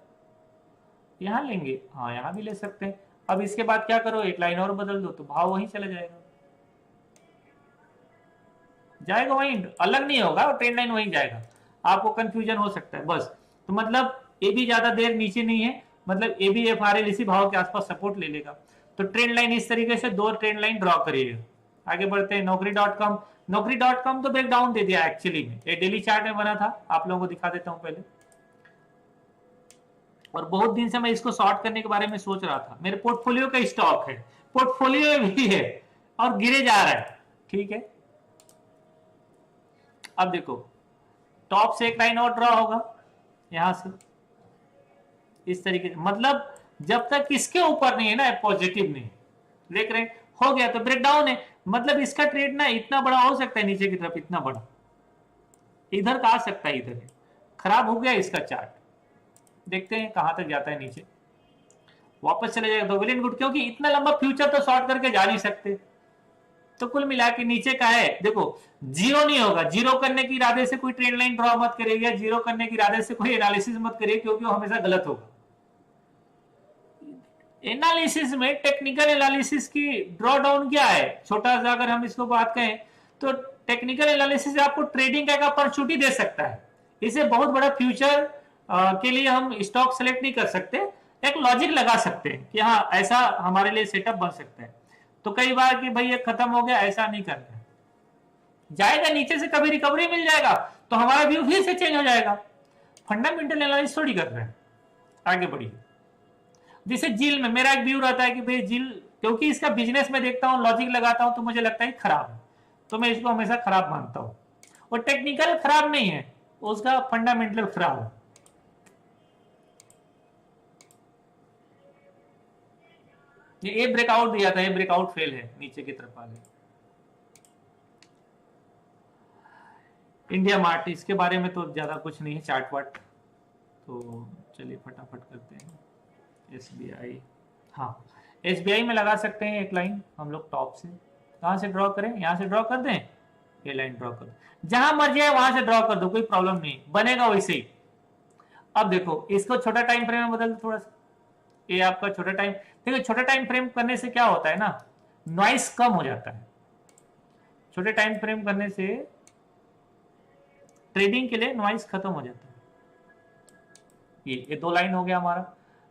यहां लेंगे, हाँ यहां भी ले सकते हैं। अब इसके बाद क्या करो, एक लाइन और बदल दो तो भाव वहीं चला जाएगा, जाएगा वहीं, अलग नहीं होगा, और ट्रेंड लाइन वहीं जाएगा, आपको कंफ्यूजन हो सकता है बस। तो मतलब ये भी ज्यादा देर नीचे नहीं है, मतलब एबीएफआरएल इसी भाव के आसपास सपोर्ट ले लेगा। तो ट्रेंड लाइन इस तरीके से 2 ट्रेंड लाइन ड्रॉ करिएगा। आगे बढ़ते हैं, नौकरी.com। नौकरी.com तो ब्रेकडाउन दे दिया एक्चुअली में, ये डेली चार्ट में बना था, आप लोगों को दिखा देता हूं पहले। और बहुत दिन से मैं इसको शॉर्ट करने के बारे में सोच रहा था, मेरे पोर्टफोलियो का स्टॉक है, पोर्टफोलियो में भी है और गिरे जा रहा है, ठीक है। अब देखो टॉप से एक लाइन और ड्रॉ होगा यहां से इस तरीके से, मतलब जब तक इसके ऊपर नहीं है ना, पॉजिटिव नहीं, देख रहे हैं, हो गया तो ब्रेकडाउन है, मतलब इसका ट्रेड ना इतना बड़ा हो सकता है नीचे की तरफ, इतना बड़ा इधर का आ सकता है, इधर खराब हो गया इसका चार्ट, देखते हैं कहां तक जाता है नीचे, वापस चले जाएगा तो वेल एंड गुड, क्योंकि इतना लंबा फ्यूचर तो शॉर्ट करके जा नहीं सकते। तो कुल मिला के नीचे का है, देखो जीरो नहीं होगा, जीरो करने के इरादे से कोई ट्रेंड लाइन ड्रॉ मत करिएगा, जीरो करने के इरादे से कोई एनालिसिस मत करिए, क्योंकि वो हमेशा गलत होगा। एनालिसिस में टेक्निकल एनालिसिस की ड्रॉ डाउन क्या है, छोटा सा अगर हम इसको बात कहें तो टेक्निकल एनालिसिस आपको ट्रेडिंग का अपॉर्चुनिटी दे सकता है, इसे बहुत बड़ा फ्यूचर के लिए हम स्टॉक सेलेक्ट नहीं कर सकते, एक लॉजिक लगा सकते हैं कि हाँ ऐसा हमारे लिए सेटअप बन सकता है। तो कई बार कि भाई ये खत्म हो गया, ऐसा नहीं करना है, जाएगा नीचे से, कभी रिकवरी मिल जाएगा तो हमारा व्यू फिर से चेंज हो जाएगा, फंडामेंटल एनालिसिस थोड़ी कर रहे हैं। आगे बढ़िए, जैसे जील में मेरा एक व्यू रहता है कि भाई जील, क्योंकि इसका बिजनेस में देखता हूं, लॉजिक लगाता हूं, तो मुझे लगता है खराब है, तो मैं इसको हमेशा खराब मानता हूं, और टेक्निकल खराब नहीं है, उसका फंडामेंटल खराब है। ये ब्रेकआउट दिया था, ये ब्रेकआउट फेल है, नीचे की तरफ आ गया। इंडिया मार्ट, इसके बारे में तो ज्यादा कुछ नहीं है, चार्ट वार्ट, तो चलिए फटाफट करते हैं। एसबीआई, हाँ एसबीआई में लगा सकते हैं एक लाइन हम लोग टॉप से, कहां से ड्रॉ करें, यहां से ड्रॉ कर दें, ये लाइन ड्रॉ कर दो, जहां मर्जी है वहां से ड्रॉ कर दो, कोई प्रॉब्लम नहीं, बनेगा वैसे ही। अब देखो इसको छोटा टाइम फ्रेम में बदल दो थोड़ा सा, ये आपका छोटा टाइम, देखो छोटा टाइम फ्रेम करने से क्या होता है ना, नॉइस कम हो जाता है। छोटे टाइम फ्रेम करने से ट्रेडिंग के लिए नॉइस खत्म हो जाता है। ये दो लाइन हो गया हमारा,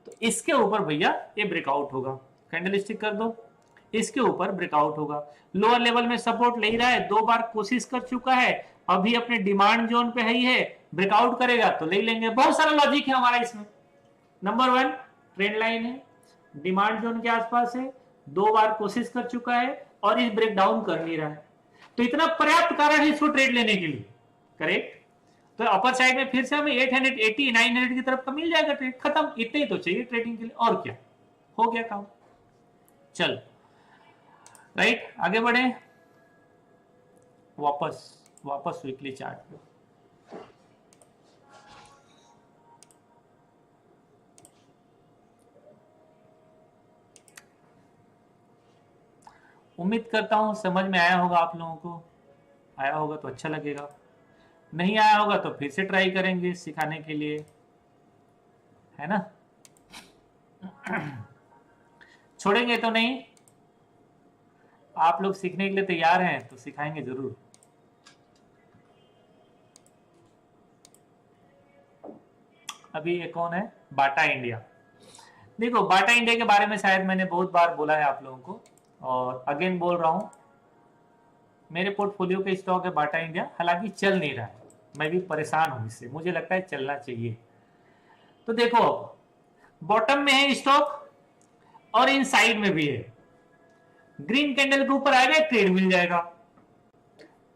तो इसके ऊपर भैया ये ब्रेकआउट होगा, कैंडल स्टिक कर दो, इसके ऊपर ब्रेकआउट होगा, लोअर लेवल में सपोर्ट ले रहा है, 2 बार कोशिश कर चुका है, अभी अपने डिमांड जोन पे ही है, ब्रेकआउट करेगा तो ले लेंगे। बहुत सारा लॉजिक है हमारा इसमें। नंबर 1 ट्रेंड लाइन है, डिमांड जोन के आसपास है, 2 बार कोशिश कर चुका है और इस ब्रेक डाउन कर नहीं रहा है, तो इतना पर्याप्त कारण है इसको ट्रेड लेने के लिए, करेक्ट। तो अपर साइड में फिर से हमें 880 900 की तरफ का मिल जाएगा ट्रेड, खत्म, इतने ही तो चाहिए ट्रेडिंग के लिए, और क्या, हो गया काम। चल राइट, आगे बढ़े, वापस वीकली चार्ट पे। उम्मीद करता हूं समझ में आया होगा आप लोगों को, आया होगा तो अच्छा लगेगा, नहीं आया होगा तो फिर से ट्राई करेंगे सिखाने के लिए, है ना। छोड़ेंगे तो नहीं, आप लोग सीखने के लिए तैयार हैं तो सिखाएंगे जरूर। अभी ये कौन है, बाटा इंडिया। देखो बाटा इंडिया के बारे में शायद मैंने बहुत बार बोला है आप लोगों को, और अगेन बोल रहा हूं, मेरे पोर्टफोलियो के स्टॉक है बाटा इंडिया, हालांकि चल नहीं रहा है, मैं भी परेशान हूं इससे, मुझे लगता है चलना चाहिए। तो देखो बॉटम में है स्टॉक और इन साइड में भी है, ग्रीन कैंडल के ऊपर आएगा ट्रेड मिल जाएगा,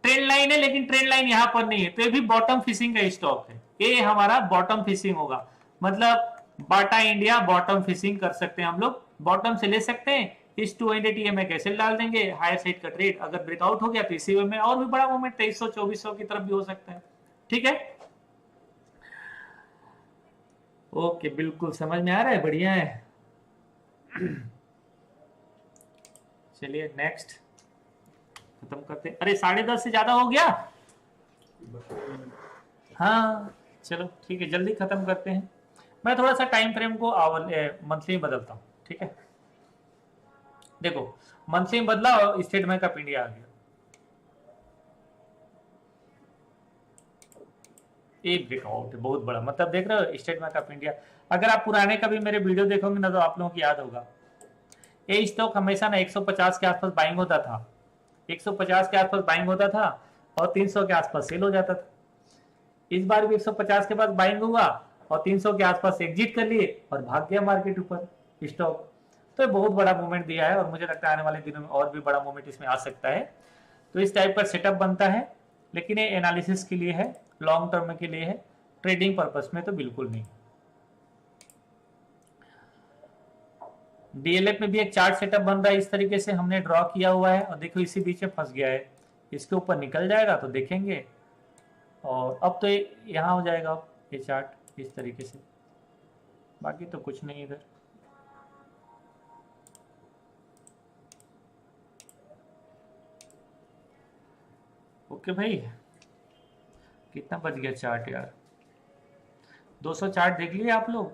ट्रेंड लाइन है लेकिन ट्रेंड लाइन यहां पर नहीं है, तो ये भी बॉटम फिशिंग का स्टॉक है, ये हमारा बॉटम फिशिंग होगा, मतलब बाटा इंडिया बॉटम फिशिंग कर सकते हैं हम लोग, बॉटम से ले सकते हैं, इस 200 EMA कैसे डाल देंगे, हायर साइड का ट्रेड अगर ब्रेकआउट हो गया तो इसी में और भी बड़ा मूवमेंट 2300-2400 की तरफ भी हो सकता है, ठीक है। ओके बिल्कुल समझ में आ रहा है, बढ़िया है। चलिए नेक्स्ट खत्म करते हैं, अरे 10:30 से ज्यादा हो गया, हाँ चलो ठीक है, जल्दी खत्म करते हैं। मैं थोड़ा सा टाइम फ्रेम को मंथली में बदलता हूँ, ठीक है। देखो मंथली में बदला और स्टेट बैंक ऑफ इंडिया आ गया, एक ब्रेकआउट है बहुत बड़ा, मतलब देख रहे हो स्टेट बैंक ऑफ इंडिया, अगर आप पुराने कभी मेरे वीडियो देखोगे ना तो आप लोगों को याद होगा, ये स्टॉक हमेशा ना 150 के आसपास बाइंग होता था, 150 के आसपास बाइंग होता था और 300 के आसपास सेल हो जाता था। इस बार भी 150 के पास बाइंग हुआ और 300 के आसपास एग्जिट कर लिए और भाग गया मार्केट ऊपर स्टॉक, तो बहुत बड़ा मूवमेंट दिया है और मुझे लगता है आने वाले दिनों में और भी बड़ा मूवमेंट इसमें आ सकता है। तो इस टाइप का सेटअप बनता है, लेकिन ये एनालिसिस के लिए है, लॉन्ग टर्म के लिए है, ट्रेडिंग पर्पस में तो बिल्कुल नहीं। डीएलएफ में भी एक चार्ट सेटअप बन रहा है, इस तरीके से हमने ड्रॉ किया हुआ है और देखो इसी बीच में फंस गया है, इसके ऊपर निकल जाएगा तो देखेंगे, और अब तो यहाँ हो जाएगा ये चार्ट इस तरीके से, बाकी तो कुछ नहीं इधर। ओके भाई, कितना बच गया चार्ट यार, 200 चार्ट देख लिए आप लोग,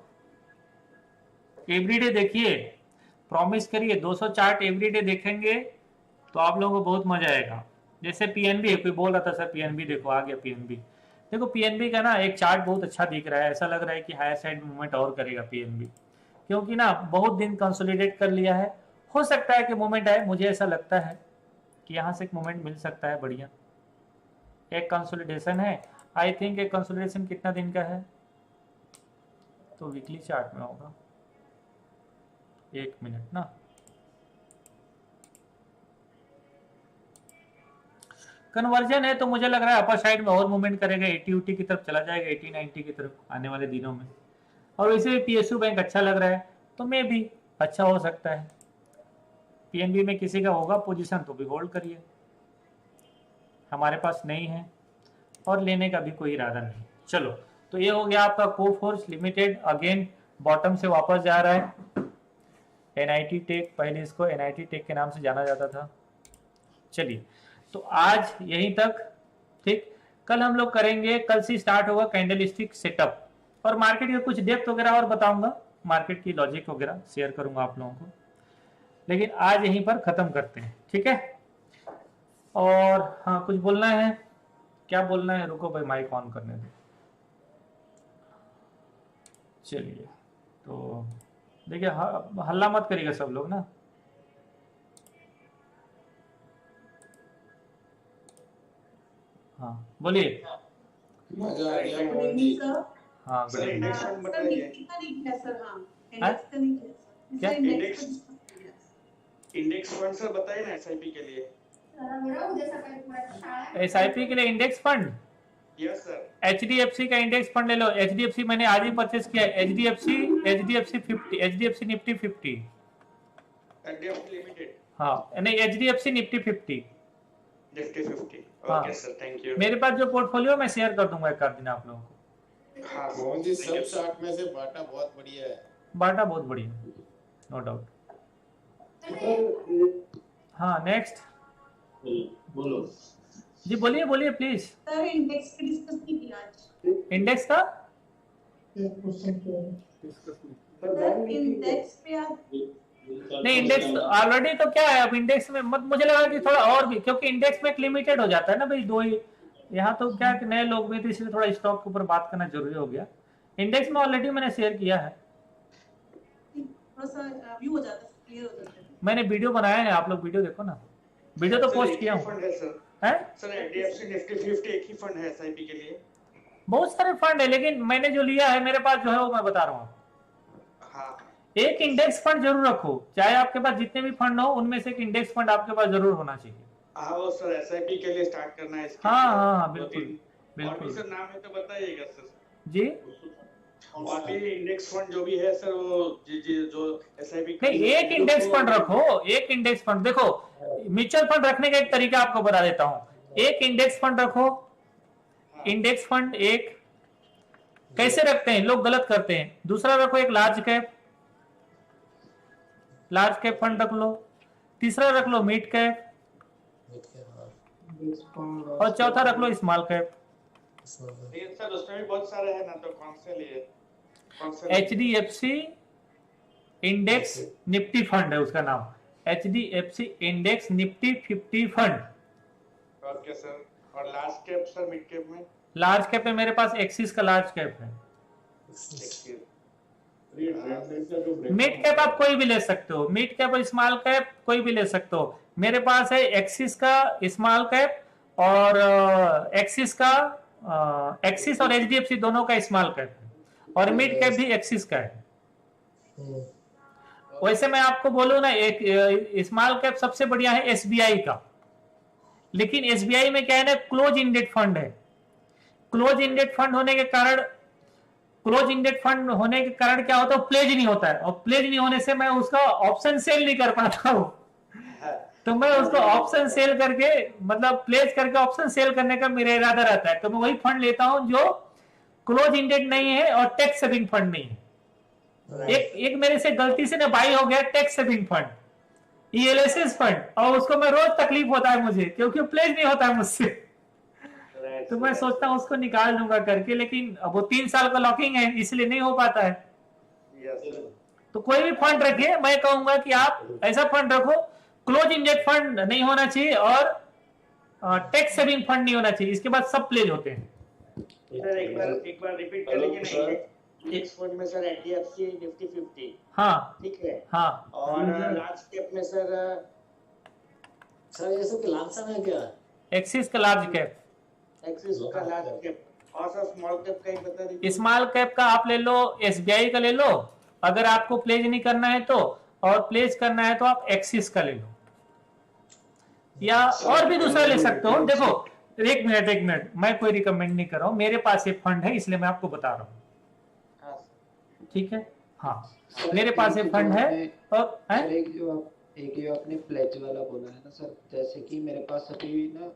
एवरीडे देखिए, प्रॉमिस करिए 200 चार्ट एवरीडे देखेंगे तो आप लोगों को बहुत मजा आएगा। जैसे पीएनबी है, कोई बोल रहा था सर पीएनबी देखो, आ गया पीएनबी, देखो पीएनबी का ना एक चार्ट बहुत अच्छा दिख रहा है, ऐसा लग रहा है कि हायर साइड मूवमेंट और करेगा पीएनबी, क्योंकि ना बहुत दिन कंसोलिडेट कर लिया है, हो सकता है कि मूवमेंट आए, मुझे ऐसा लगता है कि यहाँ से एक मूवमेंट मिल सकता है बढ़िया, एक कंसोलिडेशन है, आई थिंक एक कंसोलिडेशन कितना दिन का है, तो वीकली चार्ट में होगा, 1 मिनट ना, कन्वर्जन है तो मुझे लग रहा है अपर साइड में और मूवमेंट करेगा, 80 की तरफ चला जाएगा, 80-90 की तरफ आने वाले दिनों में, और वैसे भी पीएसयू बैंक अच्छा लग रहा है तो मे भी अच्छा हो सकता है। पीएनबी में किसी का होगा पोजीशन तो भी होल्ड करिए, हमारे पास नहीं है और लेने का भी कोई इरादा नहीं। चलो तो ये हो गया आपका कोफोर्ज लिमिटेड, अगेन बॉटम से वापस जा रहा है, NIT टेक, पहले इसको NIT टेक के नाम से जाना जाता था। चलिए, तो आज यहीं तक, ठीक। कल हम लोग करेंगे, कल से स्टार्ट होगा कैंडल स्टिक सेटअप, और मार्केट के कुछ डेप्थ वगैरह और बताऊंगा, मार्केट की लॉजिक वगैरह शेयर करूंगा आप लोगों को। लेकिन आज यहीं पर खत्म करते हैं, ठीक है। और हाँ, कुछ बोलना है? क्या बोलना है? रुको भाई, माइक ऑन करने दो। चलिए, तो देखिए, हल्ला मत करिएगा सब लोग ना। हाँ बोलिए। मजा आ गया मोहन जी। हाँ सर इंडेक्स फंड बताइए। क्या इंडेक्स फंड सर बताइए ना एसआईपी के लिए। SIP के लिए index fund? Yes sir. HDFC का इंडेक्स फंड ले लो। HDFC मैंने आज ही परचेस किया है। HDFC 50, HDFC Nifty 50। HDFC limited? हाँ नहीं, HDFC निफ्टी 50। निफ्टी 50। हाँ। Okay sir, thank you. मेरे पास जो पोर्टफोलियो मैं शेयर कर दूंगा एक आध दिन आप लोगों को। हाँ मोहन जी, सब 60 में से बाटा बहुत बढ़िया है। बाटा बहुत बढ़िया, नो डाउट। हाँ नेक्स्ट बोलो जी, बोलिए बोलिए प्लीज। सर इंडेक्स की डिस्कस की थी आज। इंडेक्स का सर इंडेक्स पे आज नहीं, इंडेक्स ऑलरेडी तो क्या है, अब इंडेक्स में मत, मुझे लगा कि थोड़ा और भी, क्योंकि इंडेक्स में लिमिटेड हो जाता है ना भाई, दो ही यहाँ तो क्या कि नए लोग भी थे, इसलिए थोड़ा स्टॉक के ऊपर बात करना जरूरी हो गया। इंडेक्स में ऑलरेडी मैंने शेयर किया है, थोड़ा सा व्यू हो जाता है, क्लियर हो जाता है। मैंने वीडियो बनाया है, आप लोग वीडियो देखो ना, वीडियो तो पोस्ट किया हूँ। फंड है सर। है सर एचडीएफसी निफ्टी 50 एक ही फंड है एसआईपी के लिए? बहुत सारे फंड है, लेकिन मैंने जो लिया है मेरे पास जो है वो मैं बता रहा हूँ। हाँ। एक इंडेक्स फंड जरूर रखो, चाहे आपके पास जितने भी फंड हो उनमें से एक इंडेक्स फंड आपके पास जरूर होना चाहिए। हाँ वो सर एसआईपी के लिए स्टार्ट करना है इसके हाँ लिए। हाँ हाँ, दो बिल्कुल तीन और भी बिल्कुल सर नाम है तो बताइएगा सर। जी। और भी इंडेक्स फंड जो भी है सर, वो जो एसआईपी नहीं, एक इंडेक्स फंड रखो, एक इंडेक्स फंड। देखो, म्यूचुअल फंड रखने का एक तरीका आपको बता देता हूँ। एक इंडेक्स फंड रखो, इंडेक्स फंड एक कैसे रखते हैं लोग, गलत करते हैं। दूसरा रखो एक लार्ज कैप फंड रख लो। तीसरा रख लो मिड कैप, और चौथा रख लो स्मॉल कैप। सर उसमें भी बहुत सारे हैं ना, तो कौन से लिए? HDFC इंडेक्स निफ्टी फंड है उसका नाम, HDFC index Nifty 50 fund. Okay sir. और large cap sir, mid cap में? लार्ज कैप में मेरे पास एक्सिस का लार्ज कैप है। मिड कैप आप कोई भी ले सकते हो, मिड कैप और स्मॉल कैप कोई भी ले सकते हो। मेरे पास है एक्सिस का स्मॉल कैप, और एक्सिस और HDFC दोनों का स्मॉल कैप है, और मिड कैप भी एक्सिस का है। वैसे मैं आपको बोलूं ना, एक स्मॉल कैप सबसे बढ़िया है SBI का, लेकिन SBI में क्या है ना, क्लोज इंडेड फंड है। क्लोज इंडेड फंड होने के कारण क्या होता है, प्लेज नहीं होता है, और प्लेज नहीं होने से मैं उसका ऑप्शन सेल नहीं कर पाता हूँ। तो मैं उसको ऑप्शन सेल करके, मतलब प्लेज करके ऑप्शन सेल करने का मेरा इरादा रहता है, तो मैं वही फंड लेता हूं जो क्लोज इंडेड नहीं है और टैक्स सेविंग फंड नहीं है। एक मेरे से गलती से ना बाई हो गया tax saving fund, ELSS fund, और उसको मैं रोज तकलीफ होता है मुझे, क्योंकि प्लेज नहीं होता है मुझसे। तो मैं सोचता हूँ उसको निकाल दूंगा करके, लेकिन अब वो 3 साल का लॉकिंग है, इसलिए नहीं हो पाता है। तो कोई भी फंड रखिए, मैं कहूंगा कि आप ऐसा फंड रखो, क्लोज इंडेड फंड नहीं होना चाहिए और टैक्स सेविंग फंड नहीं होना चाहिए, इसके बाद सब प्लेज होते हैं। सर एक बार रिपीट करेंगे ना। इंडेक्स फंड में सर एचडीएफसी निफ्टी 50, हाँ ठीक है। हाँ, और लार्ज कैप में सर ये सब लांसा है क्या? एक्सिस का लार्ज कैप, एक्सिस का लार्ज कैप, और सर स्मॉल कैप का ही बता दीजिए। स्मॉल कैप का आप ले लो, SBI का ले लो अगर आपको प्लेज नहीं करना है तो, और प्लेज करना है तो आप एक्सिस का ले लो, या और भी दूसरा ले सकते हो। देखो एक मिनट, मैं कोई रिकमेंड नहीं कर रहा हूं, मेरे पास एक फंड है इसलिए मैं आपको बता रहा हूँ, ठीक है। हाँ मेरे पास एक फंड है। और एक जो आपने प्लेज वाला बोला है ना सर, जैसे कि मेरे पास अभी ना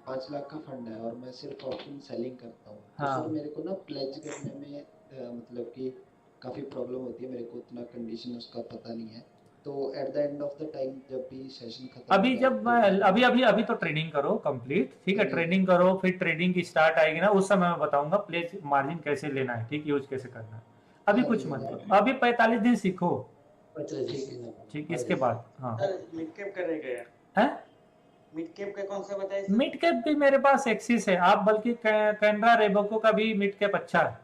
5 लाख का फंड है और मैं सिर्फ ऑप्शन सेलिंग करता हूँ, तो हाँ। सर मेरे को ना प्लेज करने में मतलब कि काफी प्रॉब्लम होती है, मेरे को उतना कंडीशन उसका पता नहीं है, तो at the end of the time जब भी सेशन खत्म अभी हो जब जाए, मैं अभी तो ट्रेडिंग करो कंप्लीट, ठीक है, ट्रेडिंग करो, फिर ट्रेडिंग की स्टार्ट आएगी ना, उस समय मैं बताऊंगा प्लेस मार्जिन कैसे लेना है, ठीक, यूज कैसे करना है। अभी कुछ मत करो, अभी 45 दिन सीखो, ठीक, इसके बाद हाँ। सर मिड कैप करेगा यार, है मिड कैप का कौन सा बताइए? मिड कैप भी मेरे पास एक्सिस है, आप बल्कि कैनरा रेबोको का भी मिड कैप अच्छा है।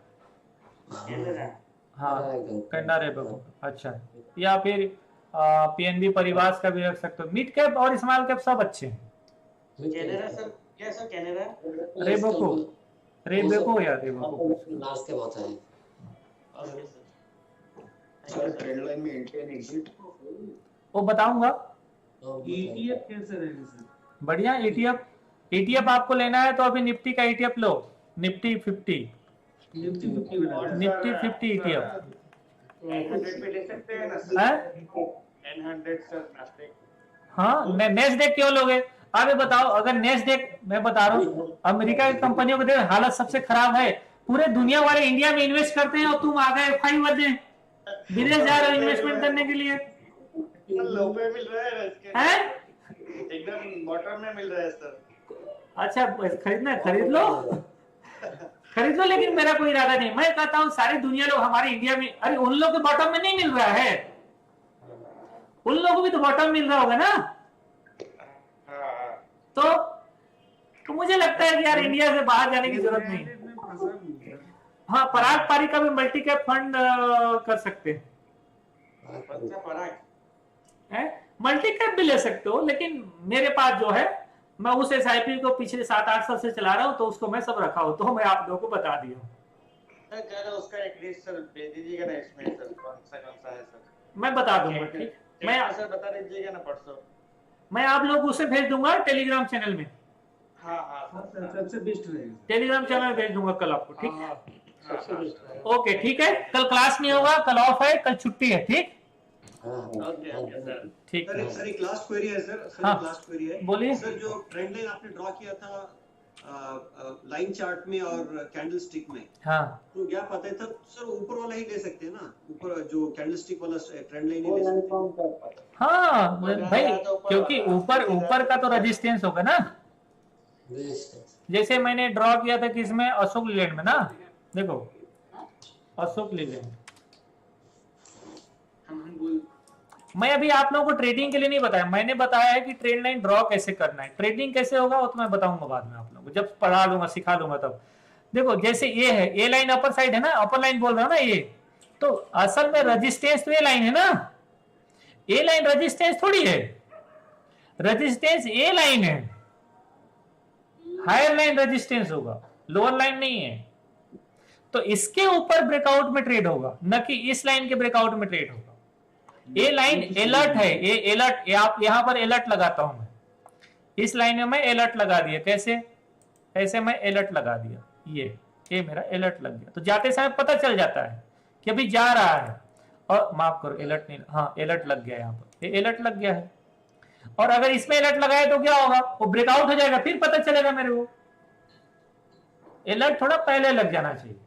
कैनरा, हाँ कैनरा रेबोको अच्छा है, या फिर पीएनबी परिवार का भी रख सकते हो। मिड कैप और स्मॉल कैप सब अच्छे हैं। कैनरा सर, क्या सर कैनरा? रेबोको या रेबोको लास्ट के बहुत है। Okay sir. Sir trend line में एंट्री एंड एग्जिट वो बताऊंगा। ETF कैसे रहेगा सर? बढ़िया ETF आपको लेना है तो अभी निफ्टी का ETF लो, निफ्टी 50 निफ्टी 50 बना है। निफ्टी 50 ETF 100 पे ले सकते हैं ना सर? है। 100 सर नास्टेक। हाँ नेस्डेक क्यों लोगे? अभी बताओ, अगर नेस्डेक, मैं बता रहा हूँ अमेरिका की कंपनियों को देखो हालत सबसे खराब है, पूरे दुनिया वाले इंडिया में इन्वेस्ट करते हैं और तुम आ गए 5 बजे विदेश जा रहे हो इन्वेस्टमेंट करने के लिए, लो पे मिल रहा है इसके, हैं? एकदम बॉटम में मिल रहा है सर। अच्छा खरीदना है, खरीद लो, लेकिन मेरा कोई इरादा नहीं। मैं कहता हूँ सारी दुनिया लोग हमारे इंडिया में, अरे उन लोग के बॉटम में नहीं मिल रहा है, उन लोगों को भी तो बॉटम मिल रहा होगा ना। तो मुझे लगता है कि यार इंडिया से बाहर जाने की जरूरत नहीं है। हाँ पराग पारी का भी मल्टी कैप फंड कर सकते हैं, मल्टी कैप भी ले सकते हो, लेकिन मेरे पास जो है, मैं उस SIP को पिछले 7-8 साल से चला रहा हूँ, तो उसको मैं सब रखा हूँ, तो मैं आप लोगों को बता दिया हूँ। सर जरा उसका एक लिस्ट सर भेज दीजिएगा ना, इसमें सर कौन सा है सर? मैं बता दूंगा, ठीक, मैं सर बता दीजिएगा ना परसों। मैं आप लोग उसे भेज दूंगा टेलीग्राम चैनल में, हाँ सबसे बेस्ट रहेगा। टेलीग्राम चैनल भेज दूंगा कल आपको, ठीक, सबसे बेस्ट। ओके ठीक है। कल क्लास नहीं होगा, कल ऑफ है, कल छुट्टी है, ठीक, ओके सर। ठीक है। सर एक लास्ट क्वेरी है सर, हाँ, एक लास्ट क्वेरी है। बोलिए। सर जो ट्रेंड लाइन आपने ड्रॉ किया था लाइन चार्ट में और कैंडल स्टिक में, हाँ तो क्या पता है था सर, ऊपर वाला ही ले सकते हैं ना, ऊपर जो कैंडल स्टिक वाला ट्रेंड लाइन ही ले सकते हैं? हाँ भाई, क्योंकि ऊपर का तो रेजिस्टेंस होगा ना, जैसे मैंने ड्रॉ किया था किसमें, अशोक लीलैंड में ना, देखो अशोक लीलैंड। मैं अभी आप लोगों को ट्रेडिंग के लिए नहीं बताया, मैंने बताया है कि ट्रेंड लाइन ड्रॉ कैसे करना है। ट्रेडिंग कैसे होगा वो तो मैं बताऊंगा बाद में आप लोगों को, जब पढ़ा लूंगा सिखा लूंगा तब। देखो जैसे ये है, ए लाइन अपर साइड है ना, अपर लाइन बोल रहा हूं ना ये, तो असल में रेजिस्टेंस तो ए लाइन है ना, ए लाइन रेजिस्टेंस थोड़ी है, रेजिस्टेंस ए लाइन है, हायर लाइन रेजिस्टेंस होगा, लोअर लाइन नहीं है। तो इसके ऊपर ब्रेकआउट में ट्रेड होगा, न कि इस लाइन के ब्रेकआउट में ट्रेड होगा। ए लाइन अलर्ट है, ये अलर्ट, आप यहां पर अलर्ट लगाता हूं मैं, इस लाइन में मैं अलर्ट लगा दिया, कैसे, ऐसे मैं अलर्ट लगा दिया, ये मेरा अलर्ट लग गया, तो जाते समय पता चल जाता है कि अभी जा रहा है। और माफ करो अलर्ट नहीं, हाँ अलर्ट लग गया, यहाँ पर ये अलर्ट लग गया है। और अगर इसमें अलर्ट लगाए तो क्या होगा, वो ब्रेकआउट हो जाएगा, फिर पता चलेगा मेरे को। अलर्ट थोड़ा पहले लग जाना चाहिए,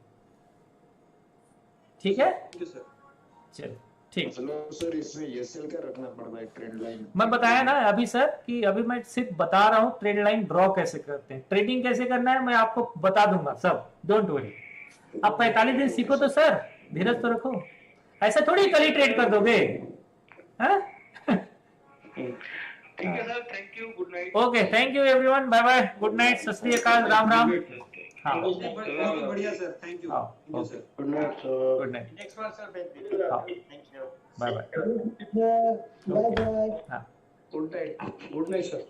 ठीक है, चलो ठीक। सर इसमें एसएल का रखना पड़ता है ट्रेंड लाइन। मैं बताया ना अभी सर कि अभी मैं सिर्फ बता रहा हूँ ट्रेड लाइन ड्रॉ कैसे करते हैं, ट्रेडिंग कैसे करना है मैं आपको बता दूंगा सब, डोंट वरी। अब 45 दिन सीखो तो सर, धीरज तो रखो, ऐसा थोड़ी कल ही ट्रेड कर दोगे, हाँ? ठीक है sir, thank you, good night. Okay thank you everyone, bye bye, good night, सत श्री अकाल, राम राम। हाँ बढ़िया sir, thank you sir, good night good night, next बार सर भेज दीजिए। हाँ। Thank you, bye bye, bye bye. हाँ गुड नाइट सर।